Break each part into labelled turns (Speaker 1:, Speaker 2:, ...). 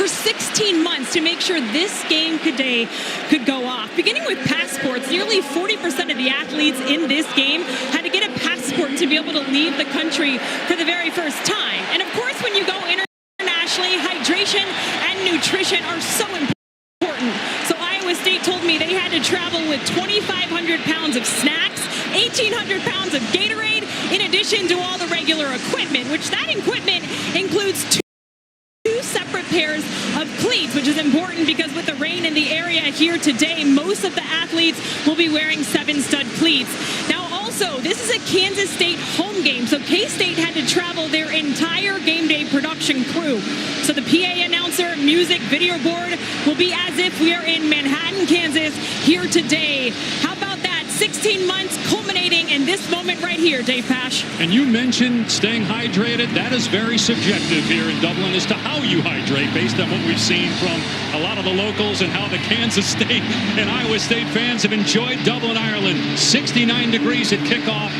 Speaker 1: 16 months to make sure this game today could go off. Beginning with passports, nearly 40% of the athletes in this game had to get a passport to be able to leave the country for the very first time. And of course, when you go internationally, hydration and nutrition are so important. So Iowa State told me they had to travel with 2,500 pounds of snacks, 1,800 pounds of Gatorade, in addition to all the regular equipment, which that equipment includes two separate pairs of cleats, which is important because with the rain in the area here today, most of the athletes will be wearing 7-stud cleats. Now also, this is a Kansas State home game, so K-State had to travel their entire game day production crew. So the PA announcer, music, video board will be as if we are in Manhattan, Kansas here today. How about that? 16 months culminating in this moment right here, Dave Pasch.
Speaker 2: And you mentioned staying hydrated. That is very subjective here in Dublin as to how you hydrate based on what we've seen from a lot of the locals and how the Kansas State and Iowa State fans have enjoyed Dublin, Ireland. 69 degrees at kickoff.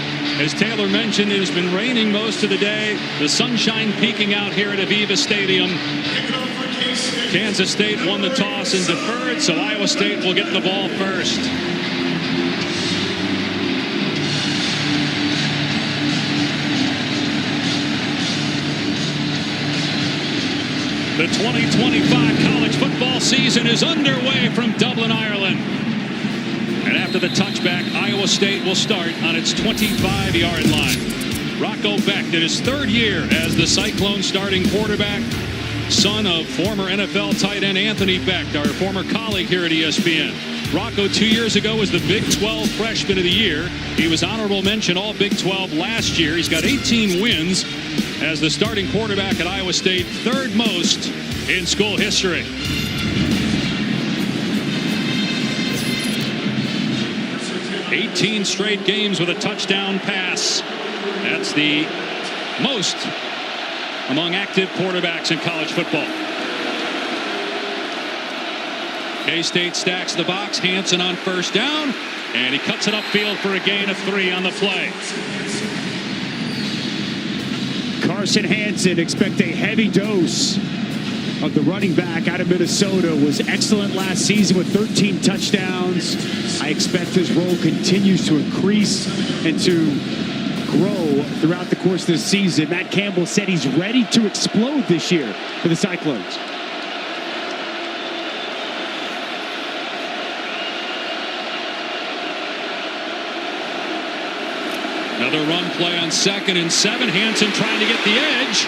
Speaker 2: As Taylor mentioned, it has been raining most of the day. The sunshine peeking out here at Aviva Stadium. Kansas State won the toss and deferred, so Iowa State will get the ball first. The 2025 college football season is underway from Dublin, Ireland. And after the touchback, Iowa State will start on its 25-yard line. Rocco Becht in his third year as the Cyclone starting quarterback, son of former NFL tight end Anthony Becht, our former colleague here at ESPN. Rocco 2 years ago was the Big 12 Freshman of the Year. He was honorable mention all Big 12 last year. He's got 18 wins as the starting quarterback at Iowa State, third most in school history. "18 straight games with a touchdown pass. That's the most among active quarterbacks in college football. K-State stacks the box. Hansen on first down, and he cuts it upfield for a gain of 3 on the play.
Speaker 3: Carson Hansen, expect a heavy dose of the running back out of Minnesota. Was excellent last season with 13 touchdowns. I expect his role continues to increase and to grow throughout the course of this season. Matt Campbell said he's ready to explode this year for the Cyclones.
Speaker 2: Another run play on 2nd and 7. Hansen trying to get the edge.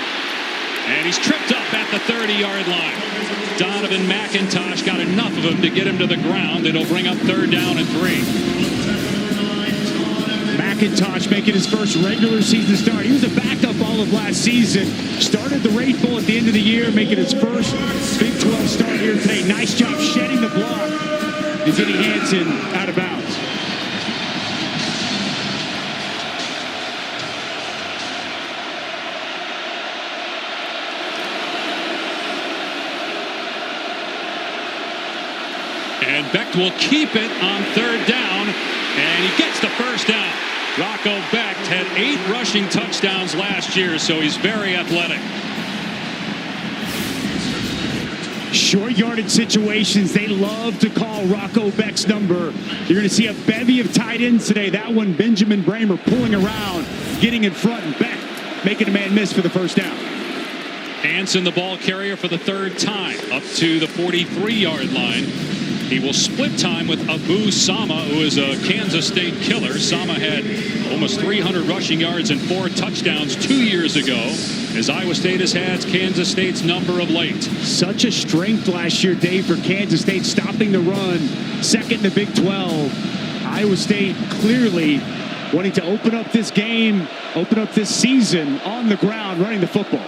Speaker 2: And he's tripped up at the 30-yard line. Donovan McIntosh got enough of him to get him to the ground. It'll bring up 3rd down and 3.
Speaker 3: McIntosh making his first regular season start. He was a backup all of last season. Started the Wraith Bowl at the end of the year, making his first Big 12 start here today. Nice job shedding the block and getting Hansen out of bounds.
Speaker 2: And Becht will keep it on 3rd down, and he gets the first down. Rocco Becht had 8 rushing touchdowns last year, so he's very athletic.
Speaker 3: Short yardage situations, they love to call Rocco Becht's number. You're going to see a bevy of tight ends today. That one, Benjamin Bramer pulling around, getting in front, and Becht making a man miss for the first down.
Speaker 2: Hansen, the ball carrier for the 3rd time, up to the 43-yard line. He will split time with Abu Sama, who is a Kansas State killer. Sama had almost 300 rushing yards and 4 touchdowns 2 years ago, as Iowa State has had Kansas State's number of late.
Speaker 3: Such a strength last year, Dave, for Kansas State, stopping the run, 2nd in the Big 12. Iowa State clearly wanting to open up this game, open up this season on the ground, running the football.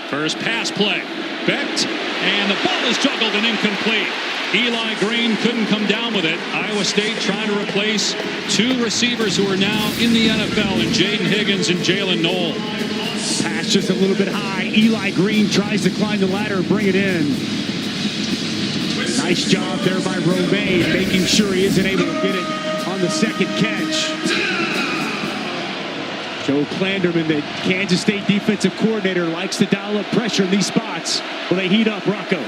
Speaker 2: First pass play. Becht, and the ball is juggled and incomplete. Eli Green couldn't come down with it. Iowa State trying to replace 2 receivers who are now in the NFL, in Jaden Higgins and Jalen Knoll.
Speaker 3: Pass just a little bit high. Eli Green tries to climb the ladder and bring it in. Nice job there by Romaine, making sure he isn't able to get it on the 2nd catch. Joe Klanderman, the Kansas State defensive coordinator, likes to dial up pressure in these spots. Will they heat up Rocco?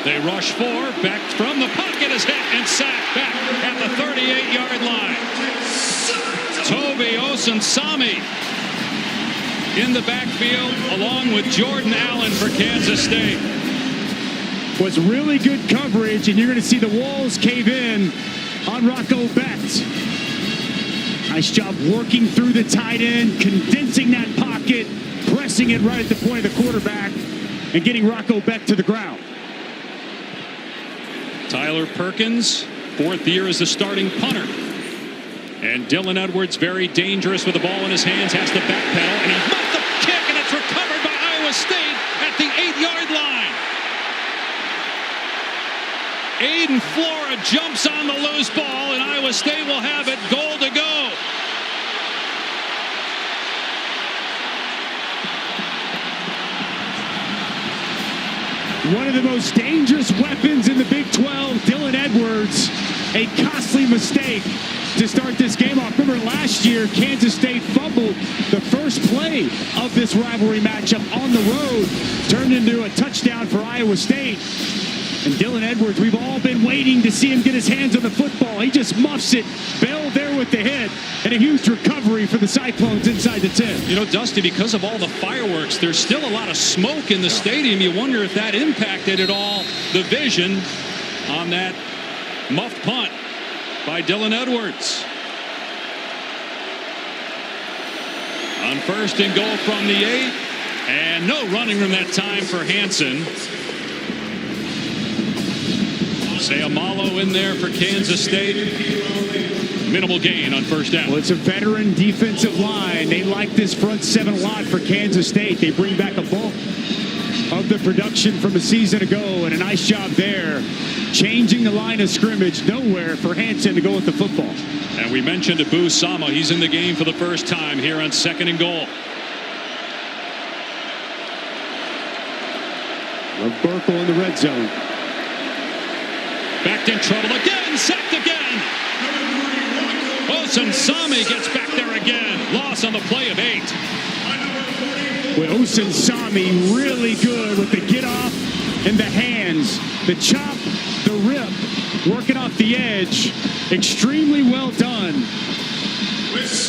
Speaker 2: They rush 4, back from the pocket is hit and sacked back at the 38-yard line. Toby Osunsami in the backfield along with Jordan Allen for Kansas State.
Speaker 3: Was really good coverage, and you're going to see the walls cave in on Rocco Becht. Nice job working through the tight end, condensing that pocket, pressing it right at the point of the quarterback, and getting Rocco Becht to the ground.
Speaker 2: Tyler Perkins, 4th year as the starting punter. And Dylan Edwards, very dangerous with the ball in his hands, has to backpedal, and he muffed the kick, and it's recovered by Iowa State at the 8-yard line. Aiden Flora jumps on the loose ball, and Iowa State will have it, goal to go.
Speaker 3: One of the most dangerous weapons in the Big 12, Dylan Edwards, a costly mistake to start this game off. Remember last year, Kansas State fumbled the first play of this rivalry matchup on the road, turned into a touchdown for Iowa State. And Dylan Edwards, we've all been waiting to see him get his hands on the football. He just muffs it. Bell there with the hit, and a huge recovery for the Cyclones inside the 10.
Speaker 2: You know, Dusty, because of all the fireworks, there's still a lot of smoke in the stadium. You wonder if that impacted at all the vision on that muffed punt by Dylan Edwards. On 1st and goal from the 8, and no running room that time for Hansen. Sayamalo in there for Kansas State. Minimal gain on 1st down.
Speaker 3: Well, it's a veteran defensive line. They like this front 7 a lot for Kansas State. They bring back a bulk of the production from a season ago, and a nice job there. Changing the line of scrimmage. Nowhere for Hansen to go with the football.
Speaker 2: And we mentioned Abu Sama. He's in the game for the first time here on 2nd and goal.
Speaker 3: Burkle in the red zone.
Speaker 2: Backed in trouble again, sacked again. Osunsami gets back there again. Loss on the play of 8.
Speaker 3: Well, Osunsami really good with the get off and the hands, the chop, the rip, working off the edge. Extremely well done.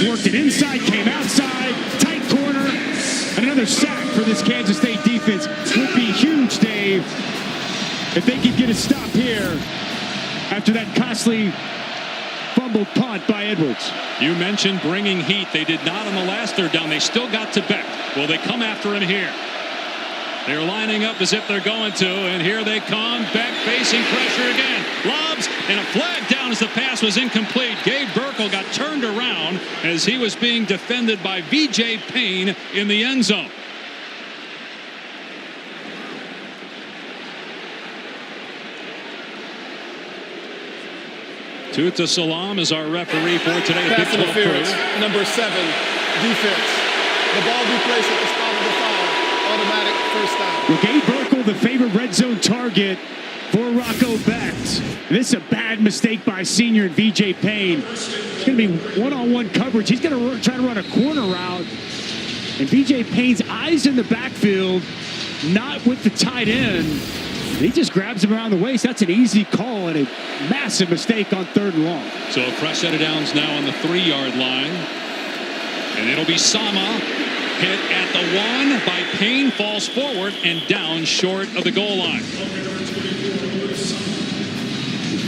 Speaker 3: Worked it inside, came outside, tight corner, and another sack for this Kansas State defense. Would be huge, Dave, if they could get a stop here after that costly fumbled punt by Edwards.
Speaker 2: You mentioned bringing heat. They did not on the last 3rd down. They still got to Becht. Will they come after him here? They're lining up as if they're going to, and here they come. Becht facing pressure again. Lobs, and a flag down as the pass was incomplete. Gabe Burkle got turned around as he was being defended by VJ Payne in the end zone. Tuta Salam is our referee for today.
Speaker 4: Pass interference, number 7, defense. The ball be placed at the spot of the foul. Automatic first down.
Speaker 3: Well, Gabe Burkle, the favorite red zone target for Rocco Becht. This is a bad mistake by senior VJ Payne. It's going to be one-on-one coverage. He's going to try to run a corner route. And VJ Payne's eyes in the backfield, not with the tight end. He just grabs him around the waist. That's an easy call and a massive mistake on 3rd and long.
Speaker 2: So a fresh set of downs now on the 3-yard line. And it'll be Sama. Hit at the 1 by Payne, falls forward and down short of the goal line.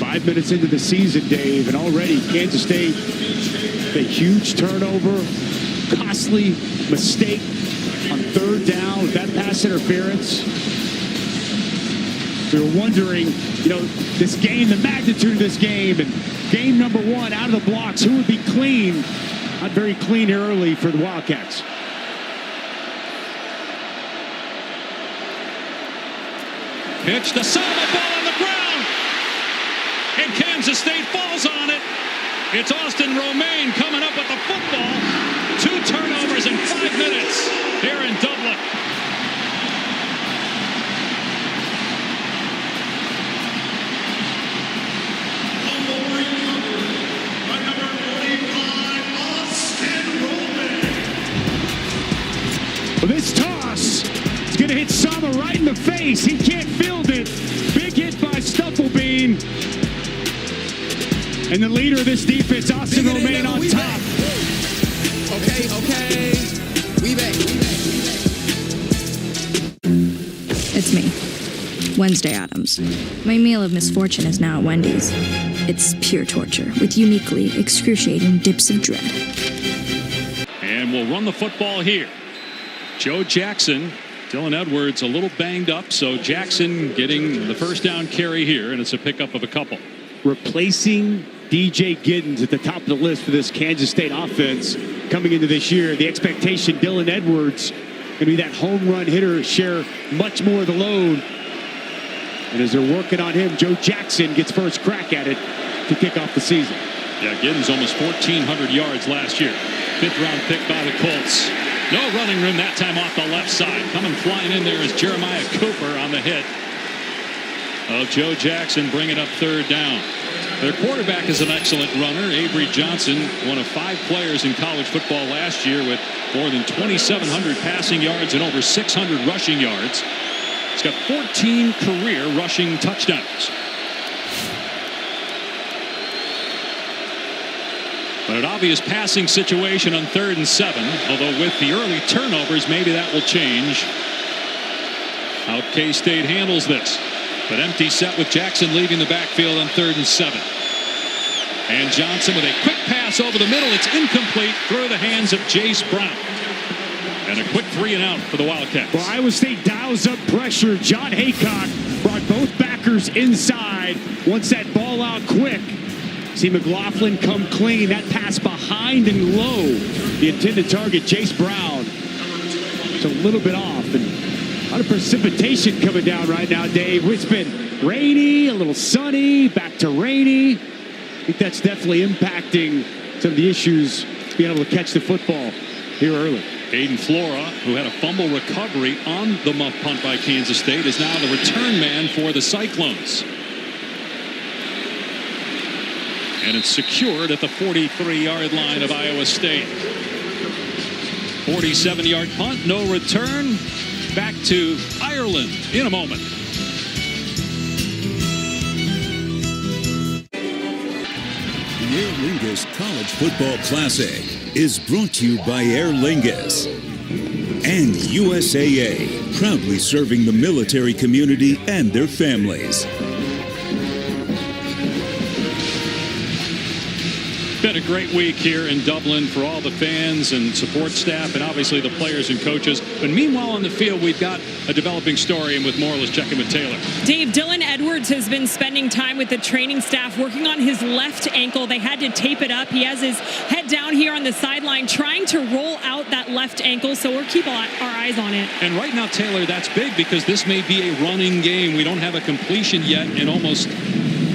Speaker 3: 5 minutes into the season, Dave, and already Kansas State, a huge turnover, costly mistake on 3rd down with that pass interference. We were wondering, you know, this game, the magnitude of this game, and game number 1 out of the blocks, who would be clean? Not very clean early for the Wildcats.
Speaker 2: Pitch the Sama, ball on the ground. And Kansas State falls on it. It's Austin Romaine coming up with the football. 2 turnovers in 5 minutes here in Dublin.
Speaker 3: Well, this toss is going to hit Sama right in the face. He can't field it. Big hit by Stufflebean. And the leader of this defense, Austin Romaine, on top.
Speaker 5: Okay. We back.
Speaker 6: It's me, Wednesday Addams. My meal of misfortune is now at Wendy's. It's pure torture with uniquely excruciating dips of dread.
Speaker 2: And we'll run the football here. Joe Jackson, Dylan Edwards a little banged up, so Jackson getting the first down carry here, and it's a pickup of a couple.
Speaker 3: Replacing DJ Giddens at the top of the list for this Kansas State offense coming into this year. The expectation, Dylan Edwards going to be that home run hitter, share much more of the load. And as they're working on him, Joe Jackson gets first crack at it to kick off the season.
Speaker 2: Yeah, Giddens almost 1,400 yards last year. 5th round pick by the Colts. No running room that time off the left side. Coming flying in there is Jeremiah Cooper on the hit of Joe Jackson, bringing up 3rd down. Their quarterback is an excellent runner. Avery Johnson, one of 5 players in college football last year with more than 2,700 passing yards and over 600 rushing yards. He's got 14 career rushing touchdowns. But an obvious passing situation on 3rd and 7, although with the early turnovers, maybe that will change how K-State handles this. But empty set with Jackson leaving the backfield on 3rd and 7. And Johnson with a quick pass over the middle. It's incomplete through the hands of Jace Brown. And a quick 3 and out for the Wildcats.
Speaker 3: Well, Iowa State dials up pressure. John Haycock brought both backers inside. Wants that ball out quick. See McLaughlin come clean. That pass behind and low. The intended target, Jace Brown. It's a little bit off. And a lot of precipitation coming down right now, Dave. It's been rainy, a little sunny, back to rainy. I think that's definitely impacting some of the issues being able to catch the football here early.
Speaker 2: Aiden Flora, who had a fumble recovery on the muff punt by Kansas State, is now the return man for the Cyclones. And it's secured at the 43-yard line of Iowa State. 47-yard punt, no return. Back to Ireland in a moment.
Speaker 7: The Aer Lingus College Football Classic is brought to you by Aer Lingus and USAA, proudly serving the military community and their families.
Speaker 2: Been a great week here in Dublin for all the fans and support staff and obviously the players and coaches. But meanwhile on the field, we've got a developing story, and with more, let's check in with Taylor.
Speaker 1: Dave, Dylan Edwards has been spending time with the training staff working on his left ankle. They had to tape it up. He has his head down here on the sideline trying to roll out that left ankle, so we're keeping our eyes on it.
Speaker 2: And right now, Taylor, that's big because this may be a running game. We don't have a completion yet in almost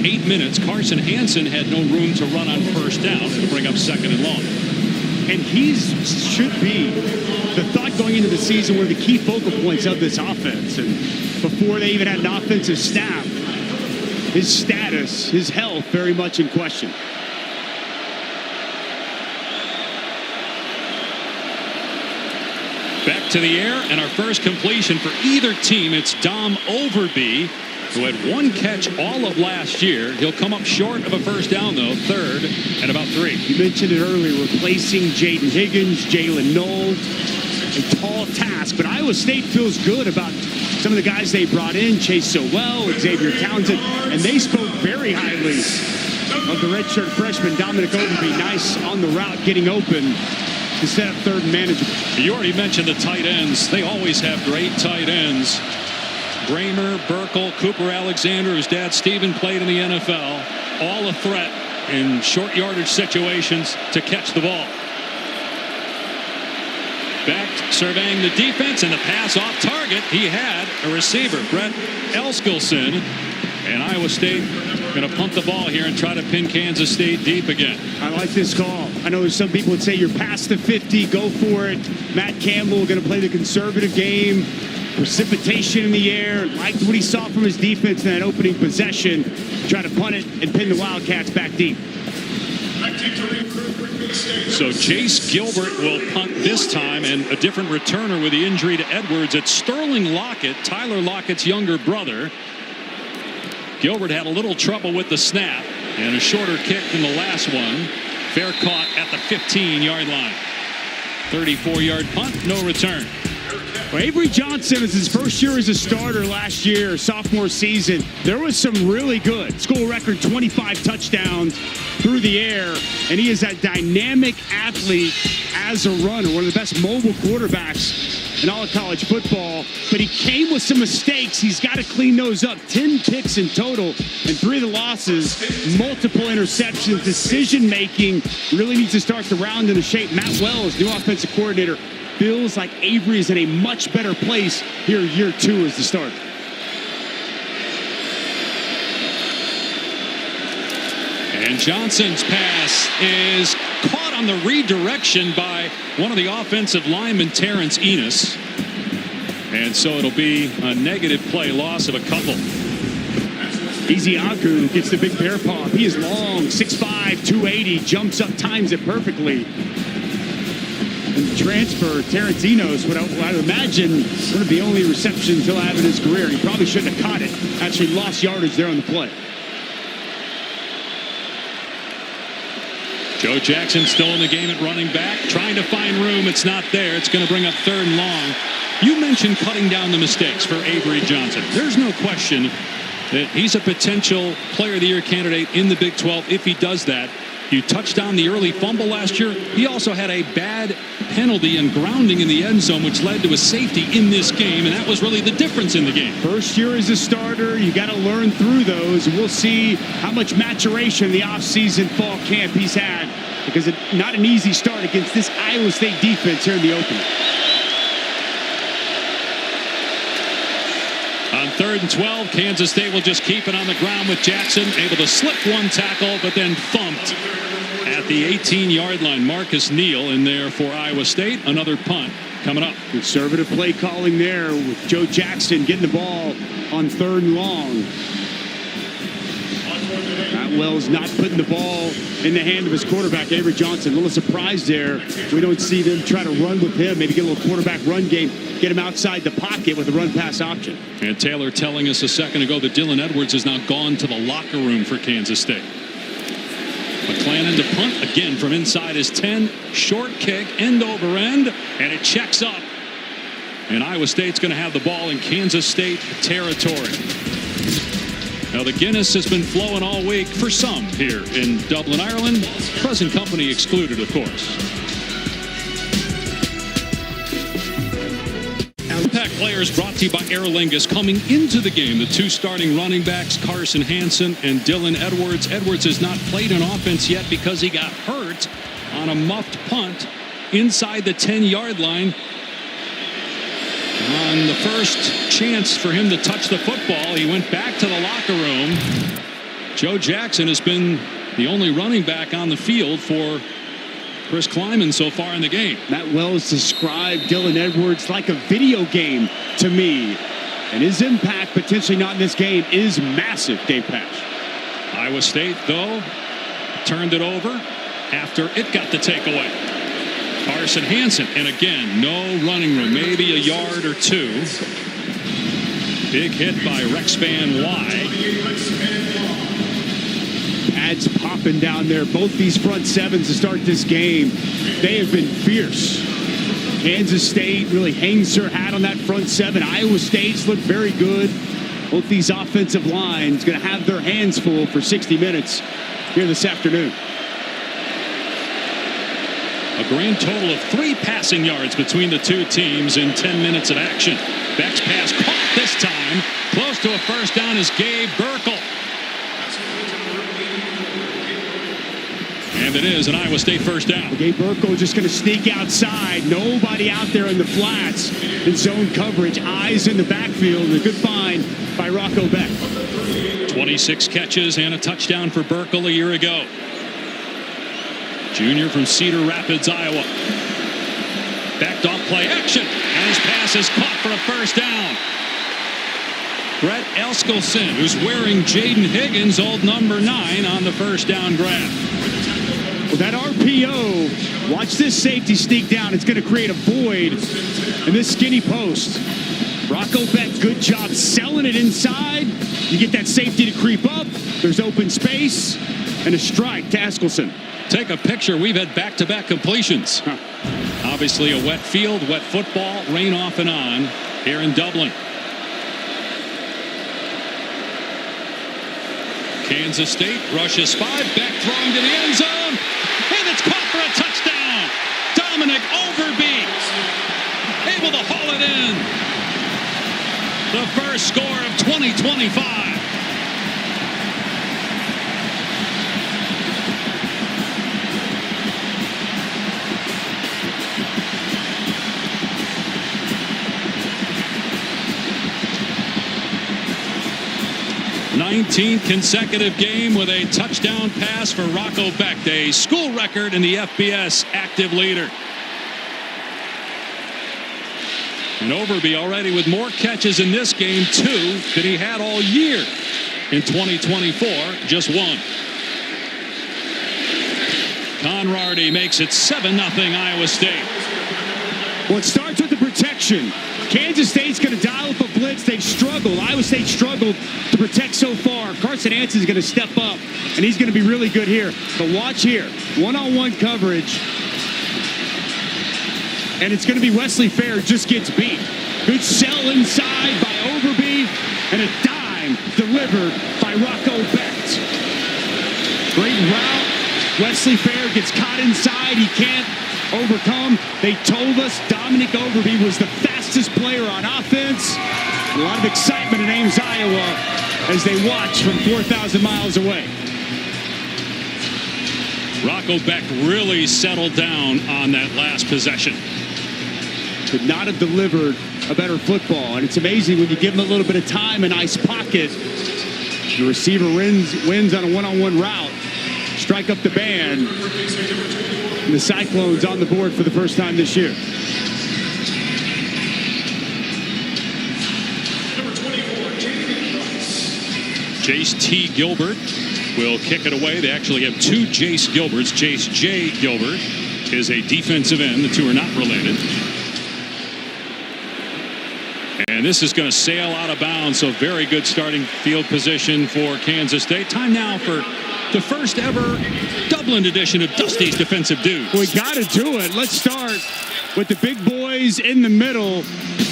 Speaker 2: 8 minutes. Carson Hansen had no room to run on first down to bring up 2nd and long.
Speaker 3: And he should be the thought going into the season were the key focal points of this offense. And before they even had an offensive staff, his status, his health, very much in question.
Speaker 2: Back to the air, and our first completion for either team. It's Dom Overby, who had 1 catch all of last year. He'll come up short of a first down, though, 3rd and about 3.
Speaker 3: You mentioned it earlier, replacing Jaden Higgins, Jalen Knoll, a tall task. But Iowa State feels good about some of the guys they brought in, Chase Sowell, Xavier Townsend, and they spoke very highly of the redshirt freshman, Dominic Overby. Nice on the route, getting open to set up 3rd and manageable.
Speaker 2: You already mentioned the tight ends. They always have great tight ends. Bramer, Burkle, Cooper Alexander, whose dad Steven played in the NFL, all a threat in short yardage situations to catch the ball. Back surveying the defense, and the pass off target. He had a receiver, Brett Elskilson, and Iowa State going to punt the ball here and try to pin Kansas State deep again.
Speaker 3: I like this call. I know some people would say you're past the 50, go for it. Matt Campbell going to play the conservative game. Precipitation in the air. Liked what he saw from his defense in that opening possession. Try to punt it and pin the Wildcats back deep.
Speaker 2: So Jace Gilbert will punt this time, and a different returner with the injury to Edwards. It's Sterling Lockett, Tyler Lockett's younger brother. Gilbert had a little trouble with the snap and a shorter kick than the last one. Fair caught at the 15-yard line. 34-yard punt, no return.
Speaker 3: Well, Avery Johnson is his first year as a starter last year, sophomore season. There was some really good school record 25 touchdowns through the air, and he is a dynamic athlete as a runner, one of the best mobile quarterbacks in all of college football. But he came with some mistakes. He's got to clean those up. 10 picks in total, and 3 of the losses, multiple interceptions. Decision-making really needs to start to round into shape. Matt Wells, new offensive coordinator, feels like Avery is in a much better place here year 2 as the starter.
Speaker 2: And Johnson's pass is caught on the redirection by one of the offensive linemen, Terrence Enos. And so it'll be a negative play, loss of a couple.
Speaker 3: Ezeaku gets the big bear paw. He is long, 6'5", 280, jumps up, times it perfectly. And the transfer, Terrence Enos, what I would imagine one of the only receptions he'll have in his career. He probably shouldn't have caught it. Actually lost yardage there on the play.
Speaker 2: Joe Jackson still in the game at running back, trying to find room. It's not there. It's going to bring up 3rd and long. You mentioned cutting down the mistakes for Avery Johnson. There's no question that he's a potential player of the year candidate in the Big 12 if he does that. You touched on the early fumble last year. He also had a bad penalty and grounding in the end zone, which led to a safety in this game, and that was really the difference in the game.
Speaker 3: First year as a starter, you got to learn through those. We'll see how much maturation in the offseason fall camp he's had, because it's not an easy start against this Iowa State defense here in the opener.
Speaker 2: On 3rd and 12, Kansas State will just keep it on the ground with Jackson, able to slip one tackle, but then thumped at the 18-yard line. Marcus Neal in there for Iowa State. Another punt coming up.
Speaker 3: Conservative play calling there with Joe Jackson getting the ball on 3rd and long. Matt Wells not putting the ball in the hand of his quarterback, Avery Johnson. A little surprised there. We don't see them try to run with him, maybe get a little quarterback run game, get him outside the pocket with a run-pass option.
Speaker 2: And Taylor telling us a second ago that Dylan Edwards has now gone to the locker room for Kansas State. McClanahan to punt again from inside his 10. Short kick, end over end, and it checks up. And Iowa State's going to have the ball in Kansas State territory. Now the Guinness has been flowing all week for some here in Dublin, Ireland. Present company excluded, of course. Impact Players brought to you by Aer Lingus. Coming into the game, the 2 starting running backs, Carson Hansen and Dylan Edwards. Edwards has not played an offense yet because he got hurt on a muffed punt inside the 10-yard line. On the first chance for him to touch the football, he went back to the locker room. Joe Jackson has been the only running back on the field for Chris Kleiman so far in the game.
Speaker 3: Matt Wells described Dylan Edwards like a video game to me. And his impact, potentially not in this game, is massive, Dave Pasch.
Speaker 2: Iowa State, though, turned it over after it got the takeaway. Carson Hansen, and again, no running room, maybe a yard or 2. Big hit by Rexvan Y.
Speaker 3: Pads popping down there. Both these front sevens to start this game, they have been fierce. Kansas State really hangs her hat on that front 7. Iowa State's looked very good. Both these offensive lines going to have their hands full for 60 minutes here this afternoon.
Speaker 2: A grand total of 3 passing yards between the 2 teams in 10 minutes of action. Beck's pass caught this time. Close to a first down is Gabe Burkle. And it is an Iowa State first down.
Speaker 3: Gabe Burkle just going to sneak outside. Nobody out there in the flats in zone coverage. Eyes in the backfield. And a good find by Rocco Beck.
Speaker 2: 26 catches and a touchdown for Burkle a year ago. Junior from Cedar Rapids, Iowa. Backed off play action. And his pass is caught for a first down. Brett Elskelson, who's wearing Jaden Higgins' old number 9 on the first down grab.
Speaker 3: Well, RPO. Watch this safety sneak down. It's going to create a void in this skinny post. Rocco Beck, good job selling it inside. You get that safety to creep up. There's open space and a strike to Eskelson.
Speaker 2: Take a picture. We've had back-to-back completions. Obviously a wet field, wet football, rain off and on here in Dublin. Kansas State rushes 5, Beck throwing to the end zone, and it's caught for a touchdown. Dominic Overby able to haul it in. The first score of 2025. Nineteenth consecutive game with a touchdown pass for Rocco Beck, a school record in the FBS active leader. And Overby already with more catches in this game, 2, than he had all year in 2024, just 1. Conradi makes it 7-0 Iowa State.
Speaker 3: Well, it starts with the protection. Kansas State's going to dial up a blitz. They've struggled. Iowa State struggled to protect so far. Carson Hanson's going to step up, and he's going to be really good here. But watch here. One-on-one coverage. And it's going to be Wesley Fair just gets beat. Good sell inside by Overby, and a dime delivered by Rocco Beck. Great route. Wesley Fair gets caught inside. He can't overcome. They told us Dominic Overby was the fastest player on offense. A lot of excitement in Ames, Iowa, as they watch from 4,000 miles away.
Speaker 2: Rocco Beck really settled down on that last possession.
Speaker 3: Could not have delivered a better football. And it's amazing when you give him a little bit of time, a nice pocket. The receiver wins on a one-on-one route. Strike up the band. And the Cyclones on the board for the first time this year.
Speaker 2: Jace T. Gilbert will kick it away. They actually have 2 Jace Gilberts. Jace J. Gilbert is a defensive end. The 2 are not related. And this is going to sail out of bounds, so very good starting field position for Kansas State. Time now for the first ever Dublin edition of Dusty's Defensive Dudes.
Speaker 3: We got to do it. Let's start with the big boys in the middle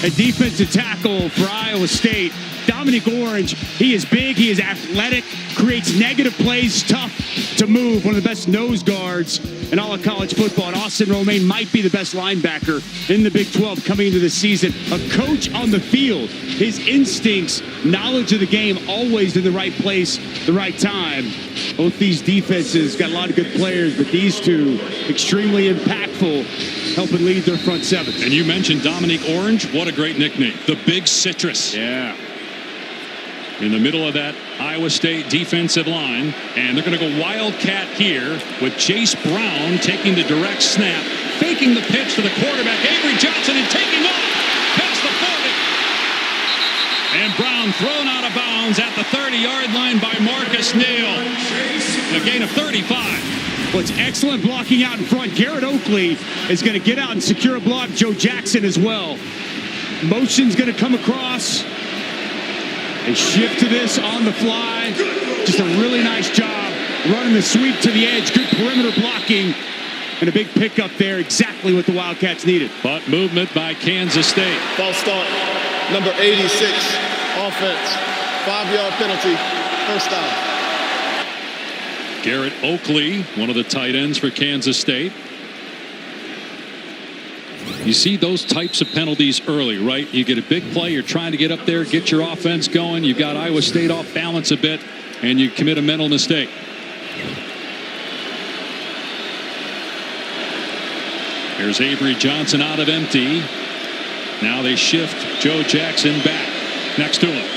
Speaker 3: at defensive tackle for Iowa State. Dominic Orange, he is big, he is athletic, creates negative plays, tough to move, one of the best nose guards in all of college football. And Austin Romaine might be the best linebacker in the Big 12 coming into the season. A coach on the field, his instincts, knowledge of the game, always in the right place, the right time. Both these defenses got a lot of good players, but these 2 extremely impactful, helping lead their front 7.
Speaker 2: And you mentioned Dominic Orange. What a great nickname. The Big Citrus.
Speaker 3: Yeah.
Speaker 2: In the middle of that Iowa State defensive line. And they're going to go Wildcat here with Jace Brown taking the direct snap, faking the pitch to the quarterback, Avery Johnson, and taking off past the 40. And Brown thrown out of bounds at the 30-yard line by Marcus Neal. A gain of 35.
Speaker 3: Well, it's excellent blocking out in front. Garrett Oakley is going to get out and secure a block. Joe Jackson as well. Motion's going to come across. They shift to this on the fly. Just a really nice job running the sweep to the edge. Good perimeter blocking. And a big pickup there. Exactly what the Wildcats needed.
Speaker 2: But movement by Kansas State.
Speaker 4: False start. Number 86. Offense. 5-yard penalty. First down.
Speaker 2: Garrett Oakley, one of the tight ends for Kansas State. You see those types of penalties early, right? You get a big play, you're trying to get up there, get your offense going. You've got Iowa State off balance a bit, and you commit a mental mistake. Here's Avery Johnson out of empty. Now they shift Joe Jackson back next to him.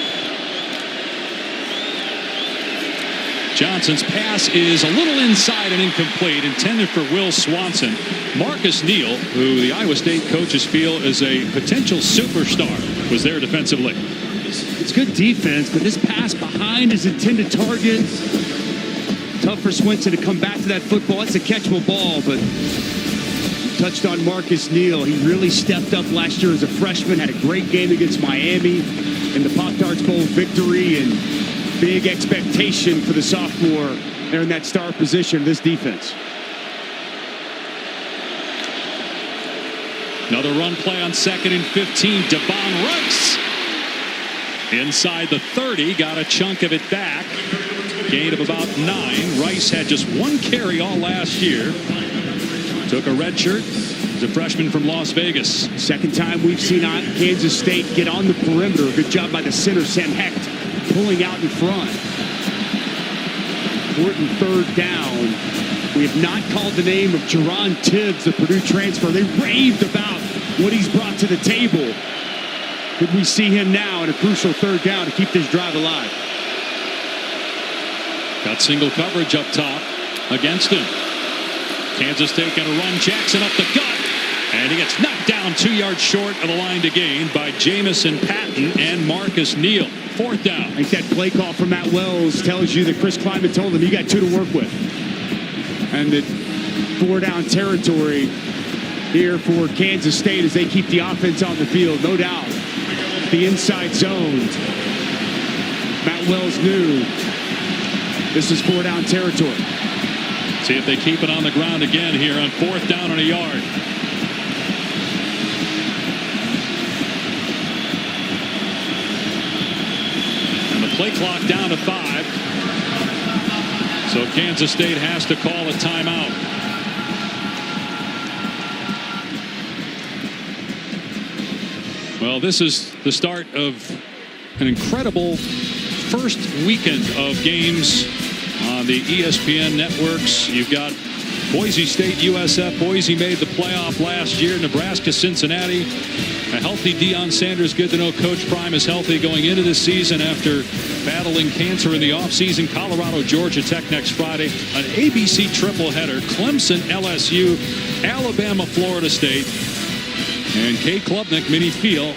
Speaker 2: Johnson's pass is a little inside and incomplete, intended for Will Swanson. Marcus Neal, who the Iowa State coaches feel is a potential superstar, was there defensively.
Speaker 3: It's good defense, but this pass behind his intended target. Tough for Swinson to come back to that football. It's a catchable ball, but touched on Marcus Neal. He really stepped up last year as a freshman, had a great game against Miami in the Pop-Tarts Bowl victory, and big expectation for the sophomore there in that star position of this defense.
Speaker 2: Another run play on 2nd and 15. Devon Rice inside the 30, got a chunk of it back. Gain of about 9. Rice had just 1 carry all last year. Took a red shirt. He's a freshman from Las Vegas.
Speaker 3: Second time we've seen Kansas State get on the perimeter. Good job by the center, Sam Hecht, pulling out in front. Important 3rd down. We have not called the name of Jerron Tibbs, the Purdue transfer. They raved about what he's brought to the table. Could we see him now in a crucial 3rd down to keep this drive alive?
Speaker 2: Got single coverage up top against him. Kansas State going to run Jackson up the gut. And he gets knocked down 2 yards short of the line to gain by Jamison Patton and Marcus Neal. 4th down.
Speaker 3: I think that play call from Matt Wells tells you that Chris Kleiman told him you got 2 to work with. And that 4-down territory here for Kansas State as they keep the offense on the field. No doubt. The inside zone. Matt Wells knew this is 4-down territory.
Speaker 2: See if they keep it on the ground again here on 4th down and a yard. And the play clock down to 5. So Kansas State has to call a timeout. Well, this is the start of an incredible first weekend of games on the ESPN networks. You've got Boise State, USF. Boise made the playoff last year. Nebraska, Cincinnati. A healthy Deion Sanders. Good to know Coach Prime is healthy going into this season after battling cancer in the offseason. Colorado, Georgia Tech next Friday. An ABC tripleheader. Clemson, LSU, Alabama, Florida State. And Kay Klubnik, Minnie Fiel,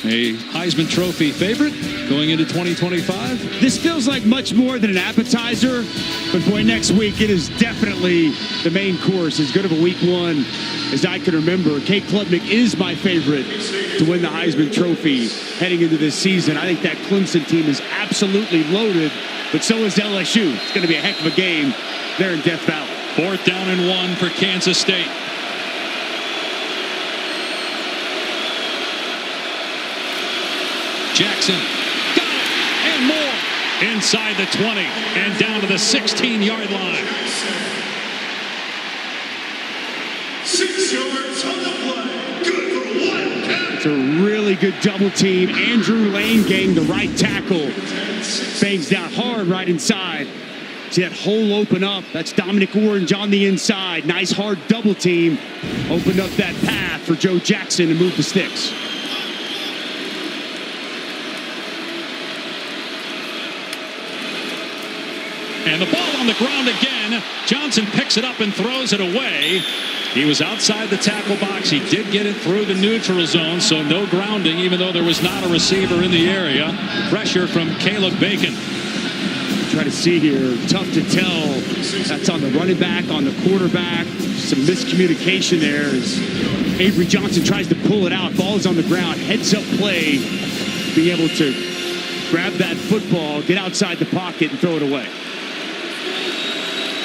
Speaker 2: a Heisman Trophy favorite going into 2025.
Speaker 3: This feels like much more than an appetizer, but boy, next week it is definitely the main course. As good of a week 1 as I can remember. Kay Klubnik is my favorite to win the Heisman Trophy heading into this season. I think that Clemson team is absolutely loaded, but so is LSU. It's going to be a heck of a game there in Death Valley.
Speaker 2: 4th down and 1 for Kansas State. Jackson got it and more inside the 20 and down to the 16-yard line.
Speaker 5: 6 yards on the play. Good for 1 count.
Speaker 3: It's a really good double team. Andrew Lane getting the right tackle. Bangs down hard right inside. See that hole open up. That's Dominic Orange on the inside. Nice hard double team. Opened up that path for Joe Jackson to move the sticks.
Speaker 2: And the ball on the ground again. Johnson picks it up and throws it away. He was outside the tackle box. He did get it through the neutral zone, so no grounding, even though there was not a receiver in the area. Pressure from Caleb Bacon.
Speaker 3: Try to see here. Tough to tell. That's on the running back, on the quarterback. Some miscommunication there as Avery Johnson tries to pull it out. Ball is on the ground. Heads up play. Being able to grab that football, get outside the pocket, and throw it away.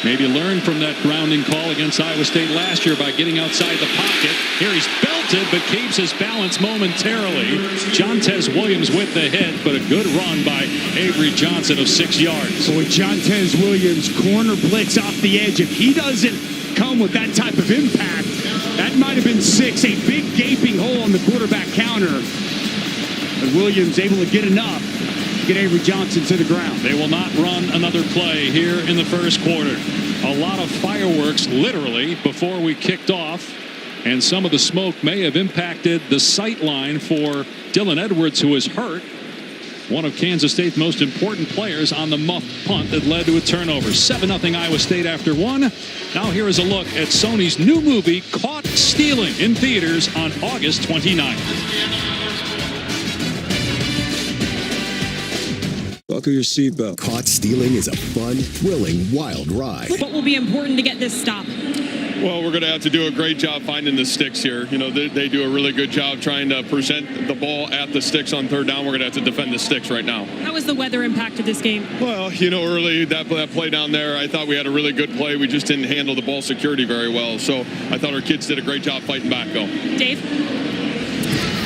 Speaker 2: Maybe learn from that grounding call against Iowa State last year by getting outside the pocket. Here he's belted, but keeps his balance momentarily. Jontez Williams with the hit, but a good run by Avery Johnson of 6 yards.
Speaker 3: Boy, Jontez Williams, corner blitz off the edge. If he doesn't come with that type of impact, that might have been 6. A big gaping hole on the quarterback counter. But Williams able to get enough. Get Avery Johnson to the ground.
Speaker 2: They will not run another play here in the first quarter. A lot of fireworks, literally, before we kicked off. And some of the smoke may have impacted the sight line for Dylan Edwards, who is hurt. One of Kansas State's most important players on the muff punt that led to a turnover. 7-0 Iowa State after 1. Now here is a look at Sony's new movie, Caught Stealing, in theaters on August 29th.
Speaker 8: Buckle your seatbelt.
Speaker 9: Caught stealing is a fun, thrilling, wild ride.
Speaker 1: What will be important to get this stop?
Speaker 4: Well, we're going to have to do a great job finding the sticks here. You know, they do a really good job trying to present the ball at the sticks on third down. We're going to have to defend the sticks right now.
Speaker 1: How has the weather impacted this game?
Speaker 4: Well, you know, early that play down there, I thought we had a really good play. We just didn't handle the ball security very well. So I thought our kids did a great job fighting back, though.
Speaker 1: Dave?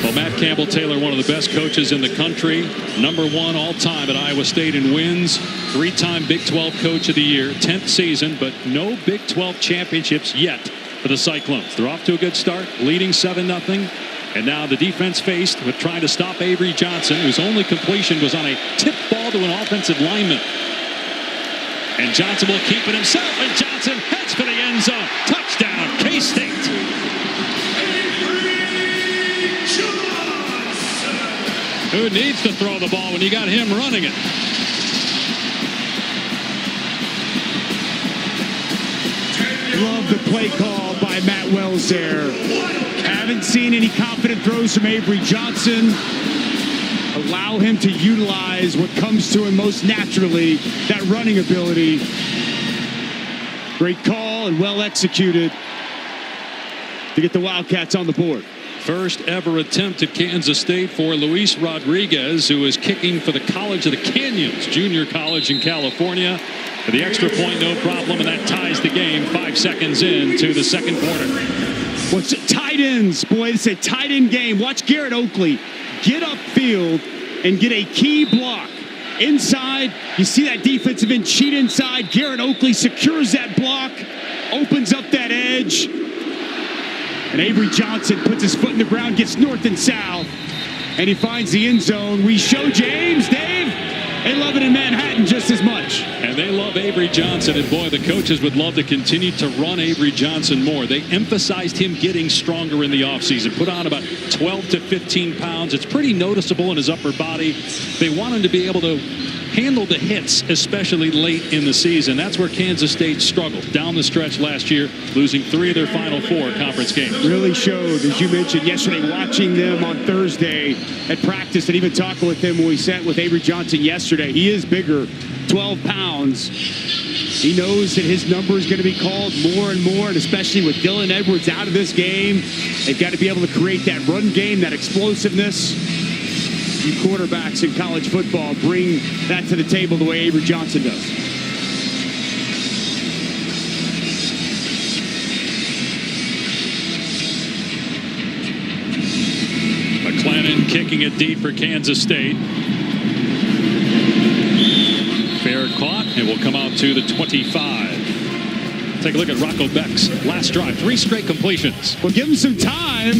Speaker 2: Well, Matt Campbell-Taylor, one of the best coaches in the country, #1 all-time at Iowa State in wins, 3-time Big 12 Coach of the Year, 10th season, but no Big 12 championships yet for the Cyclones. They're off to a good start, leading 7-0, and now the defense faced with trying to stop Avery Johnson, whose only completion was on a tip ball to an offensive lineman. And Johnson will keep it himself, and Johnson heads for the end zone. Touchdown, K-State. Who needs to throw the ball when you got him running it?
Speaker 3: Love the play call by Matt Wells there. Haven't seen any confident throws from Avery Johnson. Allow him to utilize what comes to him most naturally, that running ability. Great call and well executed to get the Wildcats on the board.
Speaker 2: First ever attempt at Kansas State for Luis Rodriguez, who is kicking for the College of the Canyons, junior college in California. For the extra point, no problem, and that ties the game 5 seconds into the second quarter.
Speaker 3: What's tight ends, boy, it's a tight end game. Watch Garrett Oakley get upfield and get a key block. Inside, you see that defensive end cheat inside. Garrett Oakley secures that block, opens up that edge. And Avery Johnson puts his foot in the ground, gets north and south, and he finds the end zone. We show James, Dave, they love it in Manhattan just as much.
Speaker 2: And they love Avery Johnson, and boy, the coaches would love to continue to run Avery Johnson more. They emphasized him getting stronger in the offseason, put on about 12 to 15 pounds. It's pretty noticeable in his upper body. They want him to be able to handle the hits, especially late in the season. That's where Kansas State struggled down the stretch last year, losing 3 of their final 4 conference games.
Speaker 3: Really showed, as you mentioned yesterday, watching them on Thursday at practice and even talking with him when we sat with Avery Johnson yesterday. He is bigger, 12 pounds. He knows that his number is going to be called more and more, and especially with Dylan Edwards out of this game, they've got to be able to create that run game, that explosiveness. You quarterbacks in college football bring that to the table the way Avery Johnson does.
Speaker 2: McClellan kicking it deep for Kansas State. Fair caught, and will come out to the 25. Take a look at Rocco Beck's last drive. 3 straight completions.
Speaker 3: Well, give him some time,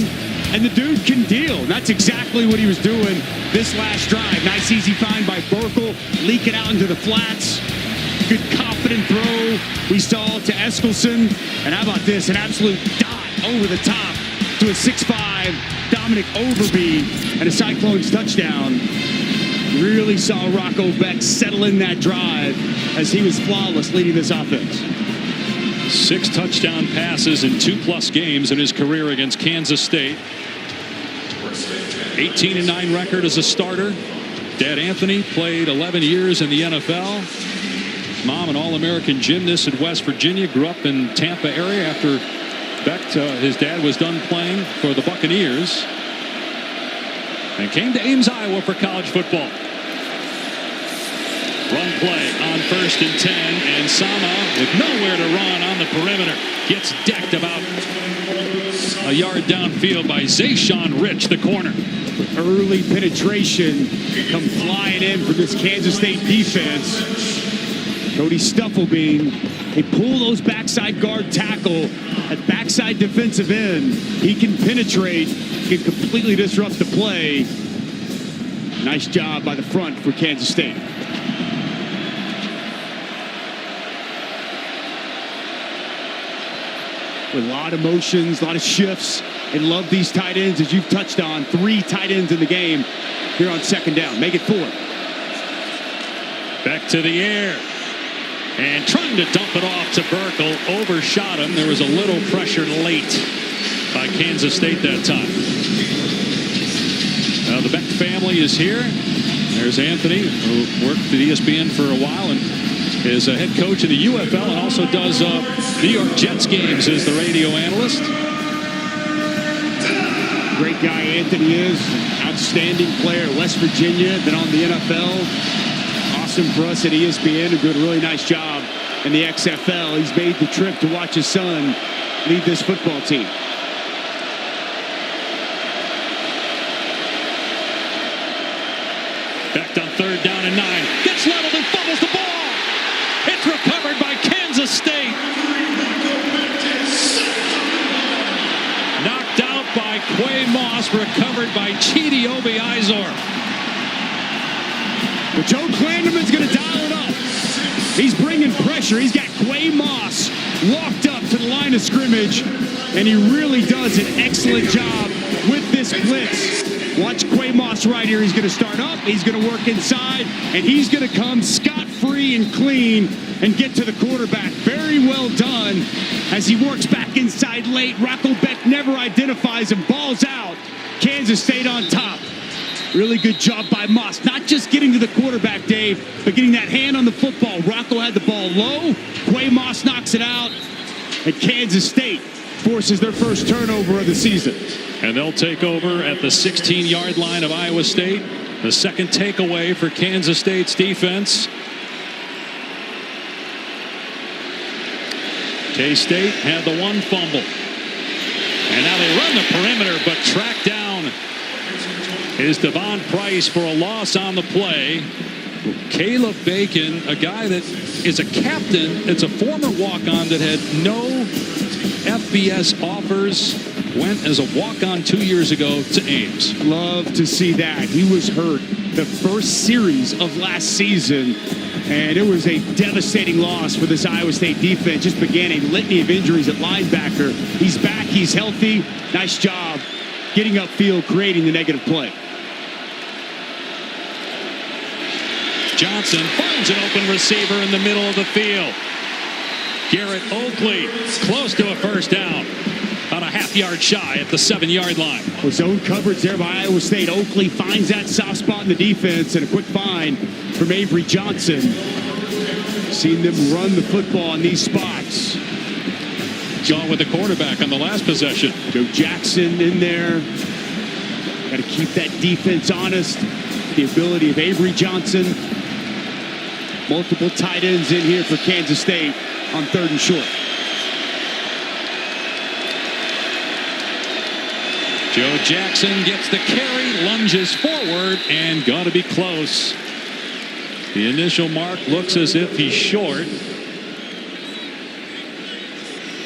Speaker 3: and the dude can deal. That's exactly what he was doing this last drive. Nice easy find by Burkle, leak it out into the flats. Good confident throw we saw to Eskelson. And how about this, an absolute dot over the top to a 6'5" Dominic Overby and a Cyclones touchdown. Really saw Rocco Beck settle in that drive as he was flawless leading this offense.
Speaker 2: 6 touchdown passes in 2+ games in his career against Kansas State. 18-9 record as a starter. Dad Anthony played 11 years in the NFL. Mom, an All-American gymnast in West Virginia, grew up in Tampa area after Beck, his dad, was done playing for the Buccaneers, and came to Ames, Iowa for college football. Run play on 1st and 10, and Sama, with nowhere to run on the perimeter, gets decked about a yard downfield by Zayshawn Rich, the corner.
Speaker 3: Early penetration come flying in from this Kansas State defense. Cody Stufflebean, they pull those backside guard tackle at backside defensive end. He can penetrate, he can completely disrupt the play. Nice job by the front for Kansas State. With a lot of motions, a lot of shifts. They love these tight ends, as you've touched on. 3 tight ends in the game here on 2nd down. Make it 4.
Speaker 2: Back to the air. And trying to dump it off to Burkle. Overshot him. There was a little pressure late by Kansas State that time. The Beck family is here. There's Anthony, who worked at ESPN for a while and is a head coach in the UFL and also does New York Jets games as the radio analyst.
Speaker 3: Great guy Anthony is. Outstanding player at West Virginia, then on the NFL. Awesome for us at ESPN, who did a really nice job in the XFL. He's made the trip to watch his son lead this football team.
Speaker 2: Becht on 3rd down and 9. Gets leveled and fumbles the ball. It's recovered by Kansas State. Knocked out by Quay Moss. Recovered by Chidi Obi-Izor.
Speaker 3: But Joe Klanderman's going to dial it up. He's bringing pressure. He's got Quay Moss walked up to the line of scrimmage, and he really does an excellent job with this blitz. Watch Quay Moss right here. He's going to start up. He's going to work inside, and he's going to come scot-free and clean and get to the quarterback. Very well done as he works back inside late. Rocco Becht never identifies him. Ball's out. Kansas State on top. Really good job by Moss. Not just getting to the quarterback, Dave, but getting that hand on the football. Rocco had the ball low. Quay Moss knocks it out. And Kansas State forces their first turnover of the season.
Speaker 2: And they'll take over at the 16-yard line of Iowa State. The second takeaway for Kansas State's defense. K-State had the one fumble. And now they run the perimeter, but tracked down is Devon Price for a loss on the play. Caleb Bacon, a guy that is a captain. It's a former walk-on that had no FBS offers. Went as a walk-on 2 years ago to Ames.
Speaker 3: Love to see that. He was hurt the first series of last season, and it was a devastating loss for this Iowa State defense. Just began a litany of injuries at linebacker. He's back. He's healthy. Nice job getting upfield, creating the negative play.
Speaker 2: Johnson finds an open receiver in the middle of the field. Garrett Oakley close to a first down. About a half-yard shy at the 7-yard line.
Speaker 3: Well, zone coverage there by Iowa State. Oakley finds that soft spot in the defense, and a quick find from Avery Johnson. Seen them run the football in these spots.
Speaker 2: John with the quarterback on the last possession.
Speaker 3: Joe Jackson in there. Got to keep that defense honest. The ability of Avery Johnson. Multiple tight ends in here for Kansas State on 3rd and short.
Speaker 2: Joe Jackson gets the carry, lunges forward, and going to be close. The initial mark looks as if he's short.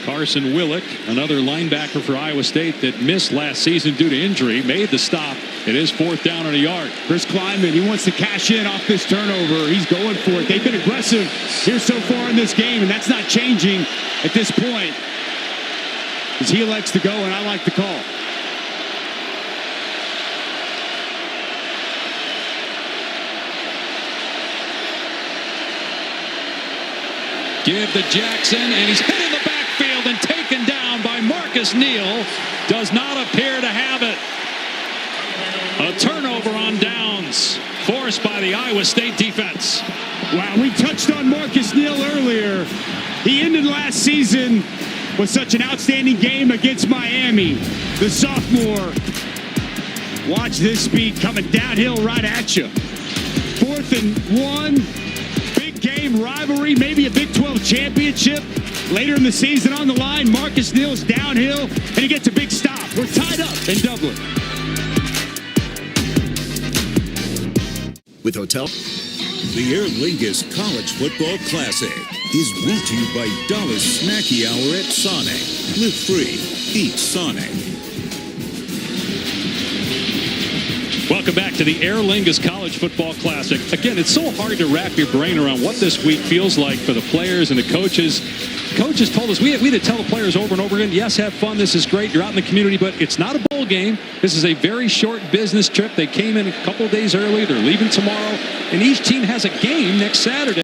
Speaker 2: Carson Willick, another linebacker for Iowa State that missed last season due to injury, made the stop. It is 4th down and a yard.
Speaker 3: Chris Klieman, he wants to cash in off this turnover. He's going for it. They've been aggressive here so far in this game, and that's not changing at this point. Because he likes to go, and I like the call.
Speaker 2: Give to Jackson, and he's hit in the backfield and taken down by Marcus Neal. Does not appear to have it. A turnover on downs forced by the Iowa State defense.
Speaker 3: Wow, we touched on Marcus Neal earlier. He ended last season with such an outstanding game against Miami. The sophomore. Watch this speed coming downhill right at you. 4th and 1. Game rivalry, maybe a Big 12 championship later in the season on the line. Marcus Neal's downhill, and he gets a big stop. We're tied up in Dublin.
Speaker 9: With Hotel.
Speaker 7: The Aer Lingus College Football Classic is brought to you by Dollar Snacky Hour at Sonic. Live free. Eat Sonic.
Speaker 2: Welcome back to the Aer Lingus College Football Classic. Again, it's so hard to wrap your brain around what this week feels like for the players and the coaches. Coaches told us, we had to tell the players over and over again, yes, have fun, this is great, you're out in the community, but it's not a bowl game. This is a very short business trip. They came in a couple of days early, they're leaving tomorrow, and each team has a game next Saturday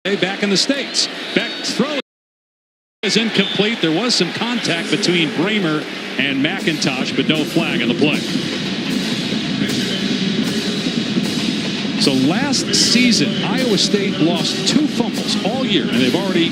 Speaker 2: back in the States. Becht's throw is incomplete. There was some contact between Bramer and McIntosh, but no flag on the play. So last season, Iowa State lost 2 fumbles all year, and they've already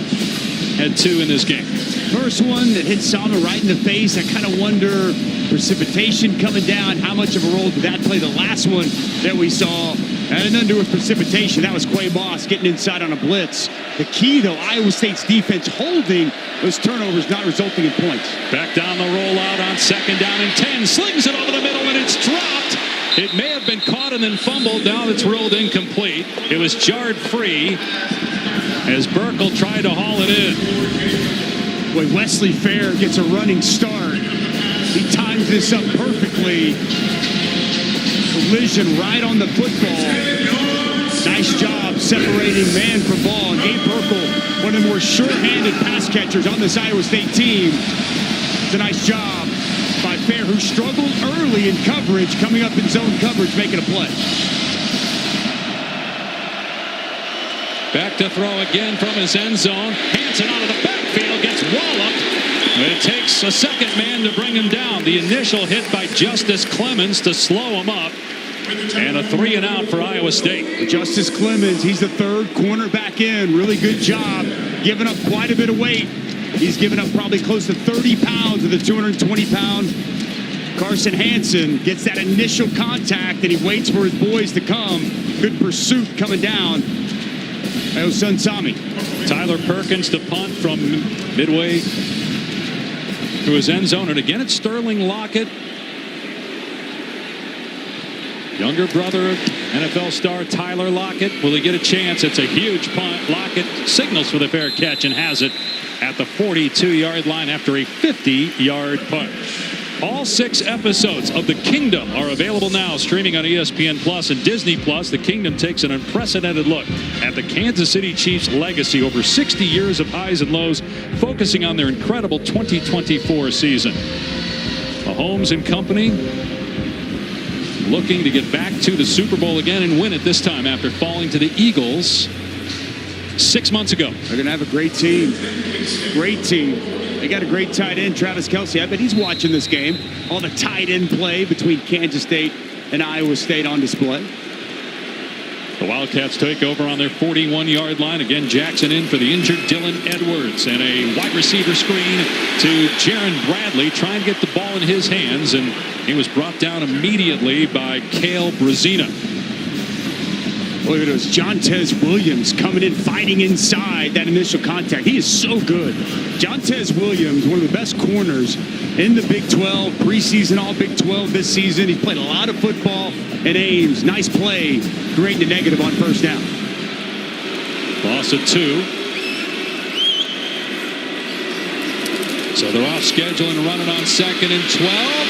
Speaker 2: had 2 in this game.
Speaker 3: First one that hit Sama right in the face. I kind of wonder, precipitation coming down, how much of a role did that play? The last one that we saw had nothing to do with precipitation. That was Quay Moss getting inside on a blitz. The key, though, Iowa State's defense holding those turnovers, not resulting in points.
Speaker 2: Back down the rollout on 2nd down and 10. Slings it over the middle, and it's dropped. It may have been caught and then fumbled. Now it's ruled incomplete. It was jarred free as Burkle tried to haul it in.
Speaker 3: Boy, Wesley Fair gets a running start. He times this up perfectly. Collision right on the football. Nice job separating man from ball. And Gabe Burkle, one of the more sure-handed pass catchers on this Iowa State team. It's a nice job by Fair, who struggled early in coverage, coming up in zone coverage, making a play.
Speaker 2: Back to throw again from his end zone. Hansen out of the backfield, gets walloped. It takes a second man to bring him down. The initial hit by Justice Clemens to slow him up. And a 3-and-out for Iowa State.
Speaker 3: Justice Clemens, he's the 3rd cornerback in. Really good job, giving up quite a bit of weight. He's given up probably close to 30 pounds of the 220-pound. Carson Hansen gets that initial contact, and he waits for his boys to come. Good pursuit coming down. Sun Sami.
Speaker 2: Tyler Perkins to punt from midway to his end zone. And again, it's Sterling Lockett. Younger brother of NFL star Tyler Lockett. Will he get a chance? It's a huge punt. Lockett signals for the fair catch and has it at the 42-yard line after a 50-yard punt. All 6 episodes of The Kingdom are available now, streaming on ESPN Plus and Disney Plus. The Kingdom takes an unprecedented look at the Kansas City Chiefs' legacy over 60 years of highs and lows, focusing on their incredible 2024 season. Mahomes and company looking to get back to the Super Bowl again and win it this time after falling to the Eagles 6 months ago.
Speaker 3: They're going to have a great team. Great team. They got a great tight end, Travis Kelce. I bet he's watching this game. All the tight end play between Kansas State and Iowa State on display.
Speaker 2: The Wildcats take over on their 41-yard line. Again, Jackson in for the injured Dylan Edwards. And a wide receiver screen to Jaron Bradley, trying to get the ball in his hands. And he was brought down immediately by Cale Brazina.
Speaker 3: Look at those. Jontez Williams coming in, fighting inside that initial contact. He is so good. Jontez Williams, one of the best corners in the Big 12, preseason All Big 12 this season. He's played a lot of football at Ames. Nice play, creating the negative on 1st down.
Speaker 2: Loss of 2. So they're off schedule and running on 2nd and 12.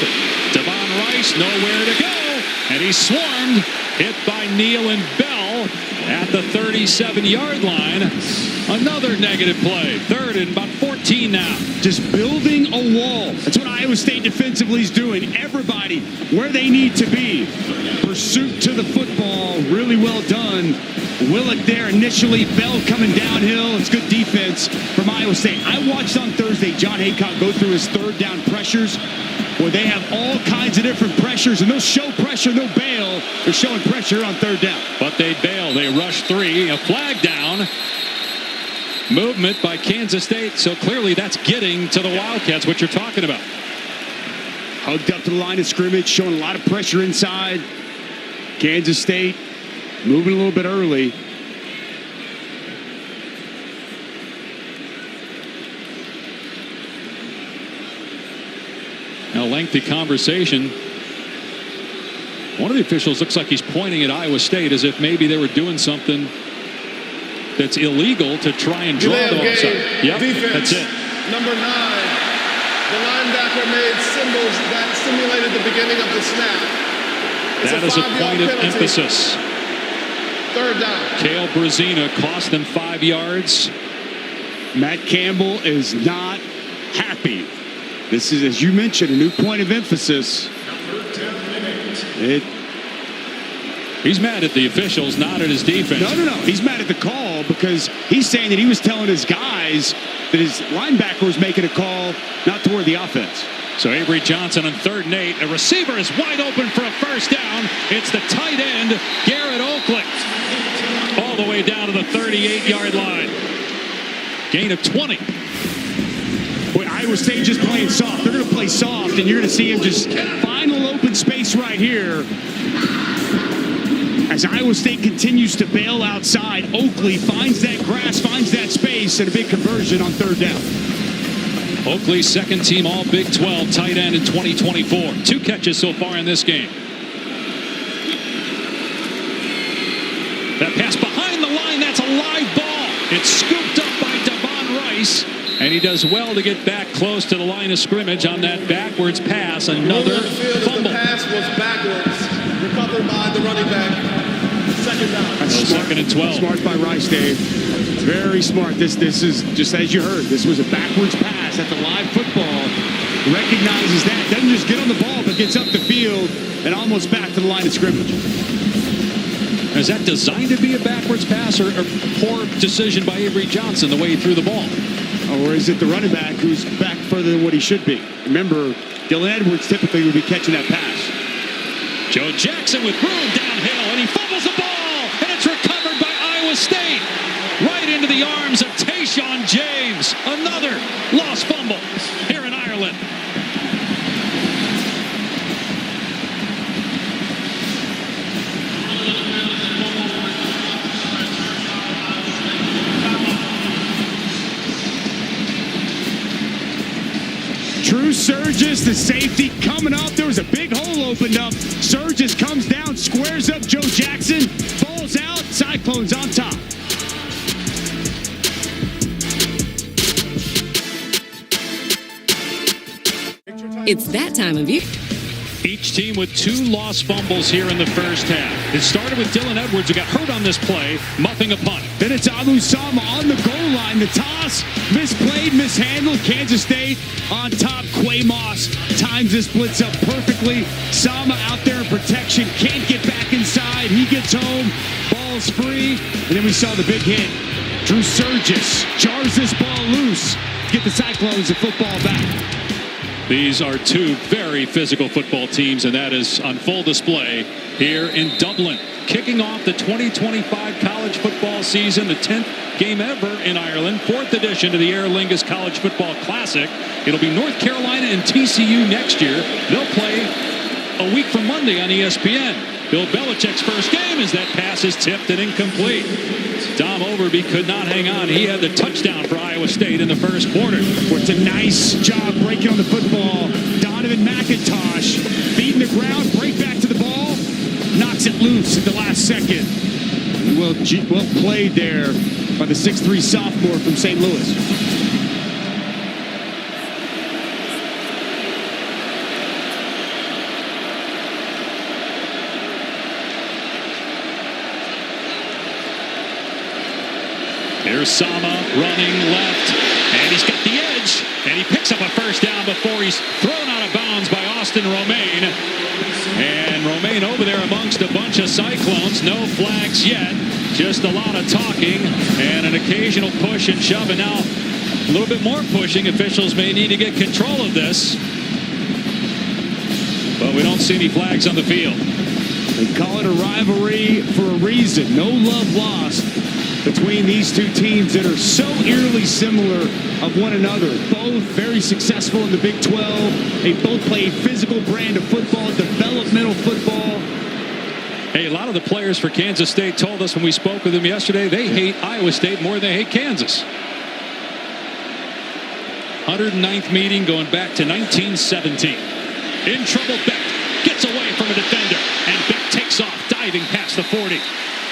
Speaker 2: Devon Rice nowhere to go. And he's swarmed, hit by Neal and Bell at the 37-yard line. Another negative play. 3rd and about 14 now.
Speaker 3: Just building a wall. That's what Iowa State defensively is doing. Everybody where they need to be. Pursuit to the football. Really well done. Willick there initially. Bell coming downhill. It's good defense from Iowa State. I watched on Thursday John Haycock go through his 3rd down pressures, where they have all kinds of different pressures, and they'll show pressure, they'll bail. They're showing pressure on 3rd down.
Speaker 2: But they bail. They rush 3. A flag down. Movement by Kansas State. So clearly that's getting to the Wildcats, what you're talking about.
Speaker 3: Hugged up to the line of scrimmage, showing a lot of pressure inside. Kansas State moving a little bit early.
Speaker 2: A lengthy conversation. One of the officials looks like he's pointing at Iowa State as if maybe they were doing something that's illegal to try and draw the offside. Yep,
Speaker 8: defense.
Speaker 2: That's it.
Speaker 8: Number 9, the linebacker made symbols that simulated the beginning of the snap.
Speaker 2: That is a point of emphasis.
Speaker 8: 3rd down.
Speaker 2: Cale Brazina cost them 5 yards.
Speaker 3: Matt Campbell is not happy. This is, as you mentioned, a new point of emphasis.
Speaker 2: He's mad at the officials, not at his defense.
Speaker 3: No. He's mad at the call because he's saying that he was telling his guys that his linebacker was making a call not toward the offense.
Speaker 2: So Avery Johnson on 3rd and 8. A receiver is wide open for a first down. It's the tight end, Garrett Oakley. All the way down to the 38-yard line. Gain of 20.
Speaker 3: Boy, Iowa State just playing soft. They're going to play soft, and you're going to see him just final open space right here. As Iowa State continues to bail outside, Oakley finds that grass, finds that space, and a big conversion on 3rd down.
Speaker 2: Oakley's second team all Big 12 tight end in 2024. 2 catches so far in this game. That pass behind the line, that's a live ball. It's scooped up by Devon Rice, and he does well to get back close to the line of scrimmage on that backwards pass. Another fumble.
Speaker 8: The pass was backwards, recovered by the running back. 2nd down.
Speaker 3: That's smart.
Speaker 2: 2nd and 12.
Speaker 3: Smart by Rice, Dave. Very smart. This is just as you heard. This was a backwards pass at the live football. Recognizes that. Doesn't just get on the ball, but gets up the field and almost back to the line of scrimmage.
Speaker 2: Is that designed to be a backwards pass or a poor decision by Avery Johnson the way he threw the ball?
Speaker 3: Or is it the running back who's back further than what he should be? Remember, Dylan Edwards typically would be catching that pass.
Speaker 2: Joe Jackson with room downhill, and he fumbles the ball, and it's recovered by Iowa State. Right into the arms of Tayshaun James. Another lost fumble here in Ireland.
Speaker 3: Drew Surgis, the safety, coming up. There was a big hole opened up. Surgis comes down, squares up Joe Jackson, falls out, Cyclones on top.
Speaker 10: It's that time of year.
Speaker 2: Each team with 2 lost fumbles here in the first half. It started with Dylan Edwards, who got hurt on this play, muffing a punt.
Speaker 3: Then it's Abu Sama on the goal line. The toss, misplayed, mishandled. Kansas State on top. Quay Moss times this blitz up perfectly. Sama out there in protection, can't get back inside. He gets home, ball's free. And then we saw the big hit. Drew Surgis jars this ball loose. Get the Cyclones the football back.
Speaker 2: These are 2 very physical football teams, and that is on full display here in Dublin. Kicking off the 2025 college football season, the 10th game ever in Ireland, 4th edition to the Aer Lingus College Football Classic. It'll be North Carolina and TCU next year. They'll play a week from Monday on ESPN. Bill Belichick's first game as that pass is tipped and incomplete. Dom Overby could not hang on. He had the touchdown for Iowa State in the first quarter.
Speaker 3: It's a nice job breaking on the football. Donovan McIntosh beating the ground, break back to the ball, knocks it loose at the last second. Well played there by the 6'3" sophomore from St. Louis.
Speaker 2: Here's Sama running left, and he's got the edge, and he picks up a first down before he's thrown out of bounds by Austin Romaine. And Romaine over there amongst a bunch of Cyclones. No flags yet, just a lot of talking and an occasional push and shove. And now a little bit more pushing. Officials may need to get control of this. But we don't see any flags on the field.
Speaker 3: They call it a rivalry for a reason. No love lost between these 2 teams that are so eerily similar of one another. Both very successful in the Big 12. They both play a physical brand of football, developmental football.
Speaker 2: Hey, a lot of the players for Kansas State told us when we spoke with them yesterday, they hate Iowa State more than they hate Kansas. 109th meeting going back to 1917. In trouble, Beck gets away from a defender, and Beck takes off, diving past the 40.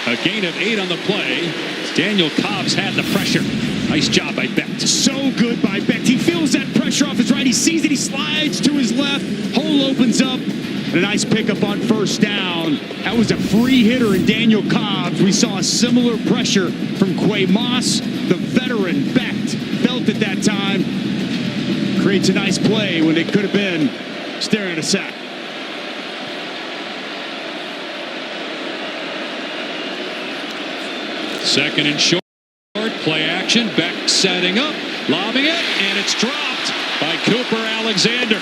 Speaker 2: A gain of 8 on the play. Daniel Cobbs had the pressure. Nice job by Becht.
Speaker 3: So good by Becht. He feels that pressure off his right. He sees it. He slides to his left. Hole opens up. And a nice pickup on first down. That was a free hitter in Daniel Cobbs. We saw a similar pressure from Quay Moss. The veteran Becht felt at that time. Creates a nice play when it could have been staring at a sack.
Speaker 2: Second and short, play action, Beck setting up, lobbing it, and it's dropped by Cooper Alexander.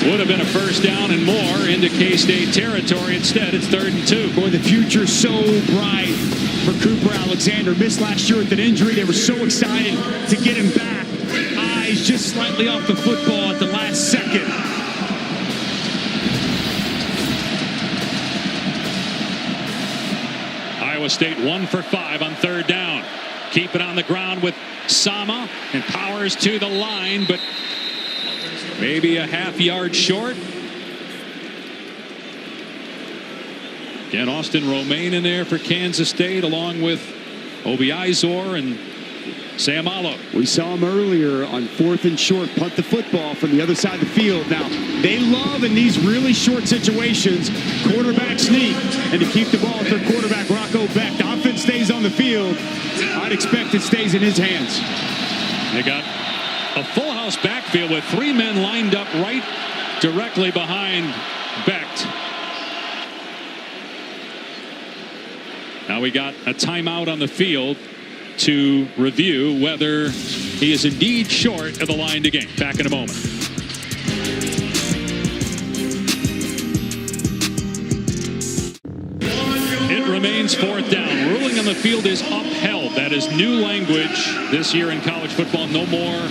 Speaker 2: Would have been a first down and more into K-State territory. Instead, it's 3rd and 2.
Speaker 3: Boy, the future's so bright for Cooper Alexander. Missed last year with an injury. They were so excited to get him back. Eyes just slightly off the football at the last second.
Speaker 2: Iowa State 1 for 5 on 3rd down. Keep it on the ground with Sama, and Powers to the line, but maybe a half-yard short. Again, Austin Romaine in there for Kansas State, along with Obi Izor and Seumalo.
Speaker 3: We saw him earlier on 4th and short, punt the football from the other side of the field. Now, they love in these really short situations, quarterback sneak, and to keep the ball with their quarterback, Rocco Becht. The offense stays on the field. I'd expect it stays in his hands.
Speaker 2: They got a full house backfield with 3 men lined up right directly behind Becht. Now we got a timeout on the field to review whether he is indeed short of the line to gain. Back in a moment. It remains 4th down. Ruling on the field is upheld. That is new language this year in college football. No more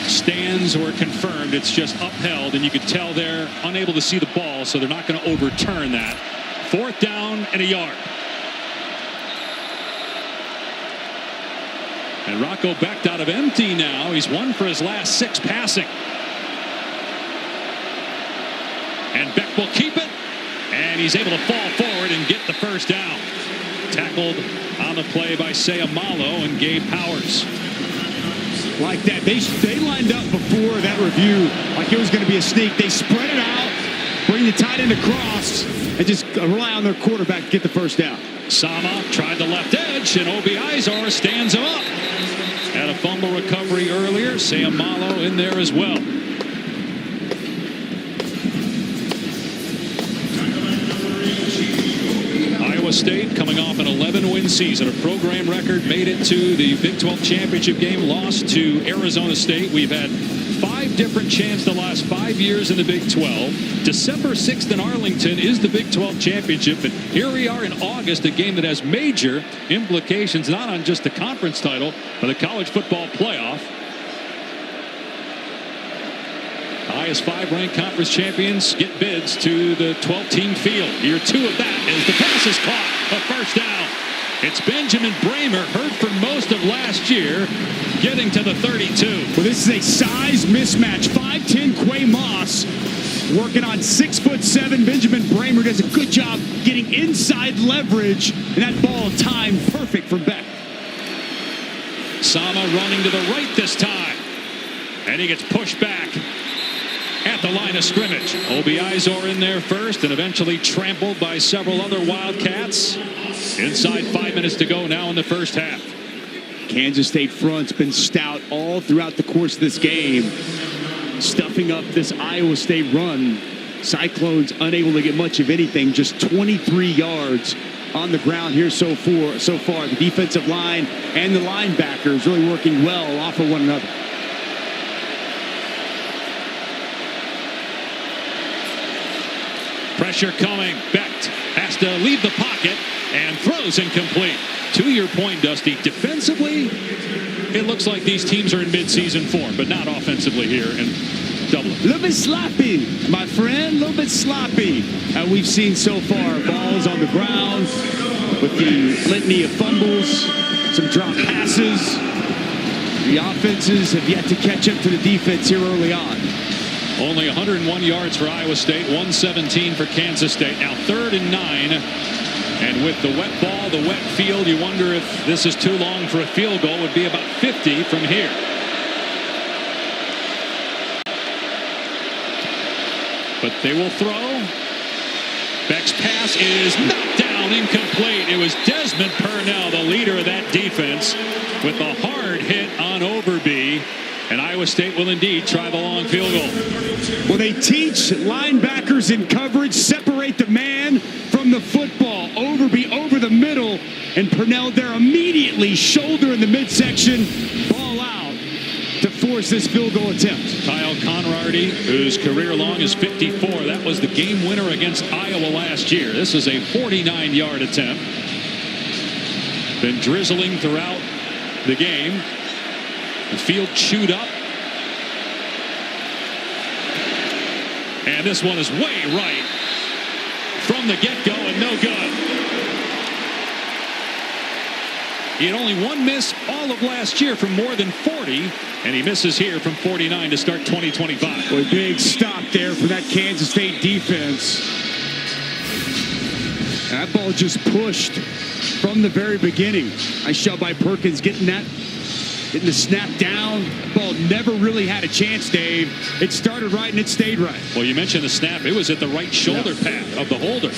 Speaker 2: stands or confirmed. It's just upheld, and you could tell they're unable to see the ball, so they're not going to overturn that. 4th down and a yard. And Rocco Becht out of empty now. He's 1 for his last 6 passing. And Becht will keep it. And he's able to fall forward and get the first down. Tackled on the play by Seumalo and Gabe Powers.
Speaker 3: Like that. They lined up before that review like it was going to be a sneak. They spread it out, bring the tight end across, and just rely on their quarterback to get the first down.
Speaker 2: Sama tried the left edge, and Obi Izor stands him up. Had a fumble recovery earlier. Seumalo in there as well. Iowa State coming off an 11-win season, a program record, made it to the Big 12 championship game, lost to Arizona State. We've had 5 different champs the last 5 years in the Big 12. December 6th in Arlington is the Big 12 championship, and here we are in August, a game that has major implications, not on just the conference title, but the college football playoff. The highest 5 ranked conference champions get bids to the 12-team field. Year 2 of that as the pass is caught, a first down. It's Benjamin Bramer, hurt for most of last year, getting to the 32.
Speaker 3: Well, this is a size mismatch. 5'10" Quay Moss working on 6'7". Benjamin Bramer does a good job getting inside leverage, and that ball timed perfect for Becht.
Speaker 2: Sama running to the right this time, and he gets pushed back at the line of scrimmage. Obi Izor in there first, and eventually trampled by several other Wildcats. Inside 5 minutes to go now in the first half.
Speaker 3: Kansas State front's been stout all throughout the course of this game, stuffing up this Iowa State run. Cyclones unable to get much of anything, just 23 yards on the ground here so far. The defensive line and the linebackers really working well off of one another.
Speaker 2: Pressure coming. Becht has to leave the pocket and throws incomplete. To your point, Dusty, defensively, it looks like these teams are in midseason form, but not offensively here in Dublin.
Speaker 3: A little bit sloppy, my friend, a little bit sloppy. We've seen so far. Balls on the ground with the litany of fumbles, some drop passes. The offenses have yet to catch up to the defense here early on.
Speaker 2: Only 101 yards for Iowa State, 117 for Kansas State. Now 3rd and 9. And with the wet ball, the wet field, you wonder if this is too long for a field goal. It would be about 50 from here. But they will throw. Becht's pass is knocked down, incomplete. It was Desmond Purnell, the leader of that defense, with a hard hit on Overby. And Iowa State will indeed try the long field goal.
Speaker 3: Well, they teach linebackers in coverage, separate the man from the football. Overby over the middle, and Purnell there immediately, shoulder in the midsection, ball out to force this field goal attempt.
Speaker 2: Kyle Conrady, whose career long is 54. That was the game winner against Iowa last year. This is a 49-yard attempt. Been drizzling throughout the game. The field chewed up. And this one is way right from the get-go and no good. He had only one miss all of last year from more than 40, and he misses here from 49 to start 2025.
Speaker 3: Well, a big stop there for that Kansas State defense. And that ball just pushed from the very beginning. Nice shot by Perkins getting the snap down. The ball never really had a chance, Dave. It started right and it stayed right.
Speaker 2: Well, you mentioned the snap. It was at the right shoulder pad of the holder.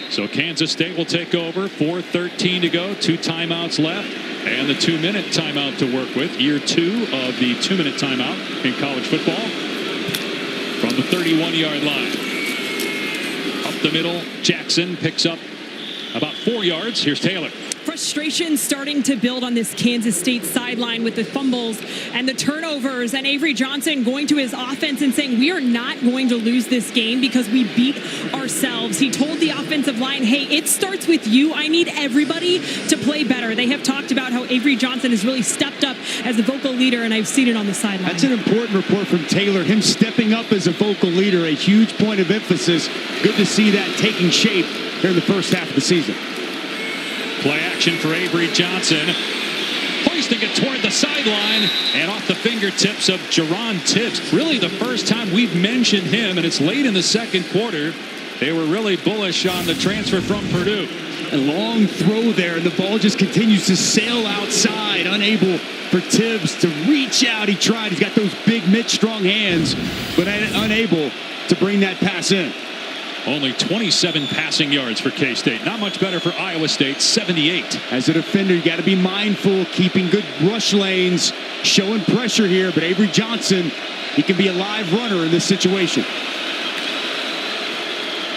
Speaker 2: So Kansas State will take over. 4:13 to go. 2 timeouts left. And the 2-minute timeout to work with. Year 2 of the 2-minute timeout in college football. From the 31-yard line. Up the middle, Jackson picks up about 4 yards. Here's Taylor.
Speaker 1: Frustration starting to build on this Kansas State sideline with the fumbles and the turnovers, and Avery Johnson going to his offense and saying, we are not going to lose this game because we beat ourselves. He told the offensive line, hey, it starts with you. I need everybody to play better. They have talked about how Avery Johnson has really stepped up as a vocal leader, and I've seen it on the sideline.
Speaker 3: That's an important report from Taylor. Him stepping up as a vocal leader, a huge point of emphasis. Good to see that taking shape here in the first half of the season.
Speaker 2: Play action for Avery Johnson. Hoisting it toward the sideline and off the fingertips of Jerron Tibbs. Really the first time we've mentioned him, and it's late in the second quarter. They were really bullish on the transfer from Purdue.
Speaker 3: A long throw there, and the ball just continues to sail outside, unable for Tibbs to reach out. He tried. He's got those big, mid-strong hands, but unable to bring that pass in.
Speaker 2: Only 27 passing yards for K-State. Not much better for Iowa State, 78.
Speaker 3: As a defender, you got to be mindful, keeping good rush lanes, showing pressure here. But Avery Johnson, he can be a live runner in this situation.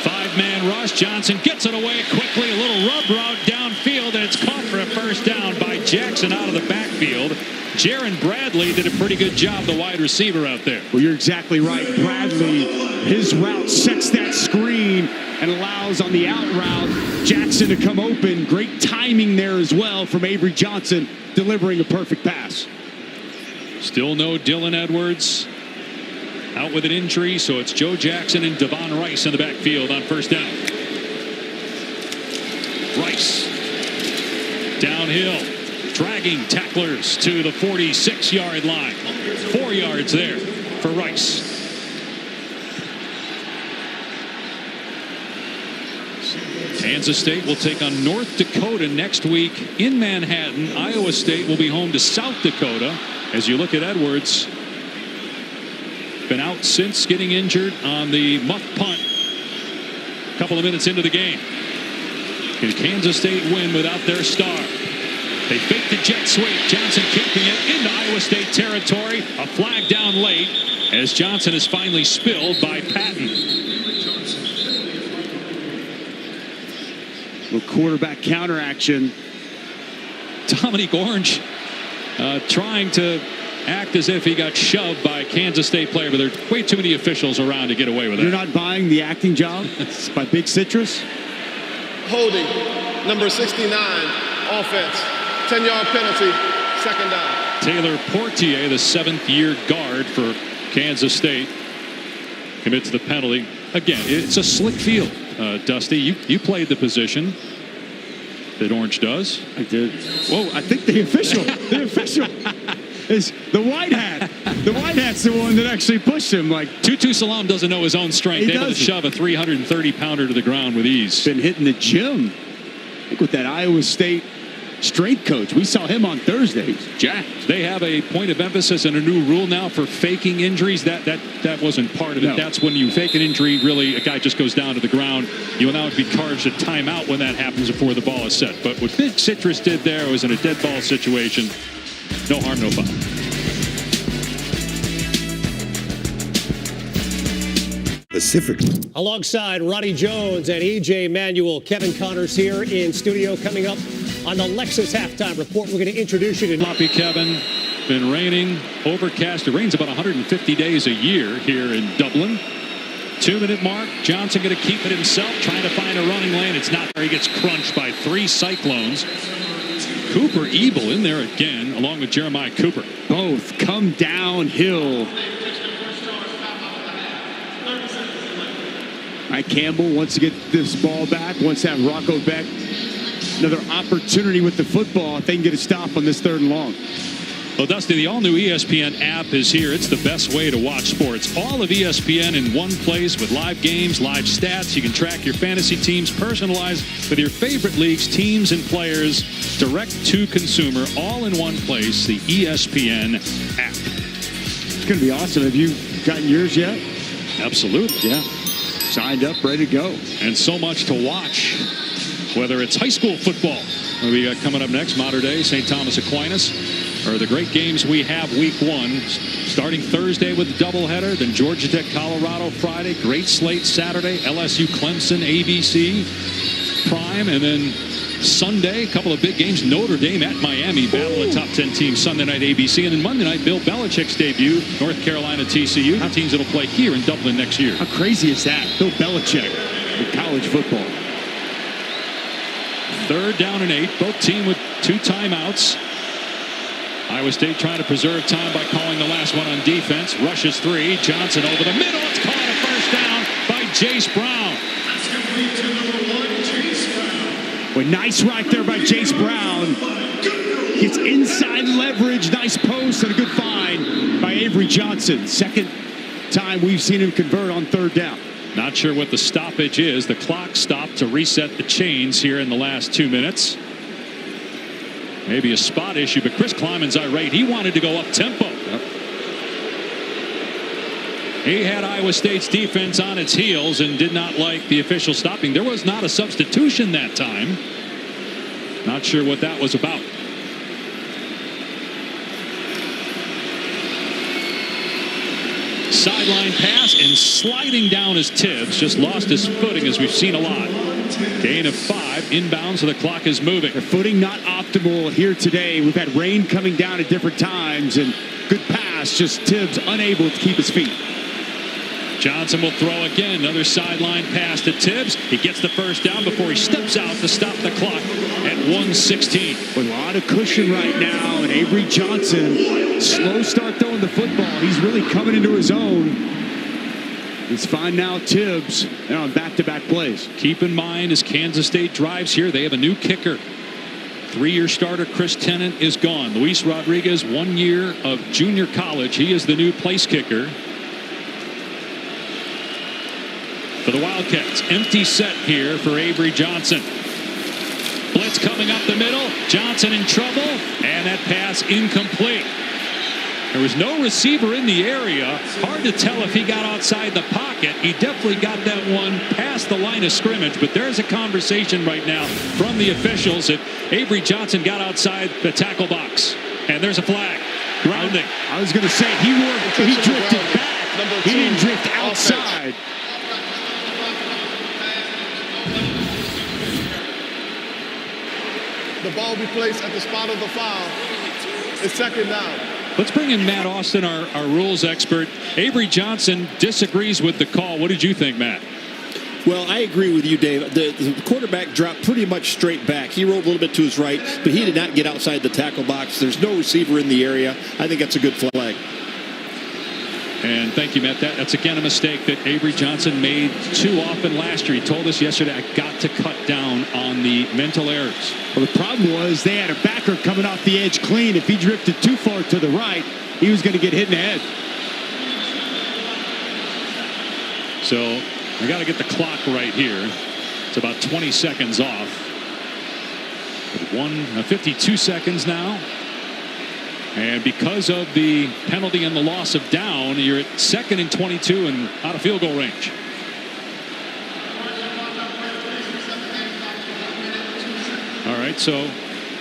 Speaker 2: 5-man rush. Johnson gets it away quickly. A little rub route downfield, and it's caught for a first down by Jackson out of the backfield. Jaron Bradley did a pretty good job, the wide receiver out there.
Speaker 3: Well, you're exactly right. Bradley, his route sets that screen and allows on the out route Jackson to come open. Great timing there as well from Avery Johnson, delivering a perfect pass.
Speaker 2: Still no Dylan Edwards. Out with an injury, so it's Joe Jackson and Devon Rice in the backfield on first down. Rice downhill, dragging tacklers to the 46-yard line. 4 yards there for Rice. Kansas State will take on North Dakota next week in Manhattan. Iowa State will be home to South Dakota. As you look at Edwards, been out since getting injured on the muff punt a couple of minutes into the game. Can Kansas State win without their star? They fake the jet sweep. Johnson keeping it into Iowa State territory. A flag down late as Johnson is finally spilled by Patton.
Speaker 3: Little quarterback counter action.
Speaker 2: Dominique Orange trying to act as if he got shoved by a Kansas State player, but there are way too many officials around to get away with it.
Speaker 3: You're not buying the acting job by Big Citrus?
Speaker 8: Holding, number 69, offense. 10-yard penalty, second down.
Speaker 2: Taylor Portier, the 7th-year guard for Kansas State, commits the penalty. Again, it's a slick field, Dusty. You played the position that Orange does.
Speaker 3: I did. Whoa, I think the official is the white hat. The white hat's the one that actually pushed him. Like
Speaker 2: Tutu Salam doesn't know his own strength. Able to shove a 330-pounder to the ground with ease.
Speaker 3: Been hitting the gym. I think with that Iowa State strength coach. We saw him on Thursday. He's jacked.
Speaker 2: They have a point of emphasis and a new rule now for faking injuries. That wasn't part of it. No. That's when you fake an injury, really, a guy just goes down to the ground. You will now be charged a timeout when that happens before the ball is set. But what Big Citrus did there was in a dead ball situation. No harm, no foul.
Speaker 7: The
Speaker 9: specifically.
Speaker 11: Alongside Ronnie Jones and E.J. Manuel, Kevin Connors here in studio. Coming up on the Lexus Halftime Report, we're going to introduce you to...
Speaker 2: Sloppy, Kevin. Been raining, overcast. It rains about 150 days a year here in Dublin. 2-minute mark. Johnson going to keep it himself, trying to find a running lane. It's not there. He gets crunched by 3 Cyclones. Cooper Ebel in there again, along with Jeremiah Cooper.
Speaker 3: Both come downhill. Mike Campbell wants to get this ball back, wants to have Rocco Beck another opportunity with the ball if they can get a stop on this 3rd and long.
Speaker 2: Well, Dusty, the all-new ESPN app is here. It's the best way to watch sports. All of ESPN in one place with live games, live stats. You can track your fantasy teams, personalized with your favorite leagues, teams, and players, direct to consumer, all in one place, the ESPN app.
Speaker 3: It's going to be awesome. Have you gotten yours yet?
Speaker 2: Absolutely.
Speaker 3: Yeah. Signed up, ready to go.
Speaker 2: And so much to watch, whether it's high school football. We got coming up next, Mater Dei, St. Thomas Aquinas. Or the great games we have week 1, starting Thursday with the doubleheader, then Georgia Tech, Colorado Friday, great slate Saturday, LSU, Clemson, ABC, Prime, and then Sunday, a couple of big games, Notre Dame at Miami, battle of top 10 teams, Sunday night ABC, and then Monday night, Bill Belichick's debut, North Carolina, TCU, the teams that'll play here in Dublin next year.
Speaker 3: How crazy is that? Bill Belichick in college football.
Speaker 2: 3rd down and 8, both team with 2 timeouts. Iowa State trying to preserve time by calling the last one on defense. Rushes 3. Johnson over the middle. It's caught a first down by Jace Brown.
Speaker 3: Well, nice right there by Jace Brown. Gets inside leverage. Nice post and a good find by Avery Johnson. 2nd time we've seen him convert on 3rd down.
Speaker 2: Not sure what the stoppage is. The clock stopped to reset the chains here in the last 2 minutes. Maybe a spot issue, but Chris Kleiman's irate. He wanted to go up tempo. Yep. He had Iowa State's defense on its heels and did not like the official stopping. There was not a substitution that time. Not sure what that was about. Sideline pass, and sliding down is Tibbs. Just lost his footing, as we've seen a lot. Gain of 5, inbounds, so the clock is moving.
Speaker 3: The footing not optimal here today. We've had rain coming down at different times, and good pass, just Tibbs unable to keep his feet.
Speaker 2: Johnson will throw again. Another sideline pass to Tibbs. He gets the first down before he steps out to stop the clock at 1:16.
Speaker 3: With a lot of cushion right now, and Avery Johnson, slow start throwing the football. He's really coming into his own. It's fine now, Tibbs. They're on back-to-back plays.
Speaker 2: Keep in mind, as Kansas State drives here, they have a new kicker. 3-year starter Chris Tennant is gone. Luis Rodriguez, 1 year of junior college. He is the new place kicker for the Wildcats. Empty set here for Avery Johnson. Blitz coming up the middle. Johnson in trouble, and that pass incomplete. There was no receiver in the area. Hard to tell if he got outside the pocket. He definitely got that one past the line of scrimmage, but there's a conversation right now from the officials that Avery Johnson got outside the tackle box. And there's a flag. Grounding.
Speaker 3: I was going to say, he drifted back. He didn't drift outside.
Speaker 8: The ball be placed at the spot of the foul. It's 2nd down.
Speaker 2: Let's bring in Matt Austin, our rules expert. Avery Johnson disagrees with the call. What did you think, Matt?
Speaker 12: Well, I agree with you, Dave. The quarterback dropped pretty much straight back. He rolled a little bit to his right, but he did not get outside the tackle box. There's no receiver in the area. I think that's a good flag.
Speaker 2: And thank you, Matt. That's again a mistake that Avery Johnson made too often last year. He told us yesterday, I got to cut down on the mental errors.
Speaker 3: Well, the problem was they had a backer coming off the edge clean. If he drifted too far to the right, he was going to get hit in the head.
Speaker 2: So we got to get the clock right here. It's about 20 seconds off. 52 seconds now. And because of the penalty and the loss of down, you're at 2nd and 22 and out of field goal range. All right, so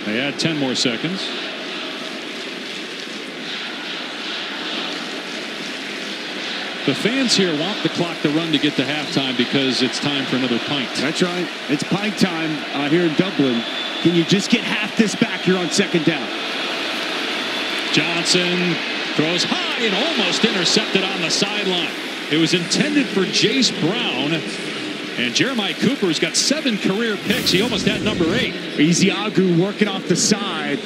Speaker 2: they add 10 more seconds. The fans here want the clock to run to get to halftime because it's time for another pint.
Speaker 3: That's right. It's pint time here in Dublin. Can you just get half this back here on second down?
Speaker 2: Johnson throws high and almost intercepted on the sideline. It was intended for Jace Brown. And Jeremiah Cooper's got 7 career picks. He almost had number 8.
Speaker 3: Ezeagu working off the side.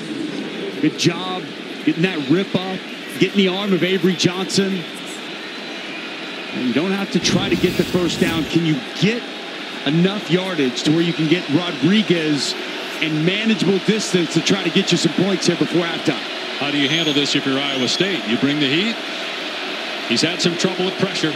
Speaker 3: Good job getting that rip up, getting the arm of Avery Johnson. And you don't have to try to get the first down. Can you get enough yardage to where you can get Rodriguez in manageable distance to try to get you some points here before halftime?
Speaker 2: How do you handle this if you're Iowa State? You bring the heat. He's had some trouble with pressure.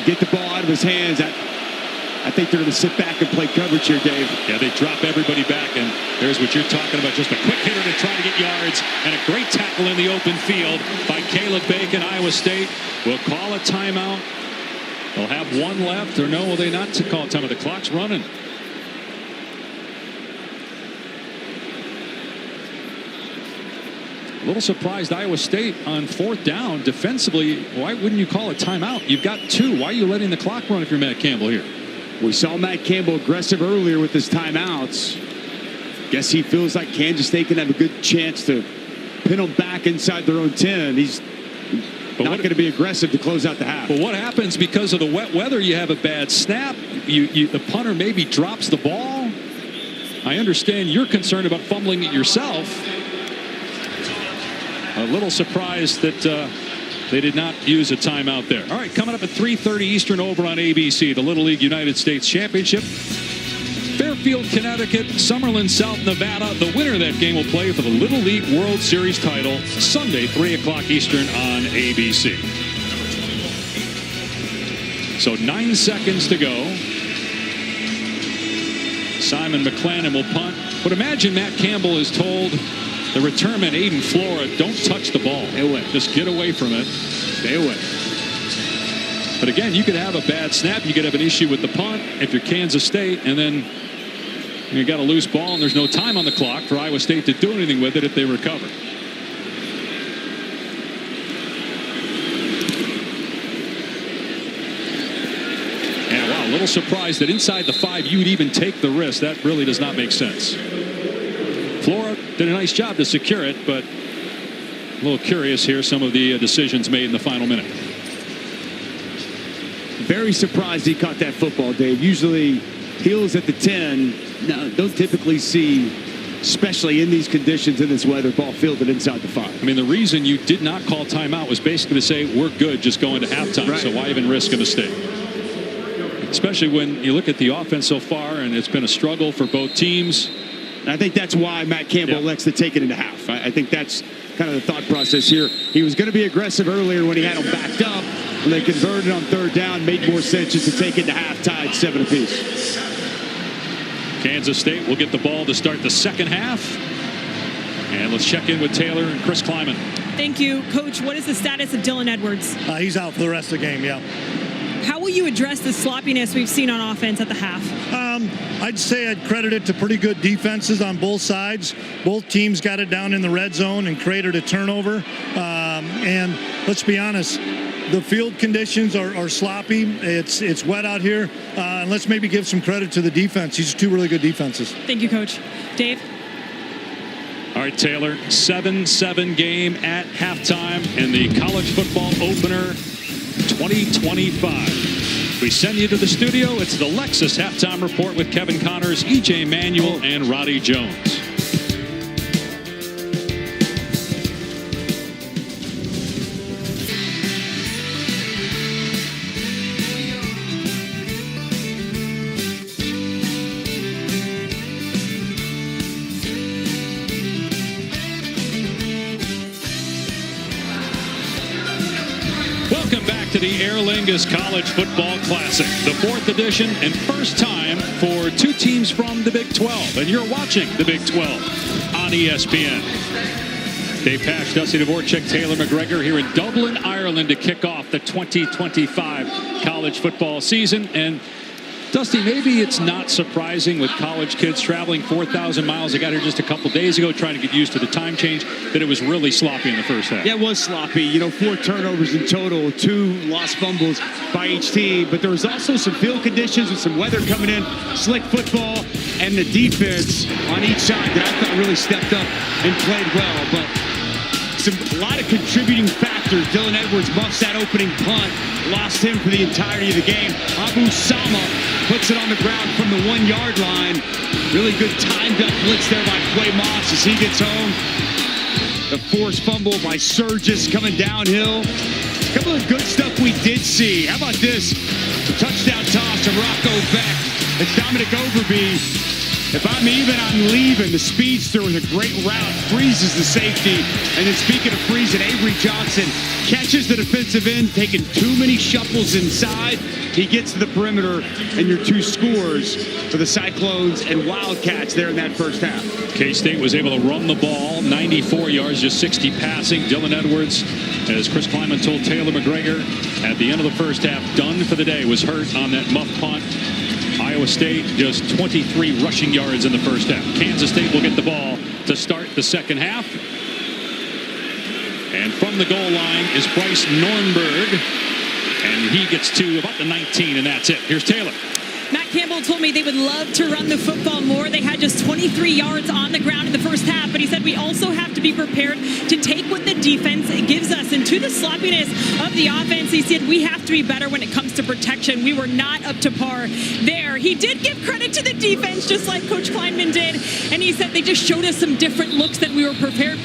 Speaker 3: Get the ball out of his hands. I think they're going to sit back and play coverage here, Dave.
Speaker 2: Yeah, they drop everybody back, and there's what you're talking about. Just a quick hitter to try to get yards, and a great tackle in the open field by Caleb Bacon. Iowa State will call a timeout. They'll have 1 left, or no, will they not to call a timeout? The clock's running. A little surprised Iowa State on 4th down. Defensively, why wouldn't you call a timeout? You've got 2. Why are you letting the clock run if you're Matt Campbell here?
Speaker 3: We saw Matt Campbell aggressive earlier with his timeouts. Guess he feels like Kansas State can have a good chance to pin them back inside their own 10. He's not going to be aggressive to close out the half.
Speaker 2: But what happens because of the wet weather? You have a bad snap. The punter maybe drops the ball. I understand you're concerned about fumbling it yourself. A little surprised that they did not use a timeout there. All right, coming up at 3:30 Eastern over on ABC, the Little League United States Championship. Fairfield, Connecticut, Summerlin, South Nevada. The winner of that game will play for the Little League World Series title Sunday, 3 o'clock Eastern on ABC. So 9 seconds to go. Simon McClanahan will punt. But imagine Matt Campbell is told the returnman, Aiden Flora, don't touch the ball.
Speaker 3: Stay away.
Speaker 2: Just get away from it.
Speaker 3: Stay away.
Speaker 2: But again, you could have a bad snap. You could have an issue with the punt if you're Kansas State, and then you got a loose ball and there's no time on the clock for Iowa State to do anything with it if they recover. And wow, a little surprised that inside the 5 you'd even take the risk. That really does not make sense. Flora did a nice job to secure it, but a little curious here, some of the decisions made in the final minute.
Speaker 3: Very surprised he caught that football, Dave. Usually heels at the 10. No, don't typically see, especially in these conditions in this weather, ball fielded inside the 5.
Speaker 2: I mean, the reason you did not call timeout was basically to say we're good just going to halftime. Right. So why even risk a mistake? Especially when you look at the offense so far, and it's been a struggle for both teams.
Speaker 3: I think that's why Matt Campbell elects to take it into half. I think that's kind of the thought process here. He was going to be aggressive earlier when he had them backed up. When they converted on 3rd down, made more sense just to take it to half, tied 7 apiece.
Speaker 2: Kansas State will get the ball to start the second half. And let's check in with Taylor and Chris Kleiman.
Speaker 1: Thank you. Coach, what is the status of Dylan Edwards?
Speaker 13: He's out for the rest of the game, yeah.
Speaker 1: How will you address the sloppiness we've seen on offense at the half?
Speaker 13: I'd say I'd credit it to pretty good defenses on both sides. Both teams got it down in the red zone and created a turnover. And let's be honest, the field conditions are sloppy. It's wet out here. And let's maybe give some credit to the defense. These are 2 really good defenses.
Speaker 1: Thank you, Coach. Dave?
Speaker 2: All right, Taylor, 7-7 game at halftime in the college football opener 2025. We send you to the studio. It's the Lexus Halftime Report with Kevin Connors, E.J. Manuel, and Roddy Jones. Welcome back to the Aer Lingus College Football Classic, the 4th edition and first time for 2 teams from the Big 12. And you're watching the Big 12 on ESPN. Dave Pasch, Dusty Dvorak, Taylor McGregor here in Dublin, Ireland to kick off the 2025 college football season. And Dusty, maybe it's not surprising with college kids traveling 4,000 miles. They got here just a couple days ago trying to get used to the time change, that it was really sloppy in the first half.
Speaker 3: Yeah, it was sloppy. 4 turnovers in total, 2 lost fumbles by each team. But there was also some field conditions with some weather coming in, slick football, and the defense on each side that I thought really stepped up and played well. But a lot of contributing factors. Dylan Edwards muffs that opening punt, lost him for the entirety of the game. Abu Sama puts it on the ground from the 1-yard line. Really good timed up blitz there by Quay Moss as he gets home. The forced fumble by Surgis coming downhill. A couple of good stuff we did see. How about this? The touchdown toss to Rocco Beck. It's Dominic Overby. If I'm even, I'm leaving. The speedster with a great route freezes the safety. And then speaking of freezing, Avery Johnson catches the defensive end, taking too many shuffles inside. He gets to the perimeter, and your 2 scores for the Cyclones and Wildcats there in that first half.
Speaker 2: K-State was able to run the ball, 94 yards, just 60 passing. Dylan Edwards, as Chris Kleiman told Taylor McGregor, at the end of the first half, done for the day, was hurt on that muff punt. Iowa State just 23 rushing yards in the first half. Kansas State will get the ball to start the second half. And from the goal line is Bryce Nornberg. And he gets to about the 19, and that's it. Here's Taylor.
Speaker 1: Matt Campbell told me they would love to run the football more. They had just 23 yards on the ground in the first half, but he said we also have to be prepared to take what the defense gives us. And to the sloppiness of the offense, he said we have to be better when it comes to protection. We were not up to par there. He did give credit to the defense, just like Coach Kleinman did, and he said they just showed us some different looks that we were prepared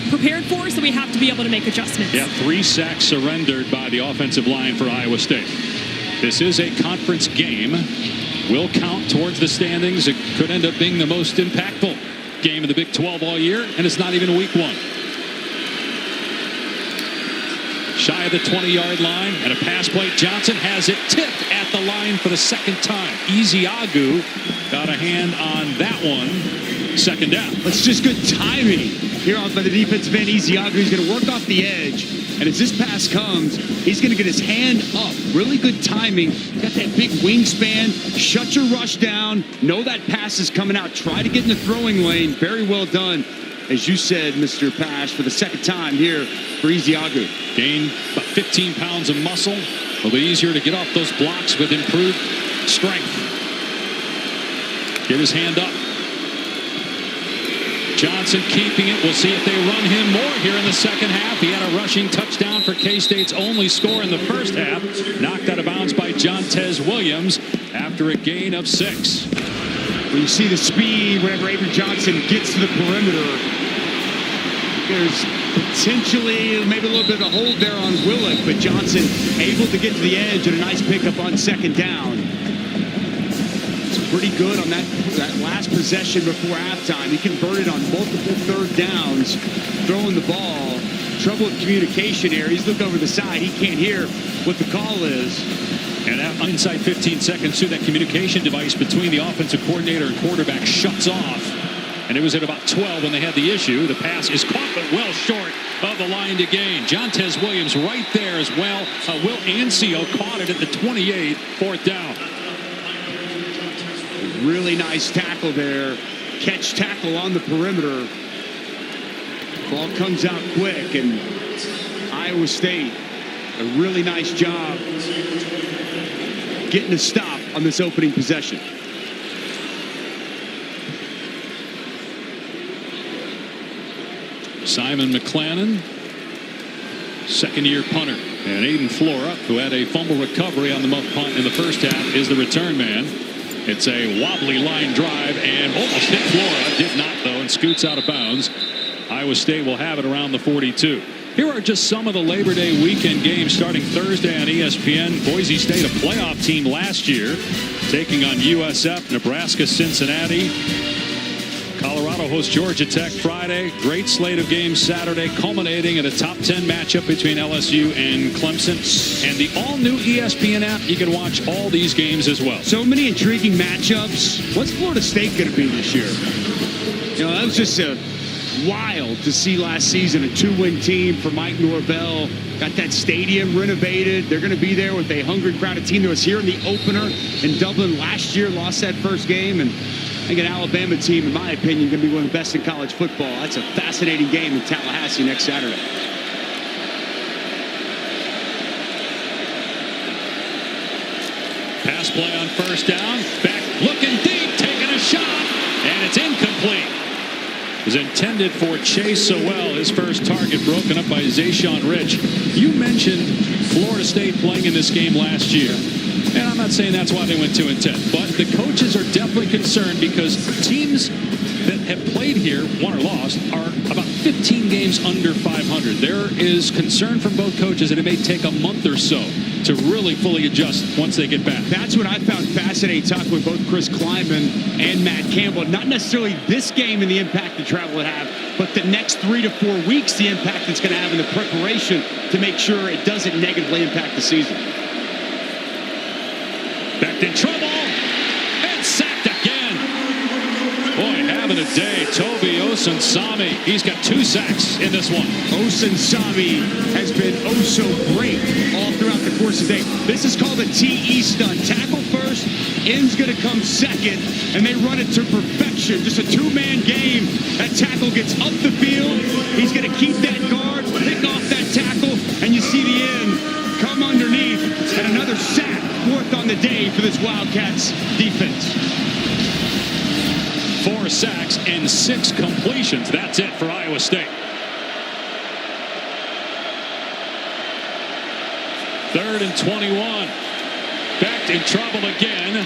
Speaker 1: for, so we have to be able to make adjustments.
Speaker 2: Yeah, 3 sacks surrendered by the offensive line for Iowa State. This is a conference game. Will count towards the standings. It could end up being the most impactful game of the Big 12 all year, and it's not even week 1. Shy of the 20-yard line, and a pass play. Johnson has it tipped at the line for the second time. Ezeagu got a hand on that one. Second down.
Speaker 3: It's just good timing here by the defensive end. Ezeagu, he's going to work off the edge. And as this pass comes, he's going to get his hand up. Really good timing. Got that big wingspan. Shut your rush down. Know that pass is coming out. Try to get in the throwing lane. Very well done. As you said, Mr. Pash, for the second time here for Ezeagu.
Speaker 2: Gained about 15 pounds of muscle. A little bit easier to get off those blocks with improved strength. Get his hand up. Johnson keeping it. We'll see if they run him more here in the second half. He had a rushing touchdown for K-State's only score in the first half. Knocked out of bounds by Jontez Williams after a gain of 6.
Speaker 3: When you see the speed, whenever Avery Johnson gets to the perimeter, there's potentially maybe a little bit of a hold there on Willick, but Johnson able to get to the edge and a nice pickup on second down. Pretty good on that last possession before halftime. He converted on multiple third downs, throwing the ball. Trouble with communication here. He's looked over the side. He can't hear what the call is.
Speaker 2: And inside 15 seconds, too, that communication device between the offensive coordinator and quarterback shuts off. And it was at about 12 when they had the issue. The pass is caught, but well short of the line to gain. Jontez Williams right there as well. Will Ancio caught it at the 28, 4th down.
Speaker 3: Really nice tackle there. Catch tackle on the perimeter. Ball comes out quick, and Iowa State, a really nice job getting a stop on this opening possession.
Speaker 2: Simon McClannon, second-year punter. And Aiden Flora, who had a fumble recovery on the muff punt in the first half, is the return man. It's a wobbly line drive and almost hit Flora. Did not, though, and scoots out of bounds. Iowa State will have it around the 42. Here are just some of the Labor Day weekend games starting Thursday on ESPN. Boise State, a playoff team last year, taking on USF. Nebraska, Cincinnati. Colorado hosts Georgia Tech Friday. Great slate of games Saturday, culminating in a top 10 matchup between LSU and Clemson. And the all-new ESPN app, you can watch all these games as well.
Speaker 3: So many intriguing matchups. What's Florida State going to be this year? You know, that was just a wild to see last season a 2-win team for Mike Norvell. Got that stadium renovated. They're going to be there with a hungry crowd. A team that was here in the opener in Dublin last year, lost that first game. And I think an Alabama team, in my opinion, going to be one of the best in college football. That's a fascinating game in Tallahassee next Saturday.
Speaker 2: Pass play on first down. Back looking deep, taking a shot, and it's incomplete. It was intended for Chase Sowell, his first target broken up by Zayshawn Rich. You mentioned Florida State playing in this game last year. And I'm not saying that's why they went 2-10, but the coaches are definitely concerned because teams that have played here, won or lost, are about 15 games under 500. There is concern from both coaches that it may take a month or so to really fully adjust once they get back.
Speaker 3: That's what I found fascinating, talking with both Chris Kleiman and Matt Campbell. Not necessarily this game and the impact the travel would have, but the next 3 to 4 weeks, the impact it's going to have in the preparation to make sure it doesn't negatively impact the season.
Speaker 2: Back in trouble and sacked again. Boy, having a day. Toby Osunsami. He's got 2 sacks in this one.
Speaker 3: Osunsami has been oh so great all throughout the course of the day. This is called a TE stunt. Tackle first, end's going to come second, and they run it to perfection. Just a 2-man game. That tackle gets up the field. He's going to keep that guard, pick off that tackle, and you see the end come underneath, and another sack, 4th on the day for this Wildcats defense.
Speaker 2: 4 sacks and 6 completions. That's it for Iowa State. 3rd and 21. Back in trouble again.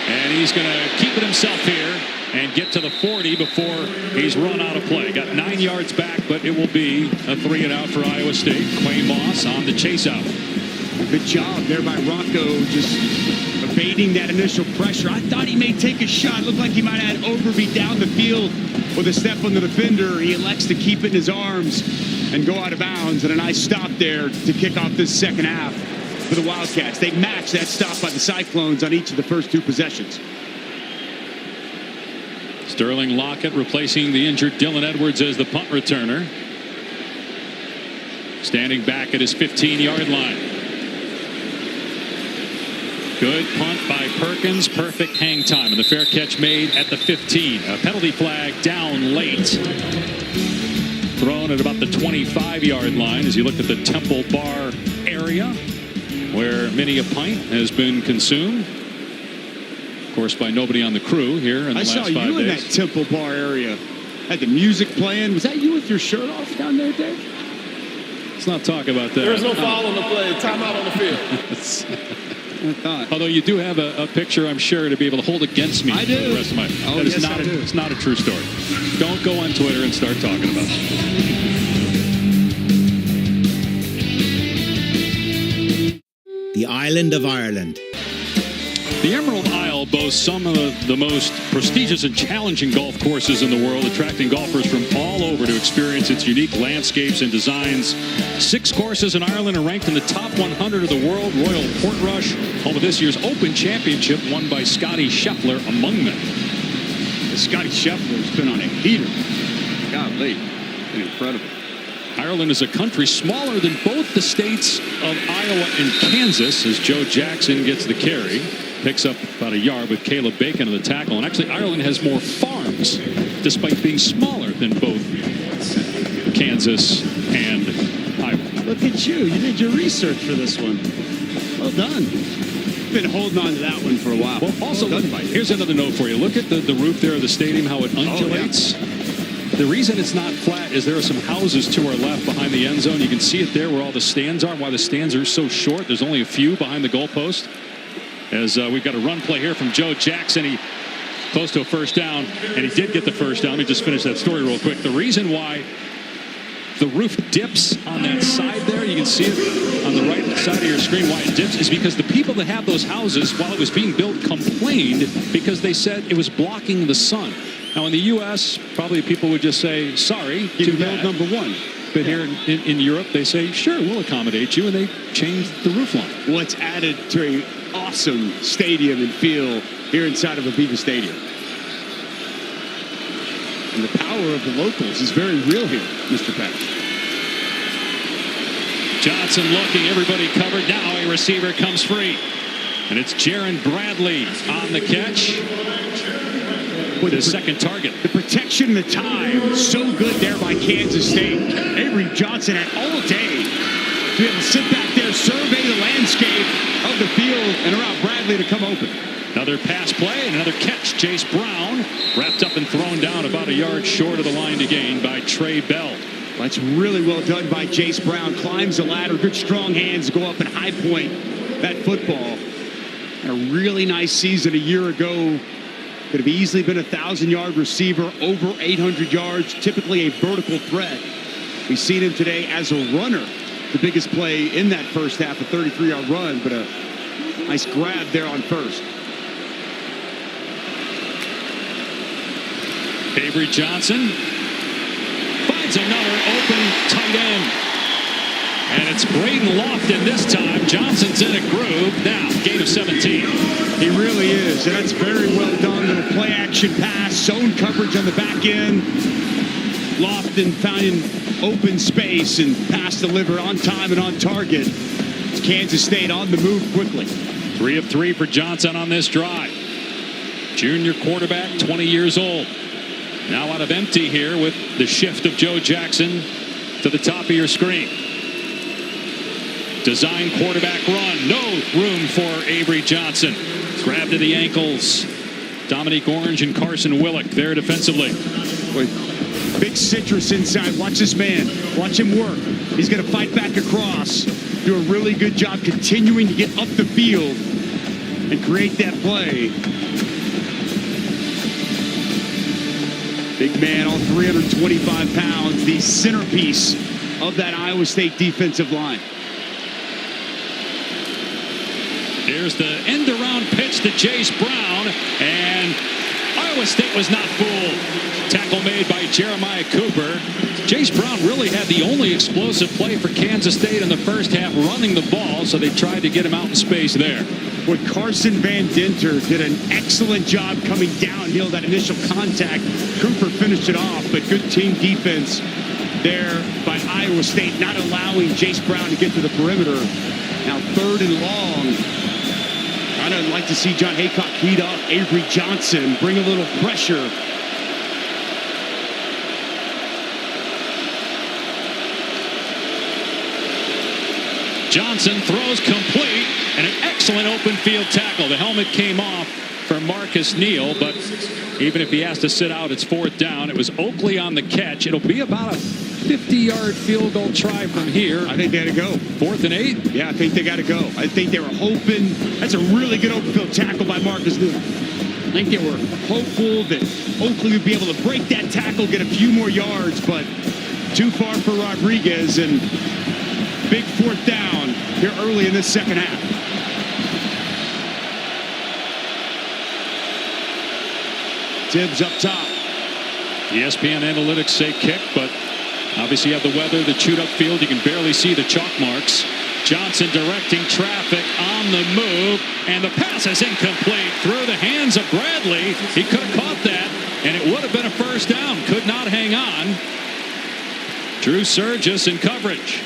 Speaker 2: And he's going to keep it himself here and get to the 40 before he's run out of play. Got 9 yards back, but it will be a 3 and out for Iowa State. Quay Moss on the chase out.
Speaker 3: Good job there by Rocco, just evading that initial pressure. I thought he may take a shot. Looked like he might have had Overby down the field with a step on the defender. He elects to keep it in his arms and go out of bounds. And a nice stop there to kick off this second half for the Wildcats. They matched that stop by the Cyclones on each of the first 2 possessions.
Speaker 2: Sterling Lockett replacing the injured Dylan Edwards as the punt returner. Standing back at his 15-yard line. Good punt by Perkins. Perfect hang time. And the fair catch made at the 15. A penalty flag down late. Thrown at about the 25-yard line as you look at the Temple Bar area where many a pint has been consumed. Of course, by nobody on the crew here in the last 5 days. I saw you in that
Speaker 3: Temple Bar area. Had the music playing. Was that you with your shirt off down there, Dave?
Speaker 2: Let's not talk about that.
Speaker 8: There's no foul on the play. Timeout on the field.
Speaker 2: Although you do have a picture, I'm sure, to be able to hold against me for the rest of my life. That is not it's not a true story. Don't go on Twitter and start talking about it.
Speaker 14: The island of Ireland.
Speaker 2: The Emerald Isle boasts some of the most prestigious and challenging golf courses in the world, attracting golfers from all over to experience its unique landscapes and designs. 6 courses in Ireland are ranked in the top 100 of the world. Royal Portrush, home of this year's Open Championship, won by Scotty Scheffler among them.
Speaker 3: Scotty Scheffler's been on a heater. Golly, incredible.
Speaker 2: Ireland is a country smaller than both the states of Iowa and Kansas as Joe Jackson gets the carry. Picks up about a yard with Caleb Bacon on the tackle. And actually, Ireland has more farms, despite being smaller than both Kansas and Iowa.
Speaker 3: Look at you. You did your research for this one. Well done. Been holding on to that one for a while.
Speaker 2: Well, also, here's another note for you. Look at the roof there of the stadium, how it undulates. Oh, yeah. The reason it's not flat is there are some houses to our left behind the end zone. You can see it there where all the stands are. Why the stands are so short. There's only a few behind the goalpost. As we've got a run play here from Joe Jackson. He close to a first down, and he did get the first down. Let me just finish that story real quick. The reason why the roof dips on that side there, you can see it on the right side of your screen, why it dips, is because the people that have those houses, while it was being built, complained because they said it was blocking the sun. Now, in the U.S., probably people would just say, sorry, too bad.
Speaker 3: Number one.
Speaker 2: But here in Europe, they say, sure, we'll accommodate you, and they changed the roof line.
Speaker 3: Well, it's added to an awesome stadium and feel here inside of Aviva Stadium. And the power power of the locals is very real here, Mr. Patch.
Speaker 2: Johnson looking, everybody covered. Now a receiver comes free. And it's Jaron Bradley on the catch. With his second target.
Speaker 3: The protection and the time, so good there by Kansas State. Avery Johnson had all day to be able to sit back there, survey the landscape of the field, and allow Bradley to come open.
Speaker 2: Another pass play and another catch. Jace Brown wrapped up and thrown down about a yard short of the line to gain by Trey Bell.
Speaker 3: That's really well done by Jace Brown. Climbs the ladder, good strong hands, go up and high point that football. A really nice season a year ago. Could have easily been a 1,000-yard receiver, over 800 yards, typically a vertical threat. We've seen him today as a runner. The biggest play in that first half, a 33-yard run, but a nice grab there on first.
Speaker 2: Avery Johnson finds another open tight end. And it's Braden Lofton this time. Johnson's in a groove. Now, gain of 17.
Speaker 3: He really is, and that's very well done. Little play action pass, zone coverage on the back end. Lofton finding open space and pass delivered on time and on target. It's Kansas State on the move quickly.
Speaker 2: 3 of 3 for Johnson on this drive. Junior quarterback, 20 years old. Now out of empty here with the shift of Joe Jackson to the top of your screen. Design quarterback run. No room for Avery Johnson. Grab to the ankles. Dominique Orange and Carson Willick there defensively.
Speaker 3: Boy, big citrus inside. Watch this man. Watch him work. He's going to fight back across. Do a really good job continuing to get up the field and create that play. Big man, all 325 pounds. The centerpiece of that Iowa State defensive line.
Speaker 2: Here's the end around pitch to Jace Brown, and Iowa State was not fooled. Tackle made by Jeremiah Cooper. Jace Brown really had the only explosive play for Kansas State in the first half, running the ball, so they tried to get him out in space there.
Speaker 3: Boy, Carson Van Dinter did an excellent job coming downhill. That initial contact, Cooper finished it off, but good team defense there by Iowa State, not allowing Jace Brown to get to the perimeter. Now 3rd and long. I'd like to see John Haycock heat up Avery Johnson, bring a little pressure.
Speaker 2: Johnson throws complete, and an excellent open field tackle. The helmet came off for Marcus Neal, but even if he has to sit out, it's 4th down. It was Oakley on the catch. It'll be about a 50-yard field goal try from here.
Speaker 3: I think they had to go.
Speaker 2: 4th and 8?
Speaker 3: Yeah, I think they got to go. I think they were hoping. That's a really good open field tackle by Marcus Neal. I think they were hopeful that Oakley would be able to break that tackle, get a few more yards, but too far for Rodriguez, and big 4th down here early in this second half. Tibbs up top.
Speaker 2: ESPN analytics say kick, but obviously you have the weather, the chewed up field. You can barely see the chalk marks. Johnson directing traffic on the move, and the pass is incomplete through the hands of Bradley. He could have caught that, and it would have been a 1st down. Could not hang on. Drew Surgis in coverage.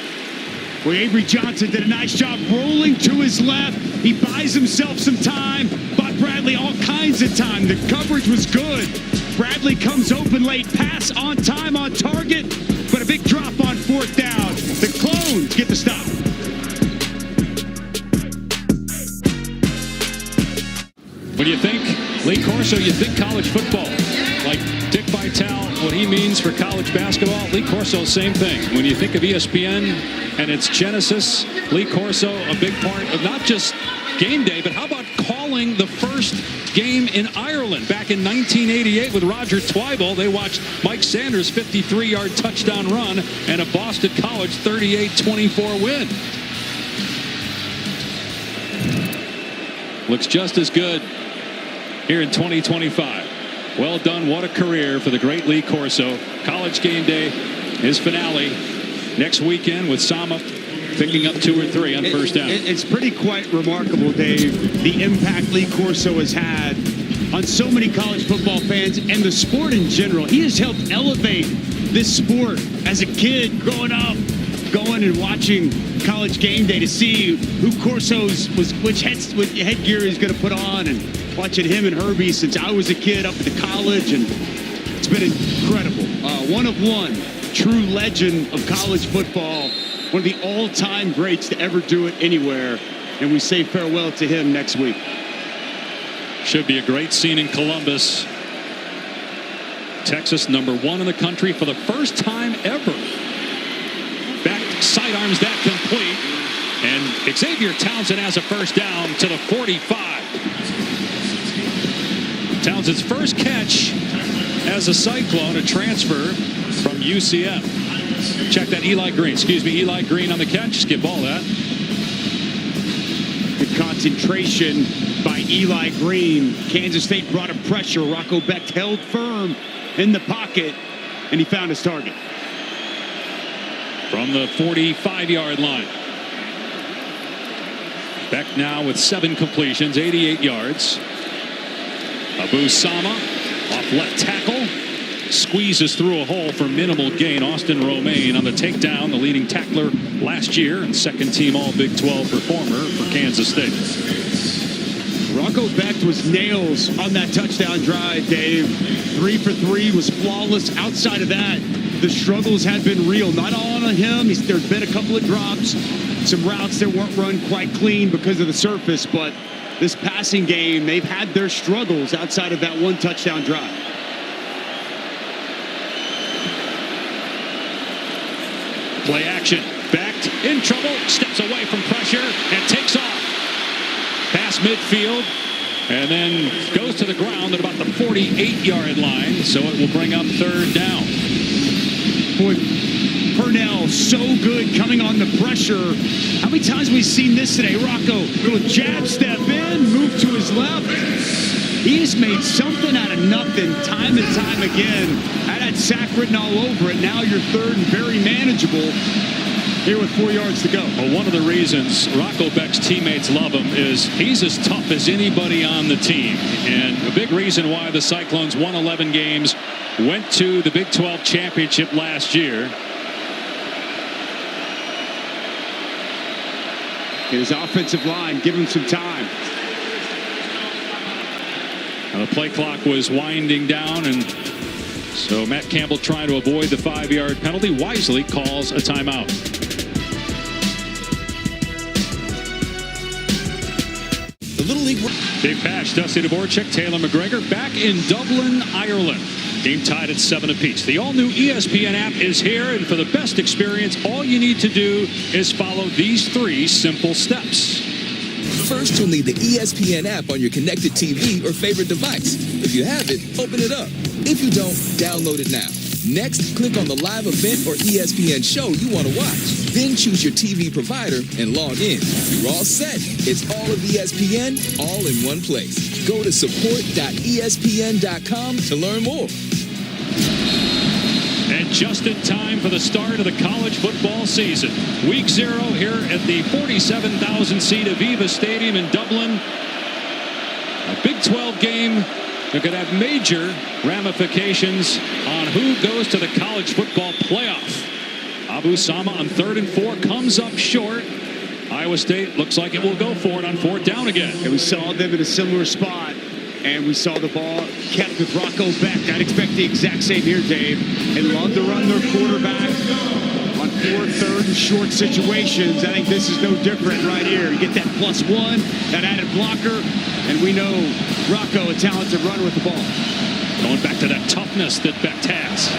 Speaker 3: Well, Avery Johnson did a nice job rolling to his left. He buys himself some time. Bought Bradley all kinds of time. The coverage was good. Bradley comes open late. Pass on time, on target. But a big drop on 4th down. The Clones get the stop.
Speaker 2: When you think Lee Corso, you think college football. Like Dick Vitale, what he means for college basketball, Lee Corso, same thing. When you think of ESPN and its genesis, Lee Corso, a big part of not just game day, but how about calling the first game in Ireland back in 1988 with Roger Twybull? They watched Mike Sanders' 53-yard touchdown run and a Boston College 38-24 win. Looks just as good here in 2025. Well done. What a career for the great Lee Corso. College game day, his finale next weekend with Sama picking up 2 or 3 on first down.
Speaker 3: It's pretty quite remarkable, Dave, the impact Lee Corso has had on so many college football fans and the sport in general. He has helped elevate this sport. As a kid growing up, going and watching College Game Day to see who Corso's was, which headgear he's going to put on, and watching him and Herbie since I was a kid up into college, and it's been incredible. One of one, true legend of college football, one of the all-time greats to ever do it anywhere, and we say farewell to him next week.
Speaker 2: Should be a great scene in Columbus. Texas #1 in the country for the first time ever. Back sidearms that complete, and Xavier Townsend has a first down to the 45. Townsend's first catch as a Cyclone, a transfer from UCF. Check that, Eli Green on the catch. Skip all that.
Speaker 3: Good concentration by Eli Green. Kansas State brought him pressure. Rocco Becht held firm in the pocket, and he found his target.
Speaker 2: From the 45-yard line. Becht now with 7 completions, 88 yards. Abu Sama off left tackle. Squeezes through a hole for minimal gain. Austin Romaine on the takedown, the leading tackler last year and second-team All-Big 12 performer for Kansas State.
Speaker 3: Rocco Becht was nails on that touchdown drive, Dave. 3 for 3, was flawless. Outside of that, the struggles have been real. Not all on him. There's been a couple of drops, some routes that weren't run quite clean because of the surface, but this passing game, they've had their struggles outside of that one touchdown drive.
Speaker 2: Play action. Becht in trouble. Steps away from pressure and takes off. Past midfield. And then goes to the ground at about the 48-yard line. So it will bring up third down.
Speaker 3: Boy, Purnell, so good coming on the pressure. How many times have we seen this today? Rocco, little jab step in, move to his left. He has made something out of nothing time and time again. I had sack written all over it. Now you're third and very manageable here with 4 yards to go.
Speaker 2: Well, one of the reasons Rocco Becht's teammates love him is he's as tough as anybody on the team. And a big reason why the Cyclones won 11 games, went to the Big 12 championship last year.
Speaker 3: His offensive line, give him some time.
Speaker 2: Now the play clock was winding down, and so Matt Campbell, trying to avoid the 5-yard penalty, wisely calls a timeout.
Speaker 7: The Little League.
Speaker 2: Dave Pasch, Dusty Dvorak, Taylor McGregor back in Dublin, Ireland. Game tied at 7 apiece. The all-new ESPN app is here, and for the best experience, all you need to do is follow these 3 simple steps.
Speaker 15: First, you'll need the ESPN app on your connected TV or favorite device. If you have it, open it up. If you don't, download it now. Next, click on the live event or ESPN show you want to watch. Then choose your TV provider and log in. You're all set. It's all of ESPN, all in one place. Go to support.espn.com to learn more.
Speaker 2: And just in time for the start of the college football season. Week 0 here at the 47,000-seat Aviva Stadium in Dublin. A Big 12 game that could have major ramifications on who goes to the college football playoff. Abu Sama on 3rd and 4 comes up short. Iowa State looks like it will go for it on 4th down again.
Speaker 3: And we saw them in a similar spot. And we saw the ball kept with Rocco Becht. I'd expect the exact same here, Dave. They love to run their quarterback on 4th, 3rd, and short situations. I think this is no different right here. You get that +1, that added blocker, and we know Rocco, a talented runner with the ball.
Speaker 2: Going back to that toughness that Becht has.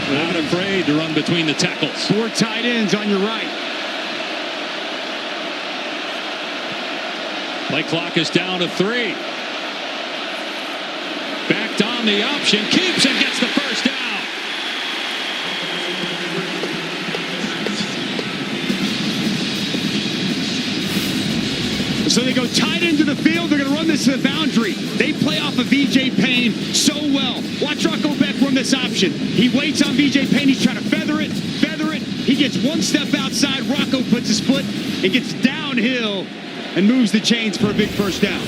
Speaker 2: Not afraid to run between the tackles.
Speaker 3: 4 tight ends on your right.
Speaker 2: Play clock is down to 3. Backed on the option, keeps and gets the first down.
Speaker 3: So they go tight into the field. They're going to run this to the boundary. They play off of VJ Payne so well. Watch Rocco Becht run this option. He waits on VJ Payne. He's trying to feather it. He gets one step outside. Rocco puts his foot and gets downhill and moves the chains for a big first down.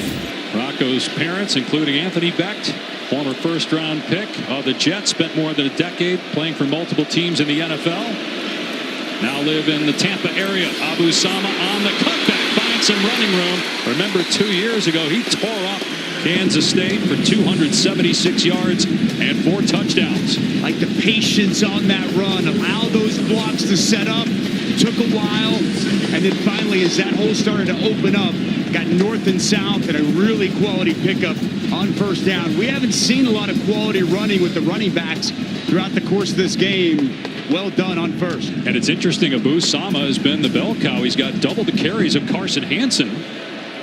Speaker 2: Rocco Burko's parents, including Anthony Becht, former first-round pick of the Jets, spent more than a decade playing for multiple teams in the NFL. Now live in the Tampa area. Abu Sama on the cutback, finds some running room. Remember 2 years ago, he tore up Kansas State for 276 yards and 4 touchdowns.
Speaker 3: Like the patience on that run, allow those blocks to set up. Took a while, and then finally, as that hole started to open up, got north and south and a really quality pickup on first down. We haven't seen a lot of quality running with the running backs throughout the course of this game. Well done on first.
Speaker 2: And it's interesting, Abu Sama has been the bell cow. He's got double the carries of Carson Hansen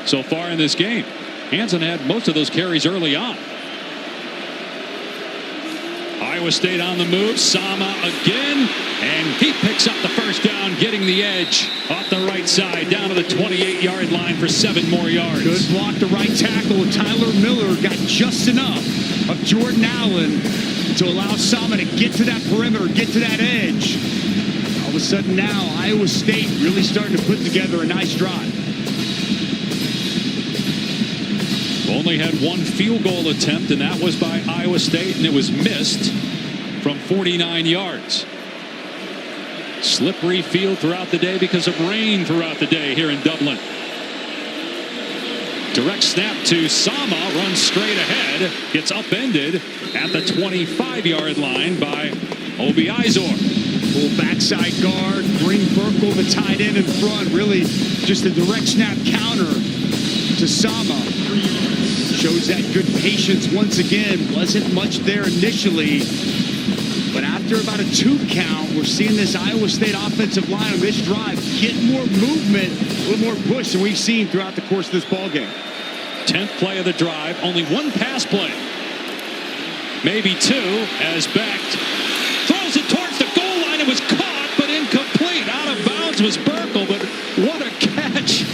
Speaker 2: so far in this game. Hansen had most of those carries early on. Iowa State on the move. Sama again, and he picks up the first down, getting the edge off the right side down to the 28-yard line for 7 more yards.
Speaker 3: Good block, the right tackle. Tyler Miller got just enough of Jordan Allen to allow Sama to get to that perimeter, get to that edge. All of a sudden now, Iowa State really starting to put together a nice drive.
Speaker 2: Only had 1 field goal attempt, and that was by Iowa State, and it was missed from 49 yards. Slippery field throughout the day because of rain throughout the day here in Dublin. Direct snap to Sama, runs straight ahead, gets upended at the 25-yard line by Obi Izor.
Speaker 3: Full backside guard, bring Burkle, the tight end in front. Really just a direct snap counter to Sama. Shows that good patience once again. Wasn't much there initially, but after about a 2 count, we're seeing this Iowa State offensive line on this drive get more movement, a little more push than we've seen throughout the course of this ball game.
Speaker 2: 10th play of the drive, only 1 pass play. Maybe 2 as Becht throws it towards the goal line. It was caught, but incomplete. Out of bounds was Burkle, but what a catch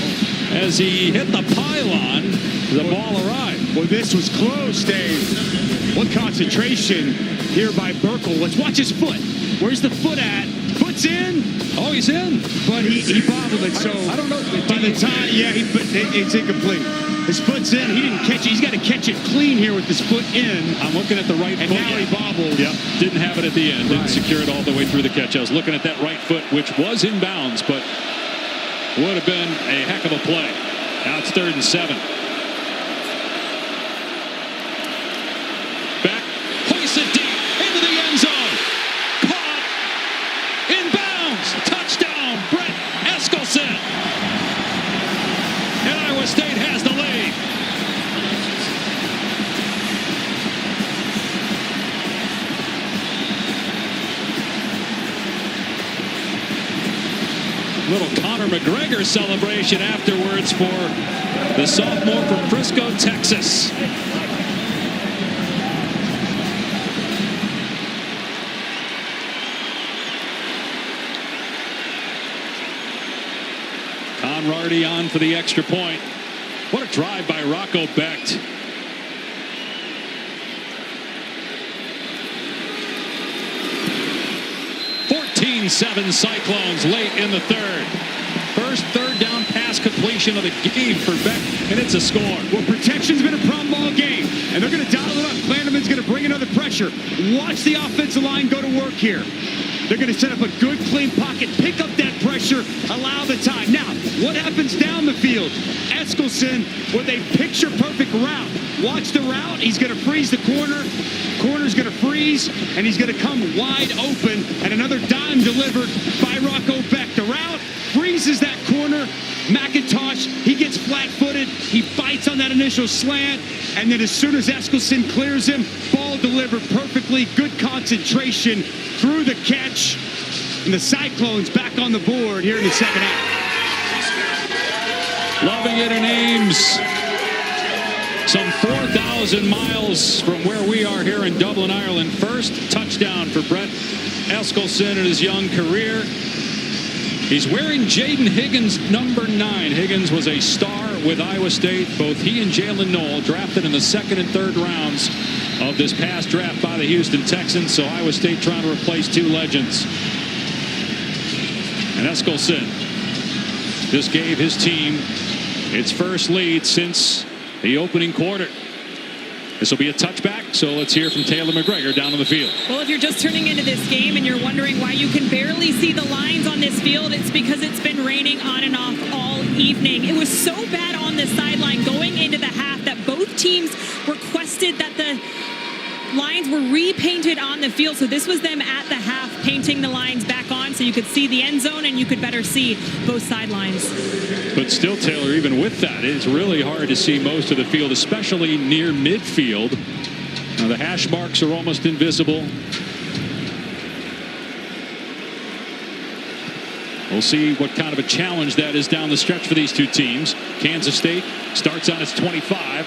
Speaker 2: as he hit the pylon. The ball arrived.
Speaker 3: Well, this was close, Dave. What concentration here by Burkle. Let's watch his foot. Where's the foot at? Foot's in.
Speaker 2: Oh, he's in.
Speaker 3: But he bobbled it, so
Speaker 2: I don't know.
Speaker 3: By the time, yeah, it's incomplete. His foot's in. He didn't catch it. He's got to catch it clean here with his foot in.
Speaker 2: I'm looking at the right foot.
Speaker 3: And now he bobbled.
Speaker 2: Yep. Didn't have it at the end. Didn't secure it all the way through the catch. I was looking at that right foot, which was in bounds, but would have been a heck of a play. Now it's 3rd and 7. Back, hoisted deep into the end zone. Caught in bounds. Touchdown, Brett Eskelsen. And Iowa State has the lead. Little Conor McGregor celebration afterwards for the sophomore from Frisco, Texas. Conradi on for the extra point. What a drive by Rocco Becht. Seven Cyclones late in the 3rd. First 3rd down pass completion of the game for Becht, and it's a score.
Speaker 3: Well, protection's been a problem all game, and they're going to dial it up. Klanderman's going to bring another pressure. Watch the offensive line go to work here. They're going to set up a good, clean pocket, pick up that pressure, allow the time. Now, what happens down the field? Eskelsen with a picture-perfect route. Watch the route. He's going to freeze the corner. Corner's going to freeze, and he's going to come wide open. And another dime delivered by Rocco Becht. The route freezes that corner. McIntosh, he gets flat-footed. He fights on that initial slant. And then as soon as Eskelsen clears him, ball delivered perfectly. Good concentration through the catch. And the Cyclones back on the board here in the second half.
Speaker 2: Loving it in Ames. Some 4,000 miles from where we are here in Dublin, Ireland. First touchdown for Brett Eskelsen in his young career. He's wearing Jaden Higgins number 9. Higgins was a star with Iowa State. Both he and Jalen Noel drafted in the 2nd and 3rd rounds of this past draft by the Houston Texans. So Iowa State trying to replace 2 legends. And Eskelsen just gave his team its first lead since the opening quarter. This will be a touchback, so let's hear from Taylor McGregor down on the field.
Speaker 1: Well, if you're just turning into this game and you're wondering why you can barely see the lines on this field, it's because it's been raining on and off all evening. It was so bad on the sideline going into the half that both teams requested that the lines were repainted on the field. So this was them at the half painting the lines back on so you could see the end zone and you could better see both sidelines.
Speaker 2: But still, Taylor, even with that, it's really hard to see most of the field, especially near midfield. Now, the hash marks are almost invisible. We'll see what kind of a challenge that is down the stretch for these two teams. Kansas State starts on its 25.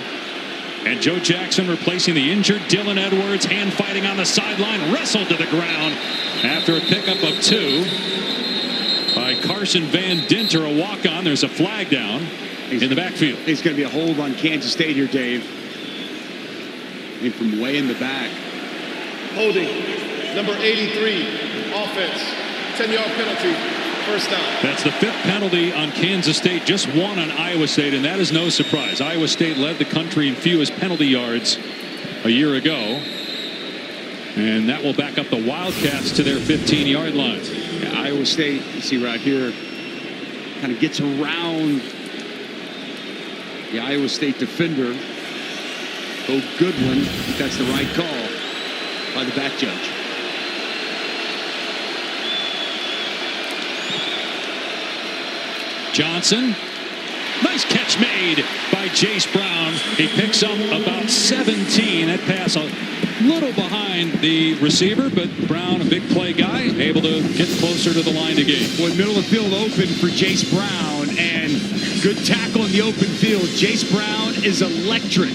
Speaker 2: And Joe Jackson replacing the injured Dylan Edwards, hand fighting on the sideline, wrestled to the ground after a pickup of 2 by Carson Van Dinter, a walk-on. There's a flag down in the backfield.
Speaker 3: It's going to be a hold on Kansas State here, Dave. And from way in the back.
Speaker 8: Holding, number 83, offense, 10-yard penalty. First down.
Speaker 2: That's the 5th penalty on Kansas State, just 1 on Iowa State, and that is no surprise. Iowa State led the country in fewest penalty yards a year ago, and that will back up the Wildcats to their 15-yard line.
Speaker 3: Yeah, Iowa State, you see right here, kind of gets around the Iowa State defender. Bo Goodwin, I think that's the right call by the back judge.
Speaker 2: Johnson, nice catch made by Jace Brown. He picks up about 17. That pass a little behind the receiver, but Brown, a big play guy, able to get closer to the line to gain.
Speaker 3: Boy, middle of the field open for Jace Brown, and good tackle in the open field. Jace Brown is electric.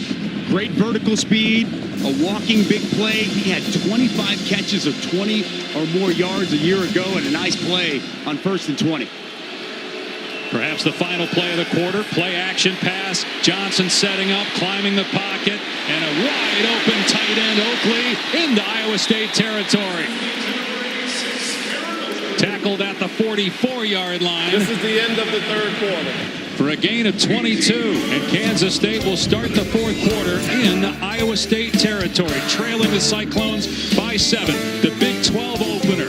Speaker 3: Great vertical speed, a walking big play. He had 25 catches of 20 or more yards a year ago, and a nice play on 1st and 20.
Speaker 2: Perhaps the final play of the quarter. Play action pass. Johnson setting up, climbing the pocket, and a wide open tight end Oakley into Iowa State territory. Tackled at the 44-yard line.
Speaker 8: This is the end of the 3rd quarter.
Speaker 2: For a gain of 22, and Kansas State will start the 4th quarter in Iowa State territory, trailing the Cyclones by 7. The Big 12 opener.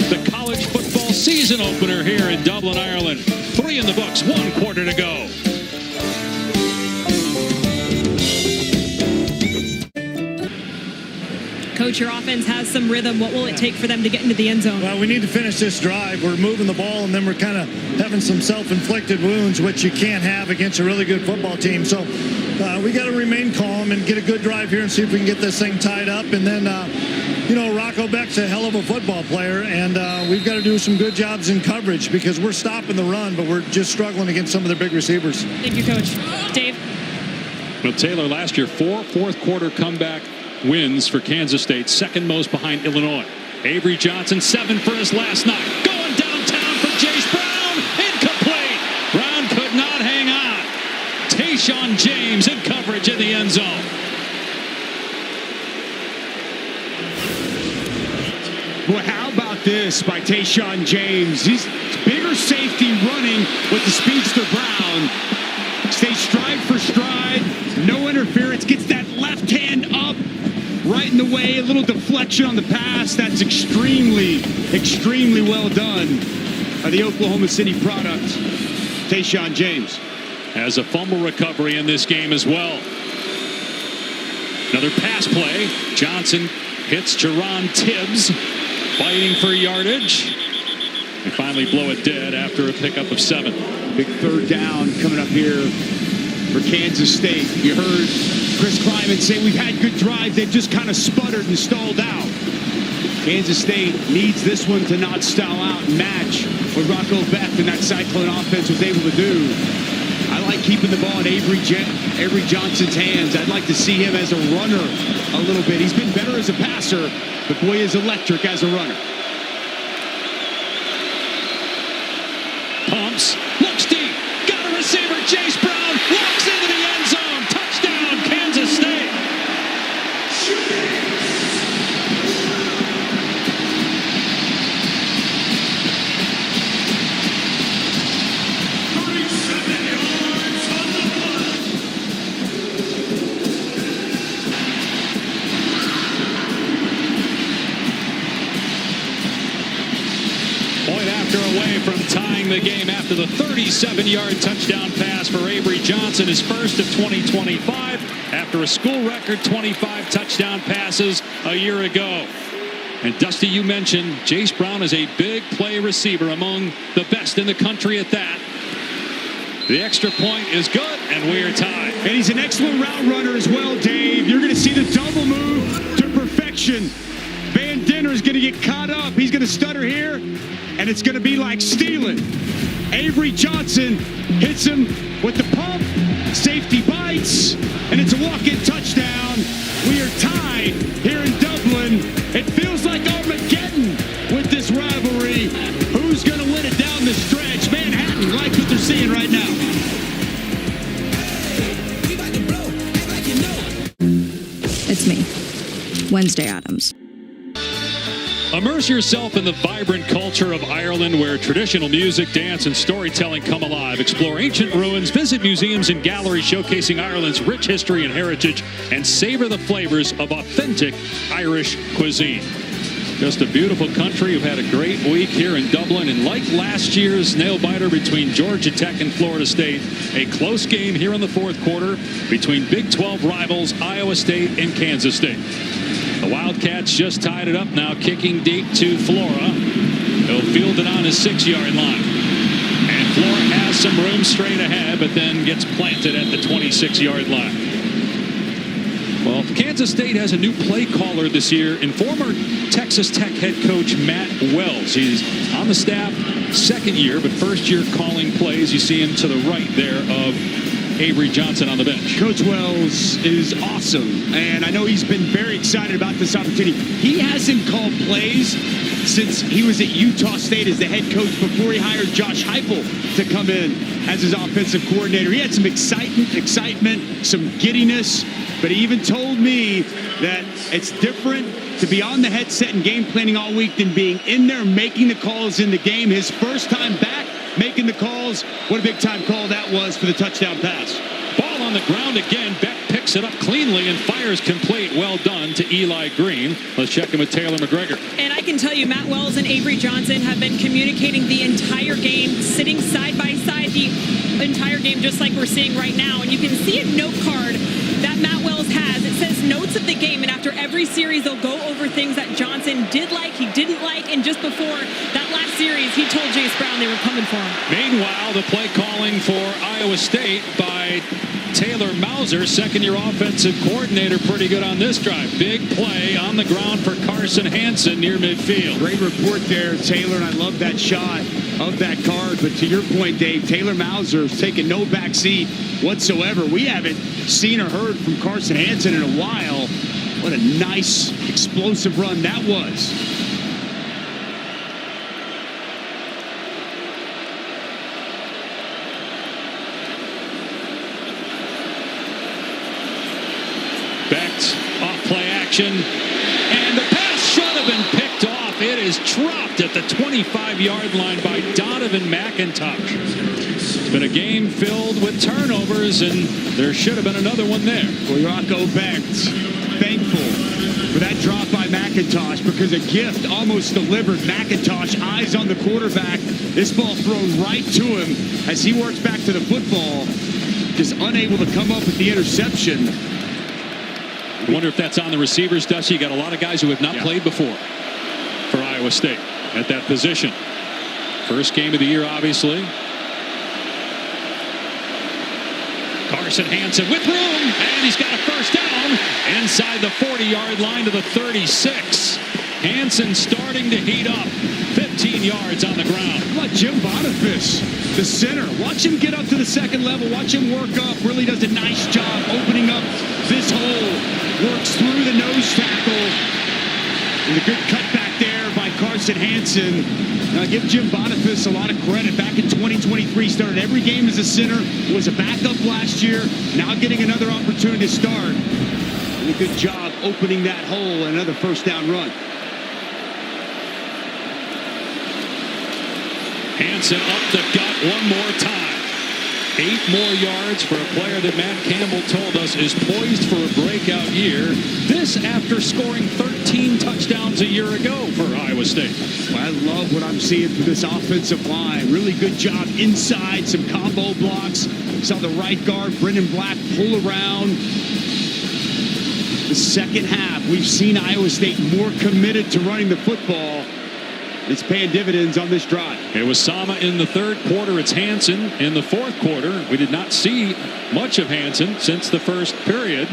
Speaker 2: The college football season opener here in Dublin, Ireland. 3 in the books, 1 quarter to go.
Speaker 1: Coach, your offense has some rhythm. What will it take for them to get into the end zone?
Speaker 13: Well, we need to finish this drive. We're moving the ball, and then we're kind of having some self-inflicted wounds, which you can't have against a really good football team. So we got to remain calm and get a good drive here and see if we can get this thing tied up. And then, you know, Rocco Beck's a hell of a football player, and we've got to do some good jobs in coverage because we're stopping the run, but we're just struggling against some of their big receivers.
Speaker 1: Thank you, Coach. Dave?
Speaker 2: Well, Taylor, last year, 4 fourth-quarter comeback wins for Kansas State, 2nd most behind Illinois. Avery Johnson, 7 for his last night. Going downtown for Jace Brown. Incomplete. Brown could not hang on. Tayshaun James in coverage in the end zone.
Speaker 3: Boy, how about this by Tayshaun James? He's bigger safety running with the speedster Brown. Stays stride for stride. No interference. Gets that left hand up. Right in the way, a little deflection on the pass. That's extremely, extremely well done by the Oklahoma City product, Tayshaun James.
Speaker 2: Has a fumble recovery in this game as well. Another pass play. Johnson hits Jerron Tibbs, fighting for yardage. And finally blow it dead after a pickup of 7.
Speaker 3: Big 3rd down coming up here for Kansas State. You heard Chris Kleiman say we've had good drives. They've just kind of sputtered and stalled out. Kansas State needs this one to not stall out and match what Rocco Beck and that Cyclone offense was able to do. I like keeping the ball in Avery Johnson's hands. I'd like to see him as a runner a little bit. He's been better as a passer, but boy is electric as a runner.
Speaker 2: Pumps, looks deep, got a receiver, Jace Brown, walks into the end zone, touchdown, Kansas State. Point after away from tying the game after the 37-yard touchdown pass for Avery Johnson, his first of 2025, after a school record 25 touchdown passes a year ago. And Dusty, you mentioned Jace Brown is a big play receiver, among the best in the country at that. The extra point is good, and we are tied.
Speaker 3: And he's an excellent route runner as well, Dave. You're going to see the double move to perfection. Van Dinner is going to get caught up. He's going to stutter here, and it's going to be like stealing. Avery Johnson hits him with the pump. Safety bites, and it's a walk-in touchdown. We are tied here in Dublin. It feels like Armageddon with this rivalry. Who's going to win it down the stretch? Manhattan likes what they're seeing right now.
Speaker 6: It's me, Wednesday Addams.
Speaker 2: Immerse yourself in the vibrant culture of Ireland, where traditional music, dance, and storytelling come alive. Explore ancient ruins, visit museums and galleries showcasing Ireland's rich history and heritage, and savor the flavors of authentic Irish cuisine. Just a beautiful country. We've had a great week here in Dublin, and like last year's nail-biter between Georgia Tech and Florida State, a close game here in the fourth quarter between Big 12 rivals Iowa State and Kansas State. The Wildcats just tied it up now, kicking deep to Flora. He'll field it on his 6-yard line. And Flora has some room straight ahead, but then gets planted at the 26-yard line. Well, Kansas State has a new play caller this year, and former Texas Tech head coach Matt Wells. He's on the staff second year, but first year calling plays. You see him to the right there of Avery Johnson on the bench.
Speaker 3: Coach Wells is awesome, and I know he's been very excited about this opportunity. He hasn't called plays since he was at Utah State as the head coach before he hired Josh Heupel to come in as his offensive coordinator. He had some excitement, some giddiness, but he even told me that it's different to be on the headset and game planning all week than being in there making the calls in the game. His first time back making the calls. What a big time call that was for the touchdown pass.
Speaker 2: Ball on the ground again. Beck picks it up cleanly and fires complete. Well done to Eli Green. Let's check in with Taylor McGregor.
Speaker 1: And I can tell you, Matt Wells and Avery Johnson have been communicating the entire game, sitting side by side the entire game, just like we're seeing right now. And you can see a note card that Matt Wells has. It says notes of the game, and after every series they'll go over things that Johnson did like, he didn't like, and just before that last series he told Jace Brown they were coming for him.
Speaker 2: Meanwhile, the play calling for Iowa State by Taylor Mauser, second-year offensive coordinator, pretty good on this drive. Big play on the ground for Carson Hansen near midfield.
Speaker 3: Great report there, Taylor, and I love that shot of that card. But to your point, Dave, Taylor Mauser is taking no backseat whatsoever. We haven't seen or heard from Carson Hansen in a while. What a nice, explosive run that was.
Speaker 2: Beck's off play action, and the pass should have been picked off. It is dropped at the 25-yard line by Donovan McIntosh. It's been a game filled with turnovers, and there should have been another one there.
Speaker 3: Well, Rocco Beck, thankful for that drop by McIntosh, because a gift almost delivered. McIntosh, eyes on the quarterback. This ball thrown right to him as he works back to the football, just unable to come up with the interception.
Speaker 2: I wonder if that's on the receivers, Dusty. You got a lot of guys who have not played before for Iowa State at that position. First game of the year, obviously. Carson Hansen with room, and he's got a first down inside the 40-yard line to the 36. Hansen starting to heat up. 15 yards on the ground.
Speaker 3: How about Jim Boniface, the center? Watch him get up to the second level. Watch him work up. Really does a nice job opening up this hole. Works through the nose tackle. And a good cutback there by Carson Hansen. Now give Jim Boniface a lot of credit. Back in 2023, started every game as a center. Was a backup last year. Now getting another opportunity to start. And a good job opening that hole. Another first down run.
Speaker 2: Hansen up the gut one more time. 8 more yards for a player that Matt Campbell told us is poised for a breakout year. This after scoring 13 touchdowns a year ago for Iowa State.
Speaker 3: Well, I love what I'm seeing from this offensive line. Really good job inside, some combo blocks. Saw the right guard, Brendan Black, pull around. The second half, we've seen Iowa State more committed to running the football. It's paying dividends on this drive.
Speaker 2: It was Sama in the third quarter. It's Hansen in the fourth quarter. We did not see much of Hansen since the first period.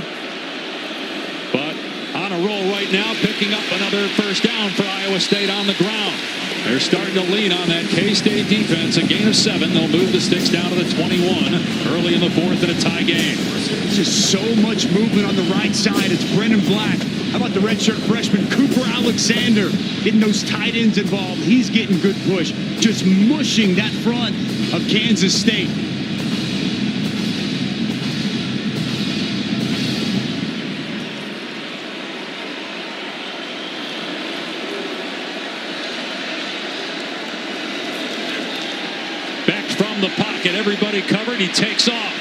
Speaker 2: But on a roll right now, picking up another first down for Iowa State on the ground. They're starting to lean on that K-State defense. A gain of 7. They'll move the sticks down to the 21 early in the fourth in a tie game.
Speaker 3: Just so much movement on the right side. It's Brendan Black. How about the redshirt freshman Cooper Alexander getting those tight ends involved? He's getting good push. Just mushing that front of Kansas State.
Speaker 2: Back from the pocket. Everybody covered. He takes off.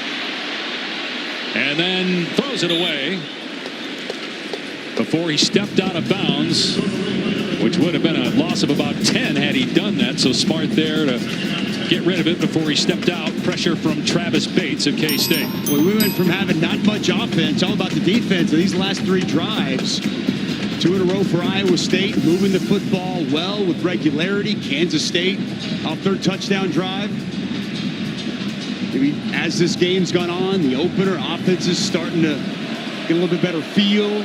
Speaker 2: And then throws it away before he stepped out of bounds, which would have been a loss of about 10 had he done that. So smart there to get rid of it before he stepped out. Pressure from Travis Bates of K-State.
Speaker 3: Well, we went from having not much offense, all about the defense of these last 3 drives. 2 in a row for Iowa State, moving the football well with regularity. Kansas State off their touchdown drive. Maybe as this game's gone on, the opener offense is starting to get a little bit better feel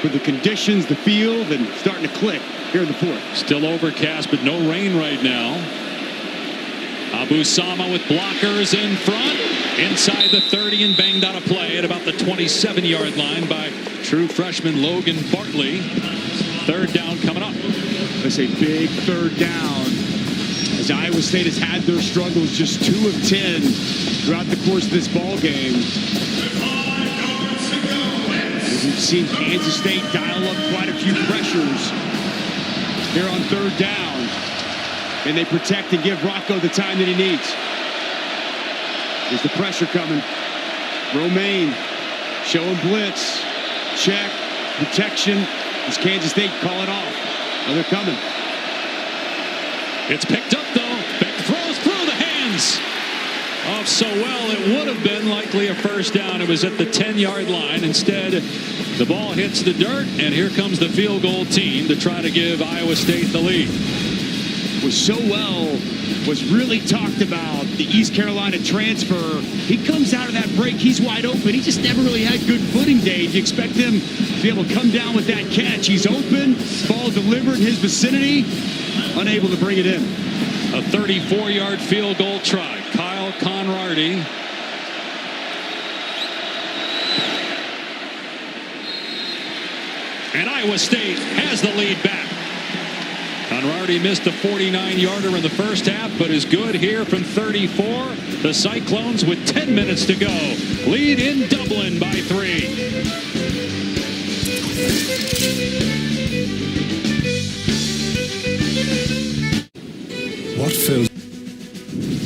Speaker 3: for the conditions, the field, and starting to click here in the fourth.
Speaker 2: Still overcast, but no rain right now. Abu Sama with blockers in front, inside the 30 and banged out a play at about the 27-yard line by true freshman Logan Bartley. Third down coming up.
Speaker 3: That's a big third down, as Iowa State has had their struggles, just 2 of 10 throughout the course of this ball game. We've seen Kansas State dial up quite a few pressures here on third down. And they protect and give Rocco the time that he needs. There's the pressure coming. Romaine showing blitz. Check. Protection. Does Kansas State call it off? Oh, they're coming.
Speaker 2: It's picked up, though. Beck throws through the hands of Sowell. It would have been likely a first down. It was at the 10-yard line. Instead, the ball hits the dirt, and here comes the field goal team to try to give Iowa State the lead.
Speaker 3: Was Sowell was really talked about, the East Carolina transfer. He comes out of that break, he's wide open. He just never really had good footing, Dave. You expect him to be able to come down with that catch. He's open, ball delivered in his vicinity, unable to bring it in.
Speaker 2: A 34-yard field goal try. Kyle Conradi. And Iowa State has the lead back. Conradi missed a 49-yarder in the first half, but is good here from 34. The Cyclones with 10 minutes to go. Lead in Dublin by 3.
Speaker 7: What fills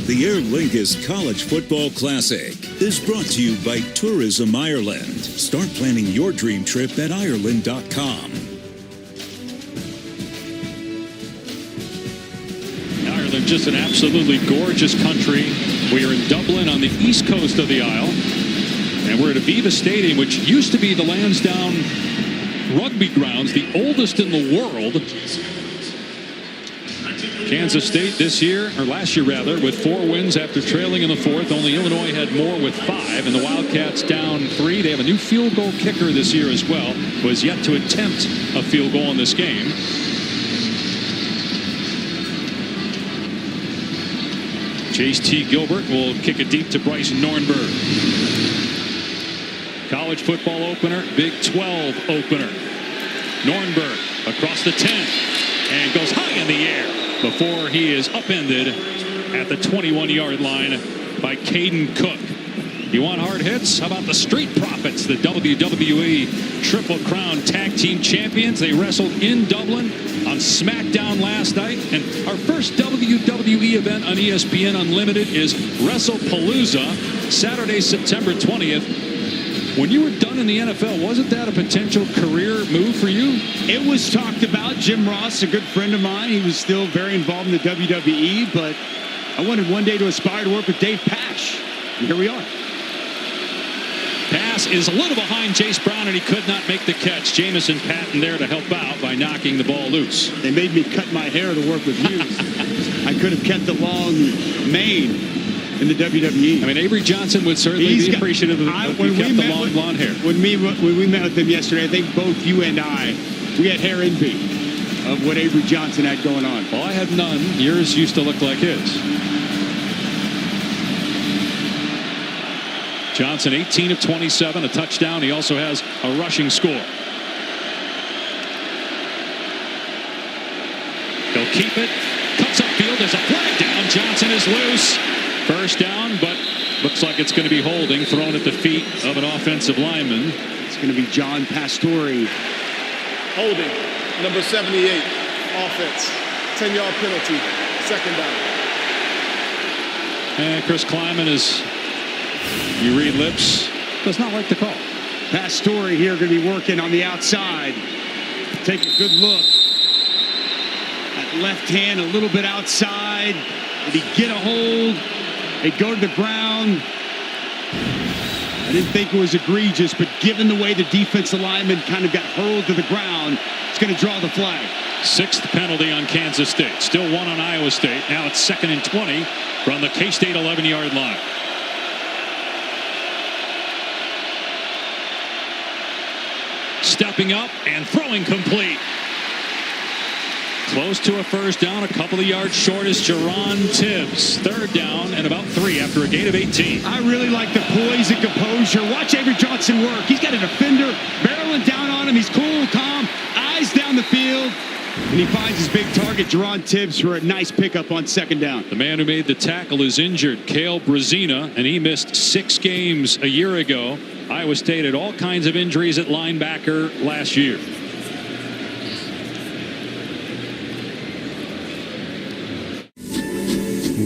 Speaker 7: the Aer Lingus College Football Classic is brought to you by Tourism Ireland. Start planning your dream trip at Ireland.com.
Speaker 2: Ireland, just an absolutely gorgeous country. We are in Dublin on the east coast of the Isle, and we're at Aviva Stadium, which used to be the Lansdowne Rugby Grounds, the oldest in the world. Kansas State this year, or last year rather, with 4 wins after trailing in the fourth. Only Illinois had more with 5, and the Wildcats down 3. They have a new field goal kicker this year as well, who has yet to attempt a field goal in this game. Chase T. Gilbert will kick it deep to Bryce Nornberg. College football opener, Big 12 opener. Nornberg across the 10 and goes high in the air before he is upended at the 21-yard line by Caden Cook. You want hard hits? How about the Street Profits, the WWE Triple Crown Tag Team Champions? They wrestled in Dublin on SmackDown last night. And our first WWE event on ESPN Unlimited is WrestlePalooza, Saturday, September 20th. When you were done in the NFL, wasn't that a potential career move for you?
Speaker 3: It was talked about. Jim Ross, a good friend of mine, he was still very involved in the WWE, but I wanted one day to aspire to work with Dave Pasch. And here we are.
Speaker 2: Pass is a little behind Chase Brown, and he could not make the catch. Jamison Patton there to help out by knocking the ball loose.
Speaker 3: They made me cut my hair to work with Hughes. I could have kept the long mane in the WWE.
Speaker 2: I mean, Avery Johnson would certainly be appreciative of you kept the long blonde hair.
Speaker 3: When we met with him yesterday, I think both you and I, we had hair envy of what Avery Johnson had going on.
Speaker 2: Well, I had none. Yours used to look like his. Johnson, 18 of 27, a touchdown. He also has a rushing score. He'll keep it. Cuts upfield. There's a flag down. Johnson is loose. First down, but looks like it's going to be holding, thrown at the feet of an offensive lineman.
Speaker 3: It's going to be John Pastore.
Speaker 8: Holding, number 78, offense. 10-yard penalty, second down.
Speaker 2: And Chris Kleiman, as you read lips, does not like the call.
Speaker 3: Pastore here going to be working on the outside. Take a good look. That left hand a little bit outside. Did he get a hold? They go to the ground. I didn't think it was egregious, but given the way the defensive lineman kind of got hurled to the ground, it's going to draw the flag.
Speaker 2: Sixth penalty on Kansas State. Still one on Iowa State. Now it's 2nd and 20 from the K-State 11-yard line. Stepping up and throwing complete. Close to a first down, a couple of yards short is Jerron Tibbs. Third down and about 3 after a gain of 18.
Speaker 3: I really like the poise and composure. Watch Avery Johnson work. He's got a defender barreling down on him. He's cool, calm, eyes down the field. And he finds his big target, Jerron Tibbs, for a nice pickup on 2nd down.
Speaker 2: The man who made the tackle is injured, Cale Brazina, and he missed 6 games a year ago. Iowa State had all kinds of injuries at linebacker last year.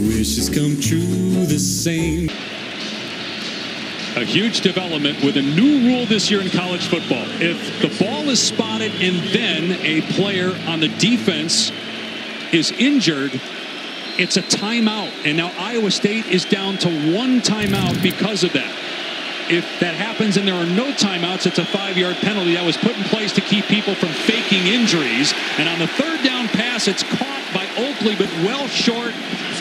Speaker 16: Wishes come true the same.
Speaker 2: A huge development with a new rule this year in college football. If the ball is spotted and then a player on the defense is injured, it's a timeout. And now Iowa State is down to 1 timeout because of that. If that happens and there are no timeouts, it's a 5-yard penalty that was put in place to keep people from faking injuries. And on the 3rd down pass, it's caught by Oakley, but well short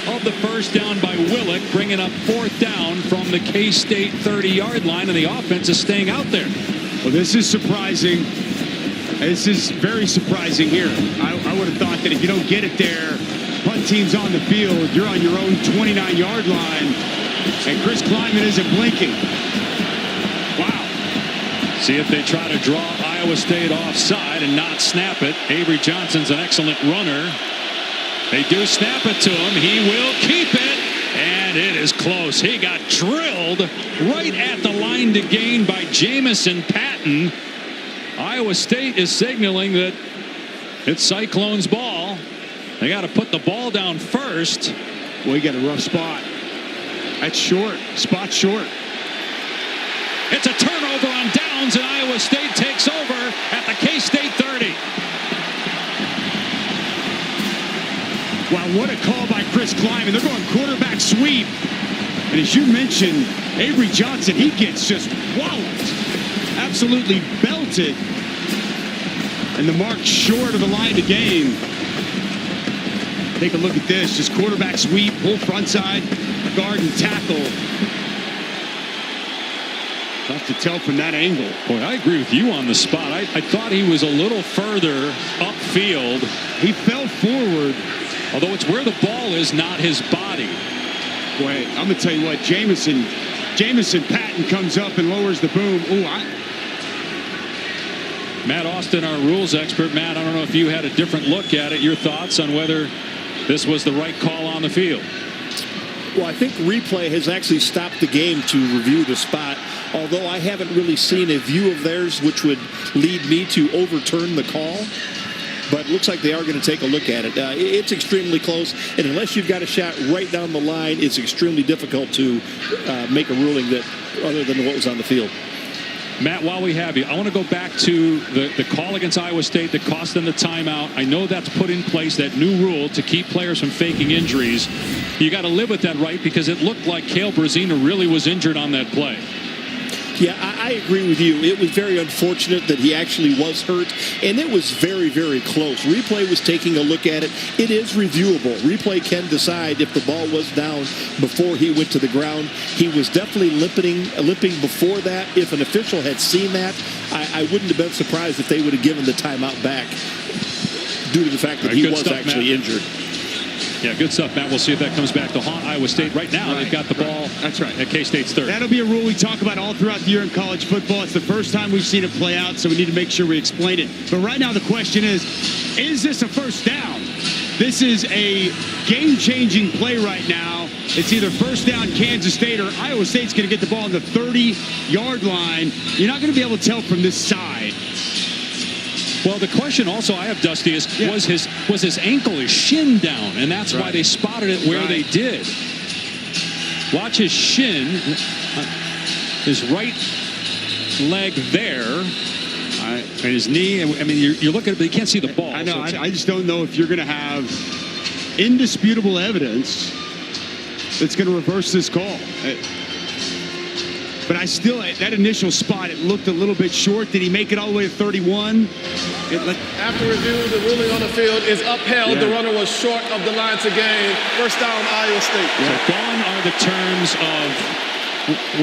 Speaker 2: of the first down by Willick, bringing up 4th down from the K-State 30-yard line, and the offense is staying out there.
Speaker 3: Well, this is surprising. This is very surprising here. I would have thought that if you don't get it there, punt team's on the field, you're on your own 29-yard line, and Chris Kleiman isn't blinking. Wow.
Speaker 2: See if they try to draw Iowa State offside and not snap it. Avery Johnson's an excellent runner. They do snap it to him. He will keep it. And it is close. He got drilled right at the line to gain by Jamison Patton. Iowa State is signaling that it's Cyclones' ball. They got to put the ball down first.
Speaker 3: Well, he got a rough spot. That's short. Spot short.
Speaker 2: It's a turnover on downs, and Iowa State takes over at the K-State 30.
Speaker 3: Wow, what a call by Chris Kleiman. They're going quarterback sweep. And as you mentioned, Avery Johnson, he gets just walloped. Absolutely belted. And the mark short of the line to gain. Take a look at this. Just quarterback sweep, pull front side, guard and tackle. Tough to tell from that angle.
Speaker 2: Boy, I agree with you on the spot. I thought he was a little further upfield.
Speaker 3: He fell forward.
Speaker 2: Although it's where the ball is, not his body.
Speaker 3: Boy, I'm going to tell you what, Jamison Patton comes up and lowers the boom. Ooh,
Speaker 2: Matt Austin, our rules expert. Matt, I don't know if you had a different look at it. Your thoughts on whether this was the right call on the field?
Speaker 12: Well, I think replay has actually stopped the game to review the spot, although I haven't really seen a view of theirs which would lead me to overturn the call. but it looks like they are going to take a look at it. It's extremely close, and unless you've got a shot right down the line, it's extremely difficult to make a ruling that other than what was on the field.
Speaker 2: Matt, while we have you, I want to go back to the call against Iowa State that cost them the timeout. I know that's put in place, that new rule to keep players from faking injuries. You got to live with that, right? Because it looked like Cale Brazina really was injured on that play.
Speaker 12: Yeah, I agree with you. It was very unfortunate that he actually was hurt, and it was very, very close. Replay was taking a look at it. It is reviewable. Replay can decide if the ball was down before he went to the ground. He was definitely limping before that. If an official had seen that, I wouldn't have been surprised if they would have given the timeout back due to the fact that he was actually injured.
Speaker 2: Yeah, good stuff, Matt. We'll see if that comes back to haunt Iowa State. Right now, they've got the ball.
Speaker 3: That's right.
Speaker 2: At K-State's third.
Speaker 3: That'll be a rule we talk about all throughout the year in college football. It's the first time we've seen it play out, so we need to make sure we explain it. But right now, the question is this a first down? This is a game-changing play right now. It's either first down Kansas State or Iowa State's going to get the ball on the 30-yard line. You're not going to be able to tell from this side.
Speaker 2: Well, the question also I have, Dusty, is was his ankle, his shin down, and that's why they spotted it where they did. Watch his shin, his right leg there, and his knee. I mean, you're looking at it, but you can't see the ball.
Speaker 3: I know. I just don't know if you're going to have indisputable evidence that's going to reverse this call. But I still, that initial spot, it looked a little bit short. Did he make it all the way to 31?
Speaker 8: After review, the ruling on the field is upheld. The runner was short of the line to gain. First down, Iowa State.
Speaker 2: So gone are the terms of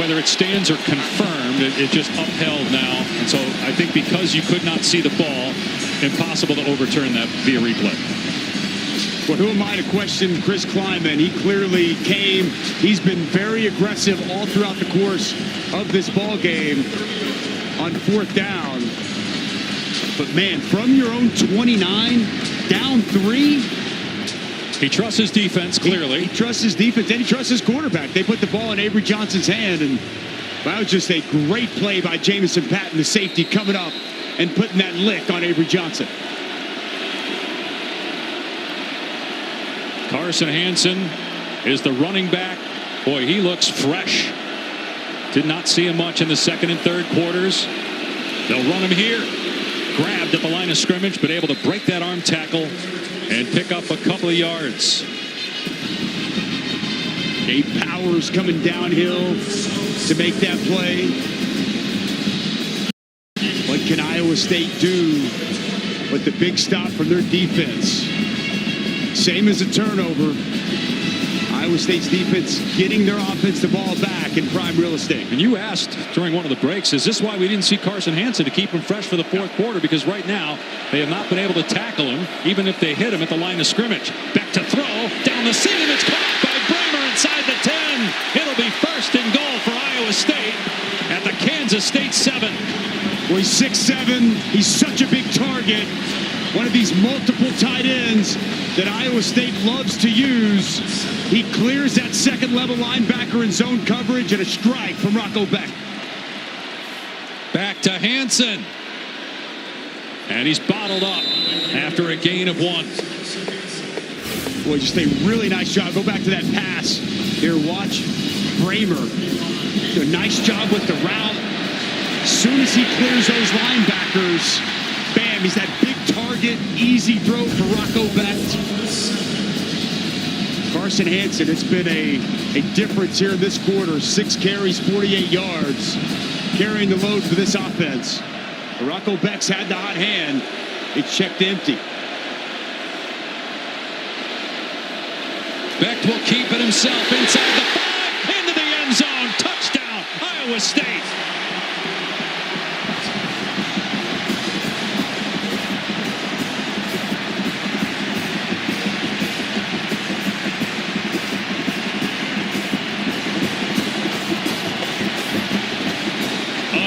Speaker 2: whether it stands or confirmed. It's just upheld now. And so I think because you could not see the ball, impossible to overturn that via replay.
Speaker 3: Well, who am I to question Chris Klieman? He clearly came. He's been very aggressive all throughout the course of this ball game on fourth down. But, man, from your own 29, down 3.
Speaker 2: He trusts his defense, clearly.
Speaker 3: He trusts his defense, and he trusts his quarterback. They put the ball in Avery Johnson's hand, and that was just a great play by Jamison Patton, the safety, coming up and putting that lick on Avery Johnson.
Speaker 2: Carson Hansen is the running back. Boy, he looks fresh. Did not see him much in the second and third quarters. They'll run him here. Grabbed at the line of scrimmage, but able to break that arm tackle and pick up a couple of yards.
Speaker 3: Gabe Powers coming downhill to make that play. What can Iowa State do with the big stop from their defense? Same as a turnover. Iowa State's defense getting their offense the ball back in prime real estate.
Speaker 2: And you asked during one of the breaks, is this why we didn't see Carson Hansen to keep him fresh for the fourth quarter? Because right now, they have not been able to tackle him, even if they hit him at the line of scrimmage. Back to throw, down the seam, it's caught by Bramer inside the 10. It'll be first and goal for Iowa State at the Kansas State 7.
Speaker 3: Well, he's 6'7", he's such a big target. One of these multiple tight ends that Iowa State loves to use. He clears that second-level linebacker in zone coverage, and a strike from Rocco Beck.
Speaker 2: Back to Hansen. And he's bottled up after a gain of 1.
Speaker 3: Boy, just a really nice job. Go back to that pass. Here, watch Bramer. A nice job with the route. As soon as he clears those linebackers, bam, he's that big target, easy throw for Rocco Beck. Carson Hansen, it's been a difference here in this quarter. 6 carries, 48 yards, carrying the load for this offense. Rocco Beck's had the hot hand. It's checked empty.
Speaker 2: Beck will keep it himself inside the 5, into the end zone. Touchdown, Iowa State.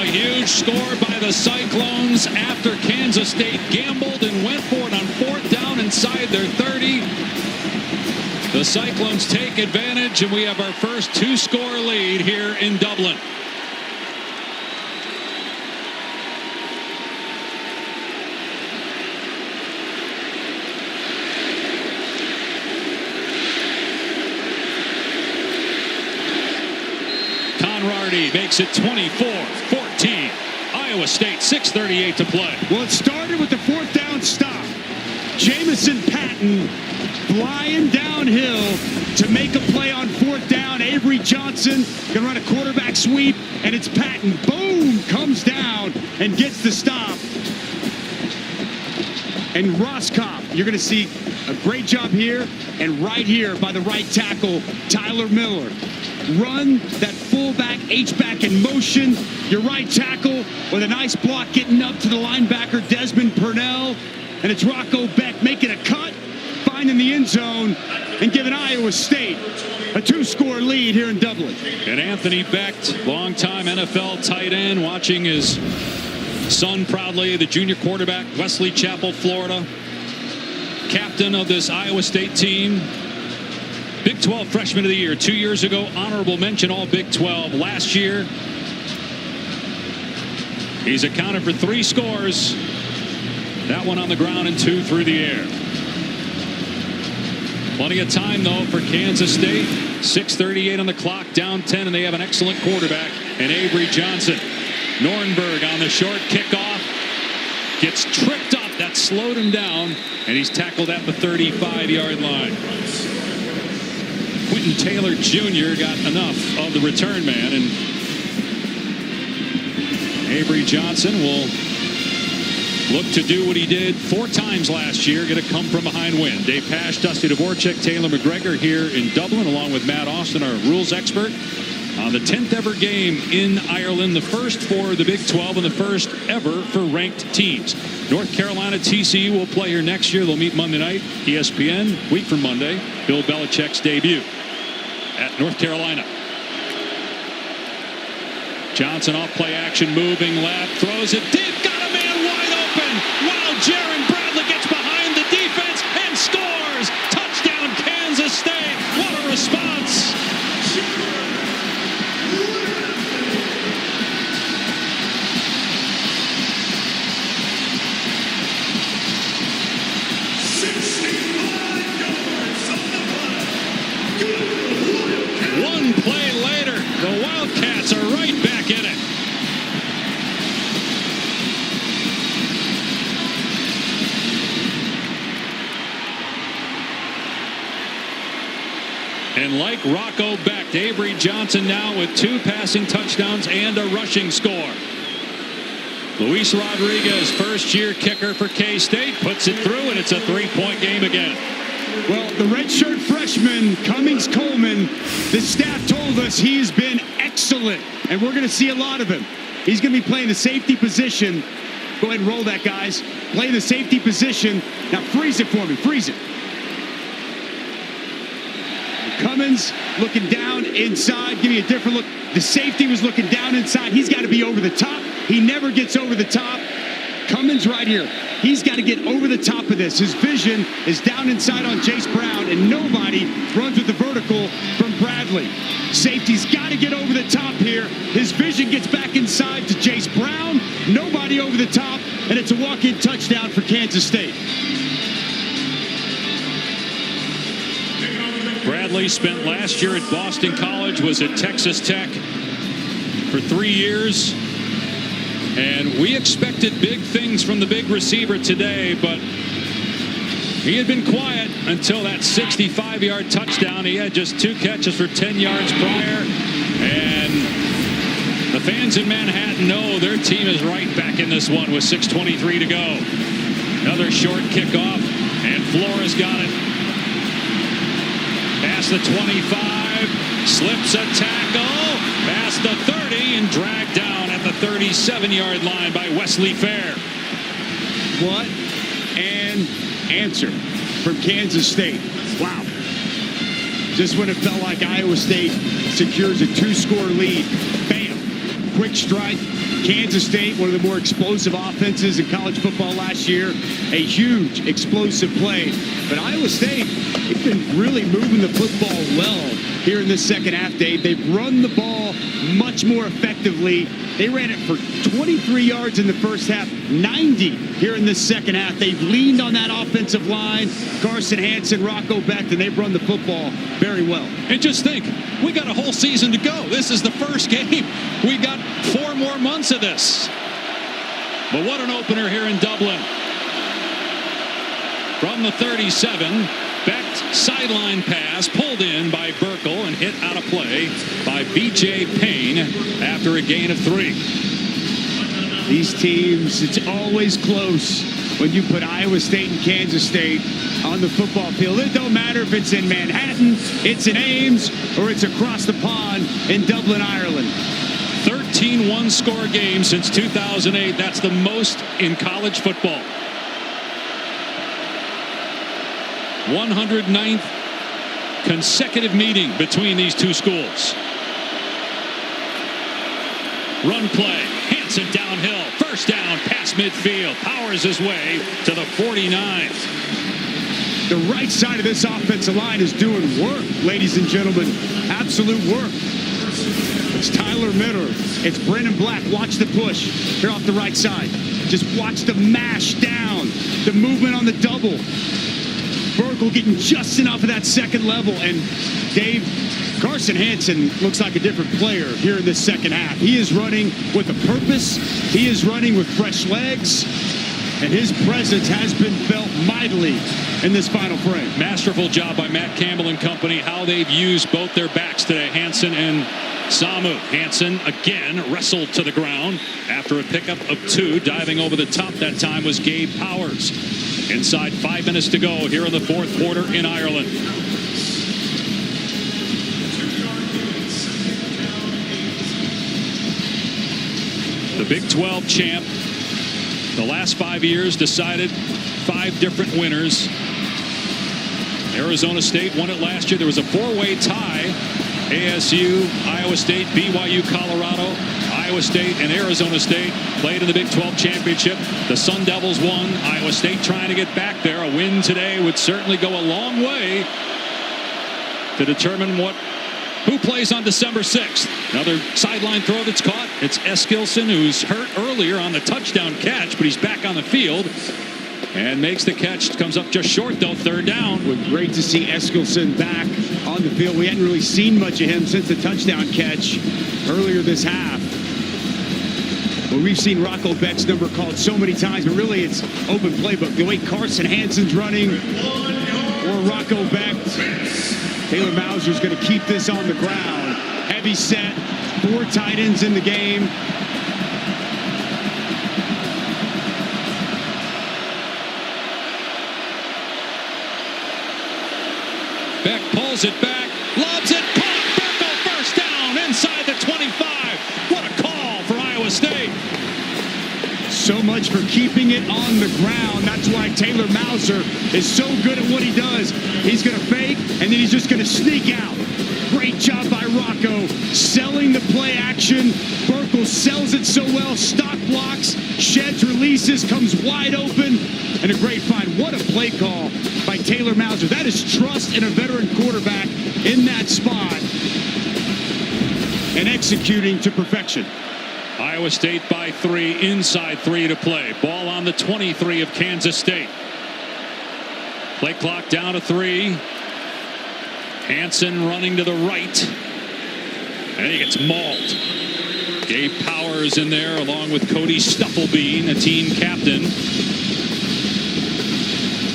Speaker 2: Huge score by the Cyclones after Kansas State gambled and went for it on fourth down inside their 30. The Cyclones take advantage, and we have our first 2-score lead here in Dublin. Conradi makes it 24-14. Iowa State, 6:38 to play.
Speaker 3: Well, it started with the fourth down stop. Jamison Patton flying downhill to make a play on fourth down. Avery Johnson going to run a quarterback sweep, and it's Patton. Boom! Comes down and gets the stop. And Roscoff, you're going to see a great job here and right here by the right tackle, Tyler Miller. Run that fullback, H-back in motion. Your right tackle with a nice block getting up to the linebacker, Desmond Purnell. And it's Rocco Beck making a cut, finding the end zone, and giving Iowa State a 2-score lead here in Dublin.
Speaker 2: And Anthony Beck, longtime NFL tight end, watching his son proudly, the junior quarterback, Wesley Chapel, Florida. Captain of this Iowa State team. Big 12 Freshman of the Year 2 years ago. Honorable mention all Big 12 last year. He's accounted for 3 scores. That one on the ground and 2 through the air. Plenty of time, though, for Kansas State. 6:38 on the clock, down 10, and they have an excellent quarterback in Avery Johnson. Nornberg on the short kickoff. Gets tripped up. That slowed him down, and he's tackled at the 35-yard line. Quentin Taylor Jr. got enough of the return man, and Avery Johnson will look to do what he did 4 times last year, get a come-from-behind win. Dave Pasch, Dusty Dvorak, Taylor McGregor here in Dublin, along with Matt Austin, our rules expert, on the 10th ever game in Ireland, the first for the Big 12 and the first ever for ranked teams. North Carolina TCU will play here next year. They'll meet Monday night, ESPN, week from Monday. Bill Belichick's debut at North Carolina. Johnson off play action, moving left, throws it deep, got a man wide open. Wow, Jaron Bradley gets behind the defense and scores. Touchdown, Kansas State. What a response. One play later, the Wildcats are right back in it. And like Rocco Beck, Avery Johnson now with 2 passing touchdowns and a rushing score. Luis Rodriguez, first-year kicker for K-State, puts it through, and it's a 3-point game again.
Speaker 3: Well, the redshirt freshman, Cummings Coleman, the staff told us he's been excellent, and we're going to see a lot of him. He's going to be playing the safety position. Go ahead and roll that, guys. Play the safety position. Now freeze it for me. Freeze it. Cummins looking down inside. Give me a different look. The safety was looking down inside. He's got to be over the top. He never gets over the top. Cummins right here. He's got to get over the top of this. His vision is down inside on Jace Brown, and nobody runs with the vertical from Bradley. Safety's got to get over the top here. His vision gets back inside to Jace Brown. Nobody over the top, and it's a walk-in touchdown for Kansas State.
Speaker 2: Bradley spent last year at Boston College, was at Texas Tech for 3 years. And we expected big things from the big receiver today, but he had been quiet until that 65-yard touchdown. He had just 2 catches for 10 yards prior. And the fans in Manhattan know their team is right back in this one with 6:23 to go. Another short kickoff, and Flores got it. Past the 25, slips a tackle, past the 30, and dragged down at the 37-yard line by Wesley Fair.
Speaker 3: What an answer from Kansas State. Wow. Just when it felt like Iowa State secures a 2-score lead, bam, quick strike. Kansas State, one of the more explosive offenses in college football last year, a huge explosive play. But Iowa State, they've been really moving the football well here in this second half, Dave. They've run the ball much much more effectively. They ran it for 23 yards in the first half, 90 here in the second half. They've leaned on that offensive line, Carson Hansen, Rocco Becht, and they've run the football very well.
Speaker 2: And just think, we got a whole season to go. This is the first game. We got 4 more months of this. But what an opener here in Dublin. From the 37, Becht sideline pass pulled in by Burkle and hit out of play by B.J. Payne after a gain of 3.
Speaker 3: These teams, it's always close when you put Iowa State and Kansas State on the football field. It don't matter if it's in Manhattan, it's in Ames, or it's across the pond in Dublin, Ireland.
Speaker 2: 13 one-score games since 2008. That's the most in college football. 109th consecutive meeting between these two schools. Run play. Hansen downhill. First down past midfield. Powers his way to the 49.
Speaker 3: The right side of this offensive line is doing work, ladies and gentlemen. Absolute work. It's Tyler Miller. It's Brandon Black. Watch the push here off the right side. Just watch the mash down. The movement on the double. Burkle getting just enough of that second level. And Dave, Carson Hansen looks like a different player here in this second half. He is running with a purpose. He is running with fresh legs. And his presence has been felt mightily in this final frame.
Speaker 2: Masterful job by Matt Campbell and company, how they've used both their backs today, Hansen and Samu. Hansen again wrestled to the ground after a pickup of 2. Diving over the top that time was Gabe Powers. Inside 5 minutes to go here in the fourth quarter in Ireland. The Big 12 champ, the last 5 years decided 5 different winners. Arizona State won it last year. There was a 4-way tie. ASU, Iowa State, BYU, Colorado, Iowa State, and Arizona State played in the Big 12 championship. The Sun Devils won. Iowa State trying to get back there. A win today would certainly go a long way to determine who plays on December 6th. Another sideline throw that's caught. It's Eskilsson, who's hurt earlier on the touchdown catch, but he's back on the field and makes the catch. Comes up just short, though. Third down.
Speaker 3: Well, great to see Eskilsson back on the field. We hadn't really seen much of him since the touchdown catch earlier this half. Well, we've seen Rocco Becht's number called so many times, but really it's open playbook. The way Carson Hansen's running or Rocco Becht, Taylor Mauser's going to keep this on the ground. Heavy set, 4 tight ends in the game.
Speaker 2: Becht pulls it back, lobs it, caught. Burkle, first down inside the 25. What a call for Iowa State.
Speaker 3: So much for keeping it on the ground. That's why Taylor Mauser is so good at what he does. He's going to fake, and then he's just going to sneak out. Great job by Rocco, selling the play action. Burkle sells it so well, stock blocks, sheds, releases, comes wide open, and a great find. What a play call by Taylor Mauser. That is trust in a veteran quarterback in that spot and executing to perfection.
Speaker 2: Iowa State by 3, inside 3 to play. Ball on the 23 of Kansas State. Play clock down to 3. Hansen running to the right. And he gets mauled. Gabe Powers in there along with Cody Stufflebean, a team captain.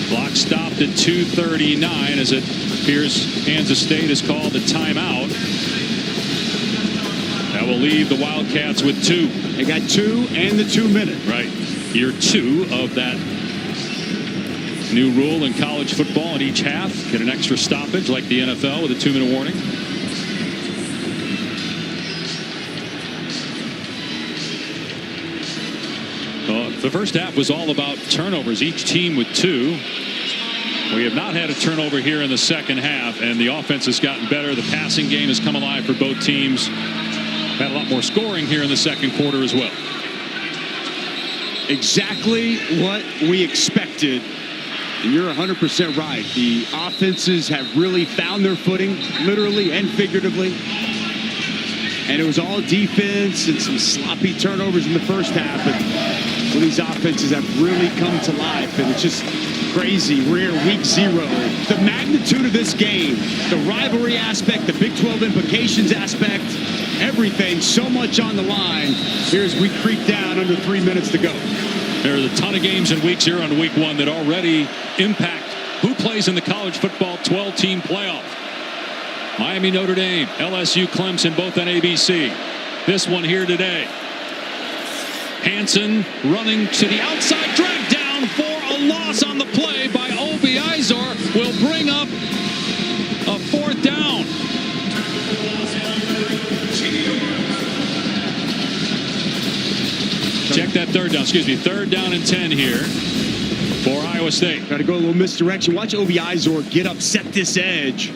Speaker 2: Clock stopped at 2:39 as it appears Kansas State has called the timeout. That will leave the Wildcats with 2.
Speaker 3: They got 2 and the 2-minute.
Speaker 2: Right. Year 2 of that new rule in college football. In each half, get an extra stoppage like the NFL with a 2-minute warning. The first half was all about turnovers, each team with 2. We have not had a turnover here in the second half, and the offense has gotten better. The passing game has come alive for both teams. Had a lot more scoring here in the second quarter as well.
Speaker 3: Exactly what we expected. And you're 100% right. The offenses have really found their footing, literally and figuratively. And it was all defense and some sloppy turnovers in the first half. But these offenses have really come to life, and it's just crazy. We're week 0. The magnitude of this game, the rivalry aspect, the Big 12 implications aspect, everything, so much on the line. Here's we creep down under 3 minutes to go.
Speaker 2: There's a ton of games in week 0 and week 1 that already impact who plays in the college football 12-team playoff. Miami, Notre Dame, LSU, Clemson, both on ABC. This one here today. Hansen running to the outside, dragged down for a loss on the play by Obi Izor. Will bring up a 4th down. Check that 3rd down. Excuse me, 3rd down and 10 here for Iowa State.
Speaker 3: Got to go a little misdirection. Watch Obi Izor get up, set this edge,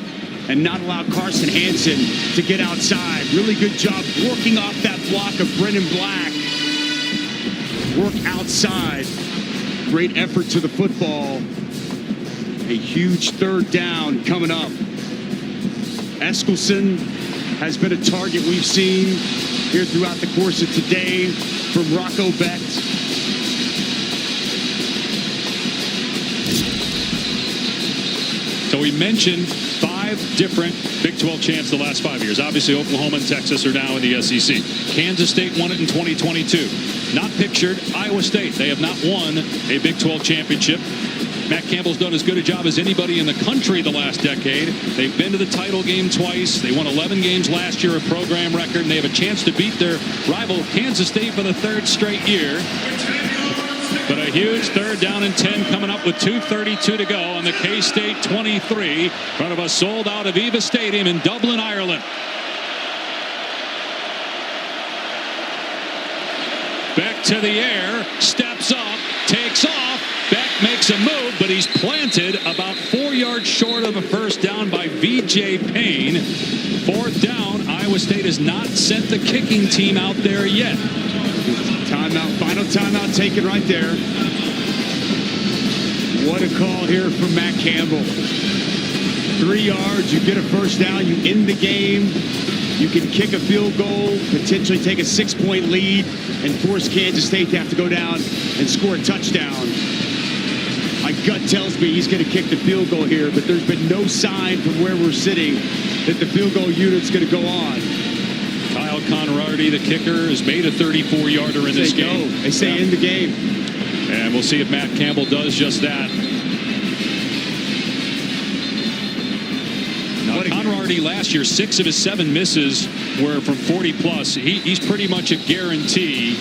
Speaker 3: and not allow Carson Hansen to get outside. Really good job working off that block of Brennan Black. Work outside. Great effort to the football. A huge 3rd down coming up. Eskelson has been a target we've seen here throughout the course of today from Rocco Becht.
Speaker 2: So we mentioned 5 different Big 12 champs the last 5 years. Obviously, Oklahoma and Texas are now in the SEC. Kansas State won it in 2022. Not pictured, Iowa State. They have not won a Big 12 championship. Matt Campbell's done as good a job as anybody in the country the last decade. They've been to the title game twice. They won 11 games last year, a program record, and they have a chance to beat their rival Kansas State for the 3rd straight year. But a huge 3rd down and 10 coming up with 2:32 to go on the K-State 23 in front of a sold-out Aviva Stadium in Dublin, Ireland. Beck to the air, steps up, takes off. Beck makes a move, but he's planted about 4 yards short of a 1st down by V.J. Payne. 4th down. Iowa State has not sent the kicking team out there yet.
Speaker 3: Timeout, final timeout taken right there. What a call here from Matt Campbell. 3 yards, you get a 1st down, you end the game. You can kick a field goal, potentially take a 6-point lead, and force Kansas State to have to go down and score a touchdown. My gut tells me he's going to kick the field goal here, but there's been no sign from where we're sitting that the field goal unit's going to go on.
Speaker 2: Kyle Conradi, the kicker, has made a 34-yarder in this game.
Speaker 3: They say in the game.
Speaker 2: And we'll see if Matt Campbell does just that. Now, Conradi last year, 6 of his 7 misses were from 40-plus. He's pretty much a guarantee.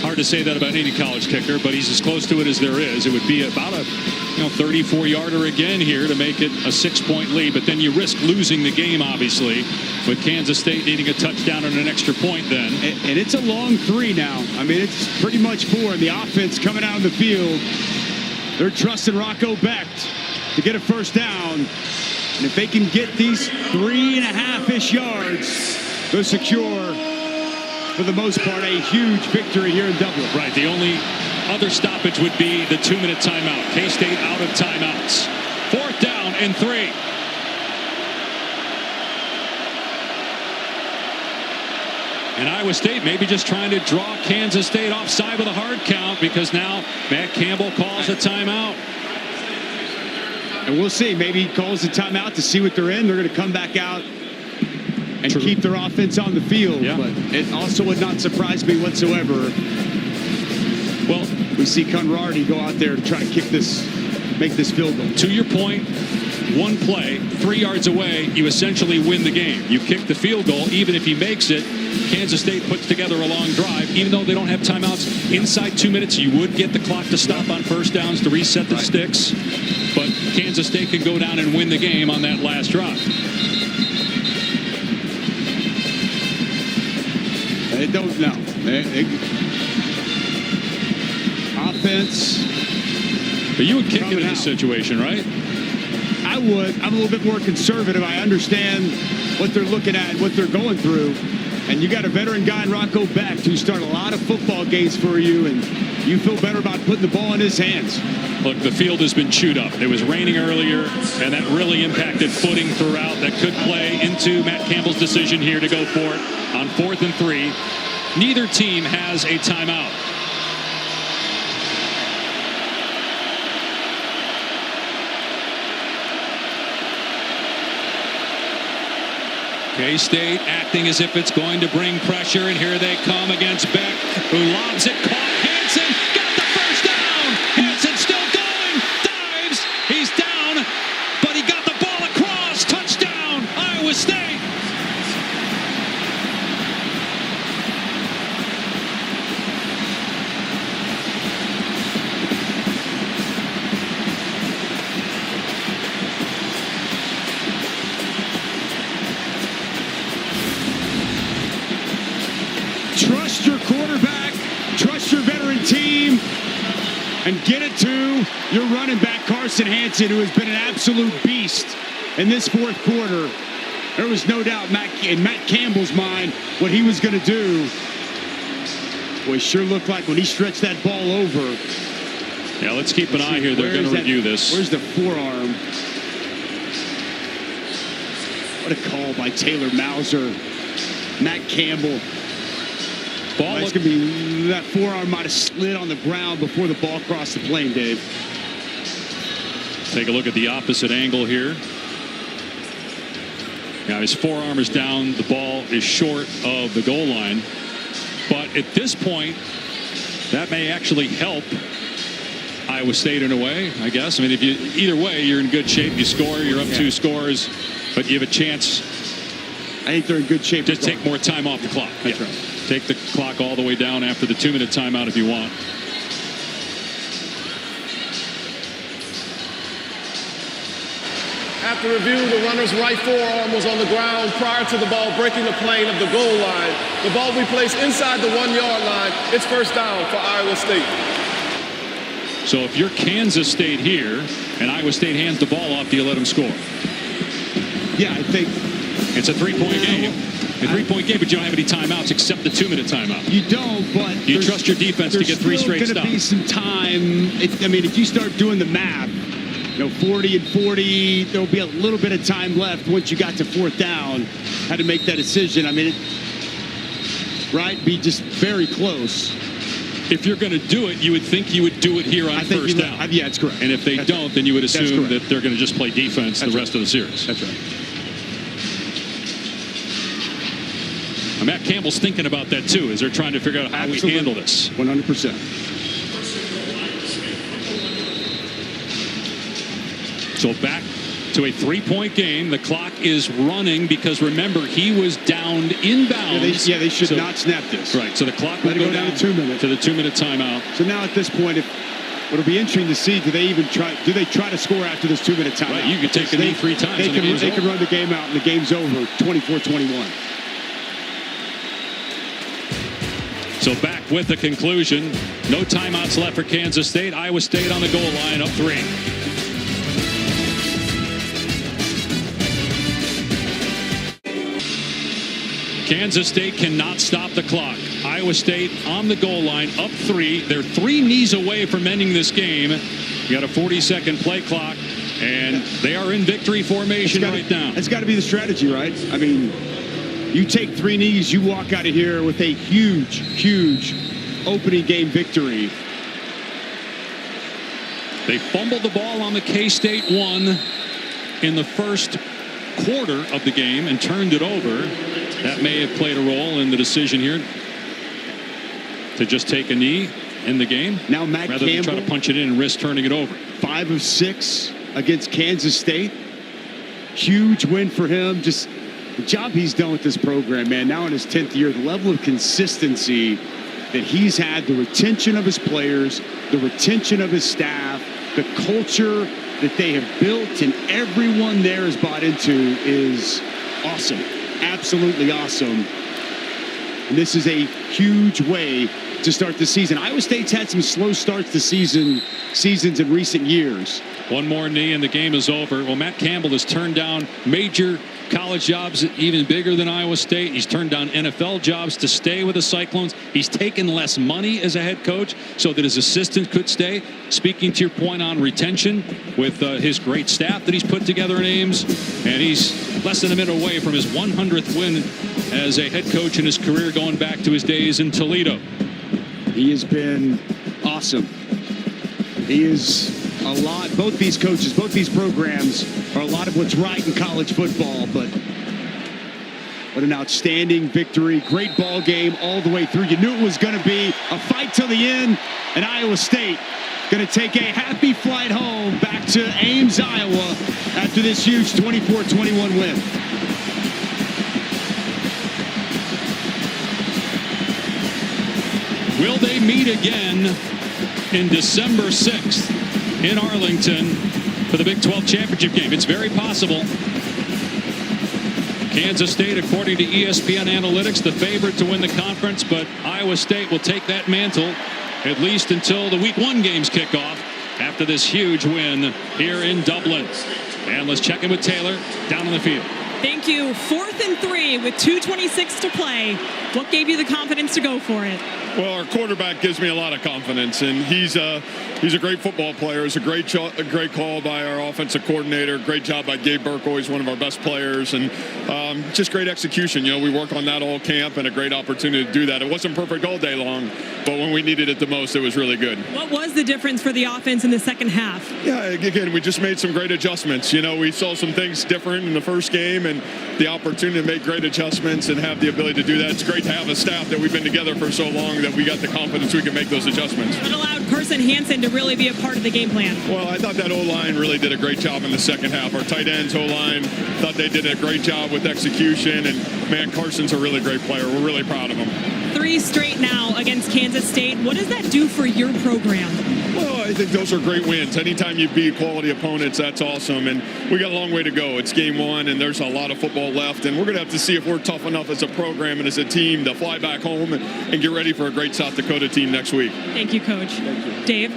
Speaker 2: Hard to say that about any college kicker, but he's as close to it as there is. It would be about a 34-yarder again here to make it a 6-point lead, but then you risk losing the game, obviously, with Kansas State needing a touchdown and an extra point then.
Speaker 3: And it's a long 3 now. I mean, it's pretty much 4. And the offense coming out of the field, they're trusting Rocco Becht to get a 1st down. And if they can get these 3.5-ish yards, they'll secure, for the most part, a huge victory here in Dublin.
Speaker 2: Right. The only other stoppage would be the 2-minute timeout. K-State out of timeouts. 4th down and 3. And Iowa State maybe just trying to draw Kansas State offside with a hard count, because now Matt Campbell calls a timeout.
Speaker 3: And we'll see. Maybe he calls a timeout to see what they're in. They're going to come back out and keep their offense on the field.
Speaker 2: Yeah.
Speaker 3: But it also would not surprise me whatsoever. Well, we see Conradi go out there to try to make this field goal.
Speaker 2: To your point, 1 play, 3 yards away, you essentially win the game. You kick the field goal, even if he makes it. Kansas State puts together a long drive. Even though they don't have timeouts, inside 2 minutes, you would get the clock to stop on 1st downs to reset the sticks. But Kansas State can go down and win the game on that last drive.
Speaker 3: They don't know. Offense.
Speaker 2: But you would kick it in this situation, right?
Speaker 3: I would. I'm a little bit more conservative. I understand what they're looking at, what they're going through. And you got a veteran guy in Rocco Becht who started a lot of football games for you and You feel better about putting the ball in his hands.
Speaker 2: Look, the field has been chewed up. It was raining earlier, and that really impacted footing throughout. That could play into Matt Campbell's decision here to go for it on 4th and 3. Neither team has a timeout. K-State acting as if it's going to bring pressure, and here they come against Beck, who lobs it, caught. Hansen got the first down. Hansen still going, dives. He's down, but he got the ball across. Touchdown, Iowa State.
Speaker 3: Trust your quarterback, trust your veteran team, and get it to your running back, Carson Hansen, who has been an absolute beast in this 4th quarter. There was no doubt in Matt Campbell's mind what he was going to do. Boy, it sure looked like when he stretched that ball over.
Speaker 2: Yeah, let's keep an eye here. They're going to review this.
Speaker 3: Where's the forearm? What a call by Taylor Mauser. Matt Campbell.
Speaker 2: Ball
Speaker 3: It's going to be, that forearm might have slid on the ground before the ball crossed the plane, Dave.
Speaker 2: Take a look at the opposite angle here. Now his forearm is down. The ball is short of the goal line. But at this point, that may actually help Iowa State in a way, I guess. I mean, if you either way, you're in good shape. You score, you're up 2 scores, but you have a chance.
Speaker 3: I think they're in good shape.
Speaker 2: Just take more time off the clock.
Speaker 3: That's right.
Speaker 2: Take the clock all the way down after the 2-minute timeout if you want.
Speaker 8: After review, the runner's right forearm was on the ground prior to the ball breaking the plane of the goal line. The ball will be placed inside the 1-yard line. It's first down for Iowa State.
Speaker 2: So if you're Kansas State here and Iowa State hands the ball off, do you let them score?
Speaker 3: Yeah, I think
Speaker 2: it's a 3-point game. A 3-point game, but you don't have any timeouts except the 2-minute timeout.
Speaker 3: You don't, but
Speaker 2: you trust your defense to get 3 straight stops.
Speaker 3: There's going to be some time. I mean, if you start doing the math, 40 and 40, there'll be a little bit of time left once you got to 4th down. How to make that decision. I mean, be just very close.
Speaker 2: If you're going to do it, you would think you would do it here on first down.
Speaker 3: Yeah, that's correct.
Speaker 2: And if they don't, then you would assume that they're going to just play defense the rest of the series.
Speaker 3: That's right.
Speaker 2: Matt Campbell's thinking about that too, as they're trying to figure out how we handle this.
Speaker 3: 100%.
Speaker 2: So back to a 3-point game. The clock is running because, remember, he was downed inbounds.
Speaker 3: Yeah, they should not snap this.
Speaker 2: Right, so the clock will
Speaker 3: go down to 2 minutes.
Speaker 2: To the 2-minute timeout.
Speaker 3: So now at this point, it'll be interesting to see, do they try to score after this 2-minute timeout?
Speaker 2: Right, you could take a knee 3 times.
Speaker 3: They can run the game out and the game's over, 24-21.
Speaker 2: So back with the conclusion. No timeouts left for Kansas State. Iowa State on the goal line, up 3. Kansas State cannot stop the clock. Iowa State on the goal line, up 3. They're 3 knees away from ending this game. You got a 40-second play clock, and they are in victory formation right now.
Speaker 3: It's got to be the strategy, right? I mean, you take 3 knees, you walk out of here with a huge, huge opening game victory.
Speaker 2: They fumbled the ball on the K-State 1 in the first quarter of the game and turned it over. That may have played a role in the decision here to just take a knee in the game.
Speaker 3: Now Matt
Speaker 2: rather
Speaker 3: Campbell,
Speaker 2: than try to punch it in and risk turning it over.
Speaker 3: 5 of 6 against Kansas State. Huge win for him. Just the job he's done with this program, man. Now in his 10th year, the level of consistency that he's had, the retention of his players, the retention of his staff, the culture that they have built and everyone there is bought into is awesome. Absolutely awesome. And this is a huge way to start the season. Iowa State's had some slow starts to seasons in recent years.
Speaker 2: One more knee and the game is over. Well, Matt Campbell has turned down major college jobs even bigger than Iowa State. He's turned down NFL jobs to stay with the Cyclones. He's taken less money as a head coach so that his assistant could stay. Speaking to your point on retention with his great staff that he's put together in Ames, and he's less than a minute away from his 100th win as a head coach in his career, going back to his days in Toledo.
Speaker 3: He has been awesome. He is a lot. Both these coaches, both these programs are a lot of what's right in college football, but what an outstanding victory. Great ball game all the way through. You knew it was going to be a fight till the end, and Iowa State going to take a happy flight home back to Ames, Iowa after this huge 24-21 win.
Speaker 2: Will they meet again in December 6th in Arlington for the Big 12 championship game? It's very possible. Kansas State, according to ESPN Analytics, the favorite to win the conference, but Iowa State will take that mantle at least until the Week 1 games kick off after this huge win here in Dublin. And let's check in with Taylor down on the field.
Speaker 1: Thank you. 4th and 3 with 2:26 to play. What gave you the confidence to go for it?
Speaker 4: Well, our quarterback gives me a lot of confidence, and he's a great football player. It's a great call by our offensive coordinator. Great job by Gabe Burkle. He's one of our best players, and just great execution. You know, we work on that all camp, and a great opportunity to do that. It wasn't perfect all day long, but when we needed it the most, it was really good.
Speaker 1: What was the difference for the offense in the second half?
Speaker 4: Yeah, again, we just made some great adjustments. You know, we saw some things different in the first game, and the opportunity to make great adjustments and have the ability to do that. It's great to have a staff that we've been together for so long that we got the confidence we can make those adjustments.
Speaker 1: What allowed Carson Hansen to really be a part of the game plan?
Speaker 4: Well, I thought that O-line really did a great job in the second half. Our tight ends, O-line, thought they did a great job with execution. And, man, Carson's a really great player. We're really proud of him.
Speaker 1: 3 straight now against Kansas State. What does that do for your program?
Speaker 4: Well, I think those are great wins. Anytime you beat quality opponents, that's awesome. And we got a long way to go. It's game 1, and there's a lot of football left. And we're going to have to see if we're tough enough as a program and as a team to fly back home and get ready for a great South Dakota team next week.
Speaker 1: Thank you, Coach.
Speaker 4: Thank you.
Speaker 1: Dave?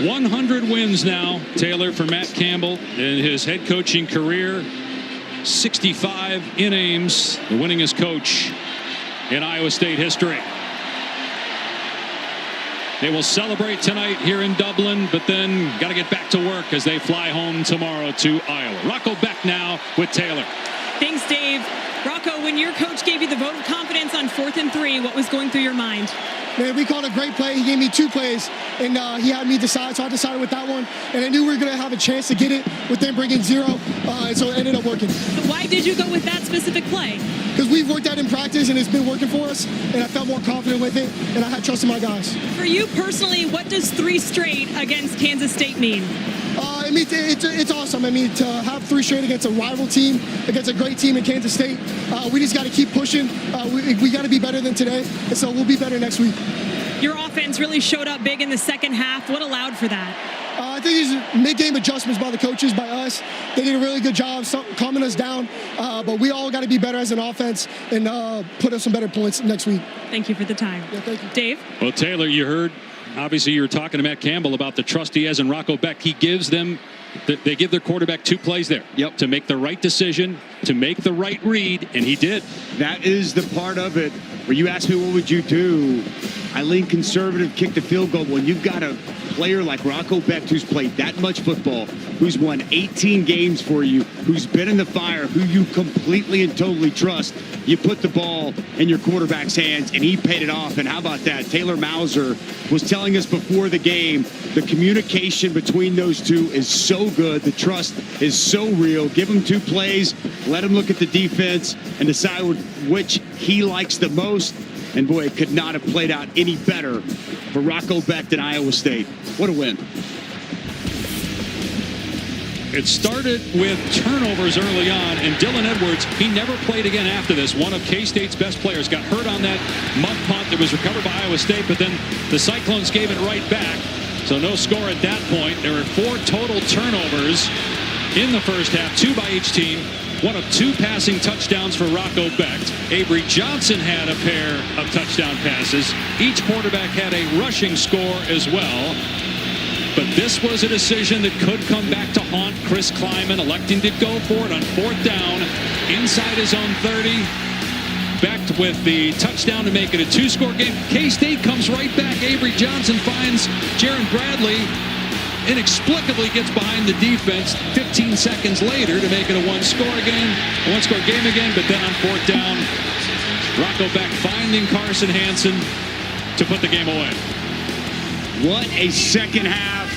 Speaker 2: 100 wins now, Taylor, for Matt Campbell in his head coaching career. 65 in Ames, the winningest coach in Iowa State history. They will celebrate tonight here in Dublin, but then got to get back to work as they fly home tomorrow to Iowa. Rocco Becht now with Taylor.
Speaker 1: Thanks, Dave. Rocco, when your coach gave you the vote of confidence on 4th and 3, what was going through your mind?
Speaker 17: Man, we called a great play. He gave me 2 plays, and he had me decide, so I decided with that one. And I knew we were going to have a chance to get it with them bringing 0, and so it ended up working.
Speaker 1: So why did you go with that specific play?
Speaker 17: Because we've worked that in practice, and it's been working for us, and I felt more confident with it, and I had trust in my guys.
Speaker 1: For you personally, what does 3 straight against Kansas State mean?
Speaker 17: I mean, it's awesome. I mean, to have 3 straight against a rival team, against a great team in Kansas State, we just got to keep pushing. We got to be better than today, and so we'll be better next week.
Speaker 1: Your offense really showed up big in the second half. What allowed for that?
Speaker 17: I think these are mid-game adjustments by the coaches, by us. They did a really good job calming us down, but we all got to be better as an offense and put up some better points next week.
Speaker 1: Thank you for the time.
Speaker 17: Yeah, thank you.
Speaker 1: Dave?
Speaker 2: Well, Taylor, you heard, obviously you were talking to Matt Campbell about the trust he has in Rocco Becht. He gives them, they give their quarterback 2 plays there to make the right decision, to make the right read, and he did.
Speaker 3: That is the part of it where you ask me what would you do. I lean conservative, kick the field goal. When you've got a player like Rocco Becht who's played that much football, who's won 18 games for you, who's been in the fire, who you completely and totally trust, you put the ball in your quarterback's hands, and he paid it off. And how about that? Taylor Mauser was telling us before the game, the communication between those two is so good. The trust is so real. Give him 2 plays, let him look at the defense, and decide which he likes the most. And boy, it could not have played out any better for Rocco Becht and Iowa State. What a win.
Speaker 2: It started with turnovers early on, and Dylan Edwards, he never played again after this. One of K-State's best players got hurt on that muff punt that was recovered by Iowa State, but then the Cyclones gave it right back. So no score at that point. There were 4 total turnovers in the first half, 2 by each team. One of 2 passing touchdowns for Rocco Becht. Avery Johnson had a pair of touchdown passes. Each quarterback had a rushing score as well. But this was a decision that could come back to haunt Chris Kleiman, electing to go for it on 4th down inside his own 30. Backed with the touchdown to make it a 2-score game. K-State comes right back. Avery Johnson finds Jaron Bradley. Inexplicably gets behind the defense 15 seconds later to make it a 1-score game again. But then on 4th down, Rocco Beck finding Carson Hansen to put the game away.
Speaker 3: What a second half,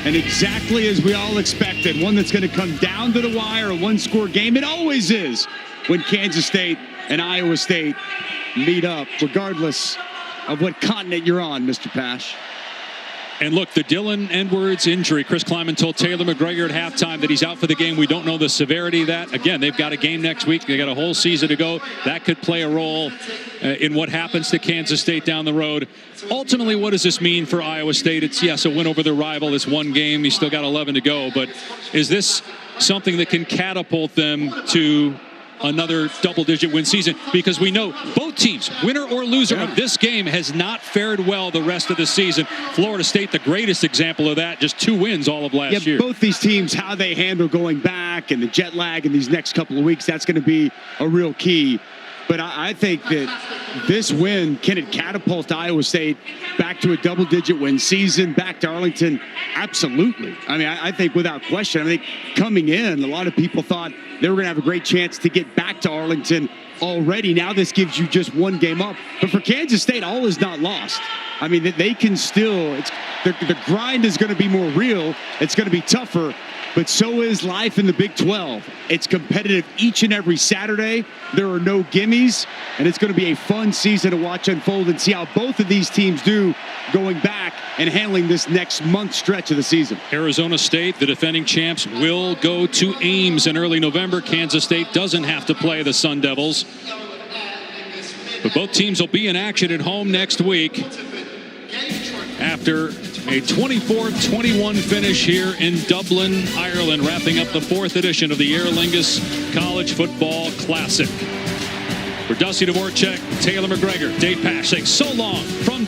Speaker 3: and exactly as we all expected. One that's going to come down to the wire, a 1-score game. It always is when Kansas State and Iowa State meet up, regardless of what continent you're on, Mr. Pash.
Speaker 2: And look, the Dylan Edwards injury, Chris Kleiman told Taylor McGregor at halftime that he's out for the game. We don't know the severity of that. Again, they've got a game next week. They got a whole season to go. That could play a role in what happens to Kansas State down the road. Ultimately, what does this mean for Iowa State? It's, yes, a win over their rival. It's 1 game. You still got 11 to go. But is this something that can catapult them to another double-digit win season? Because we know both teams, winner or loser of this game, has not fared well the rest of the season. Florida State, the greatest example of that, just 2 wins all of last year.
Speaker 3: Both these teams, how they handle going back and the jet lag in these next couple of weeks, that's going to be a real key. But I think that this win, can it catapult Iowa State back to a double-digit win season, back to Arlington? Absolutely. I mean, I think without question. I think coming in, a lot of people thought they were going to have a great chance to get back to Arlington already. Now this gives you just 1 game up. But for Kansas State, all is not lost. I mean, they can still, the grind is going to be more real. It's going to be tougher. But so is life in the Big 12. It's competitive each and every Saturday. There are no gimmies, and it's going to be a fun season to watch unfold and see how both of these teams do going back and handling this next month stretch of the season.
Speaker 2: Arizona State, the defending champs, will go to Ames in early November. Kansas State doesn't have to play the Sun Devils. But both teams will be in action at home next week after a 24-21 finish here in Dublin, Ireland, wrapping up the 4th edition of the Aer Lingus College Football Classic. For Dusty Dvorak, Taylor McGregor, Dave Pash saying so long from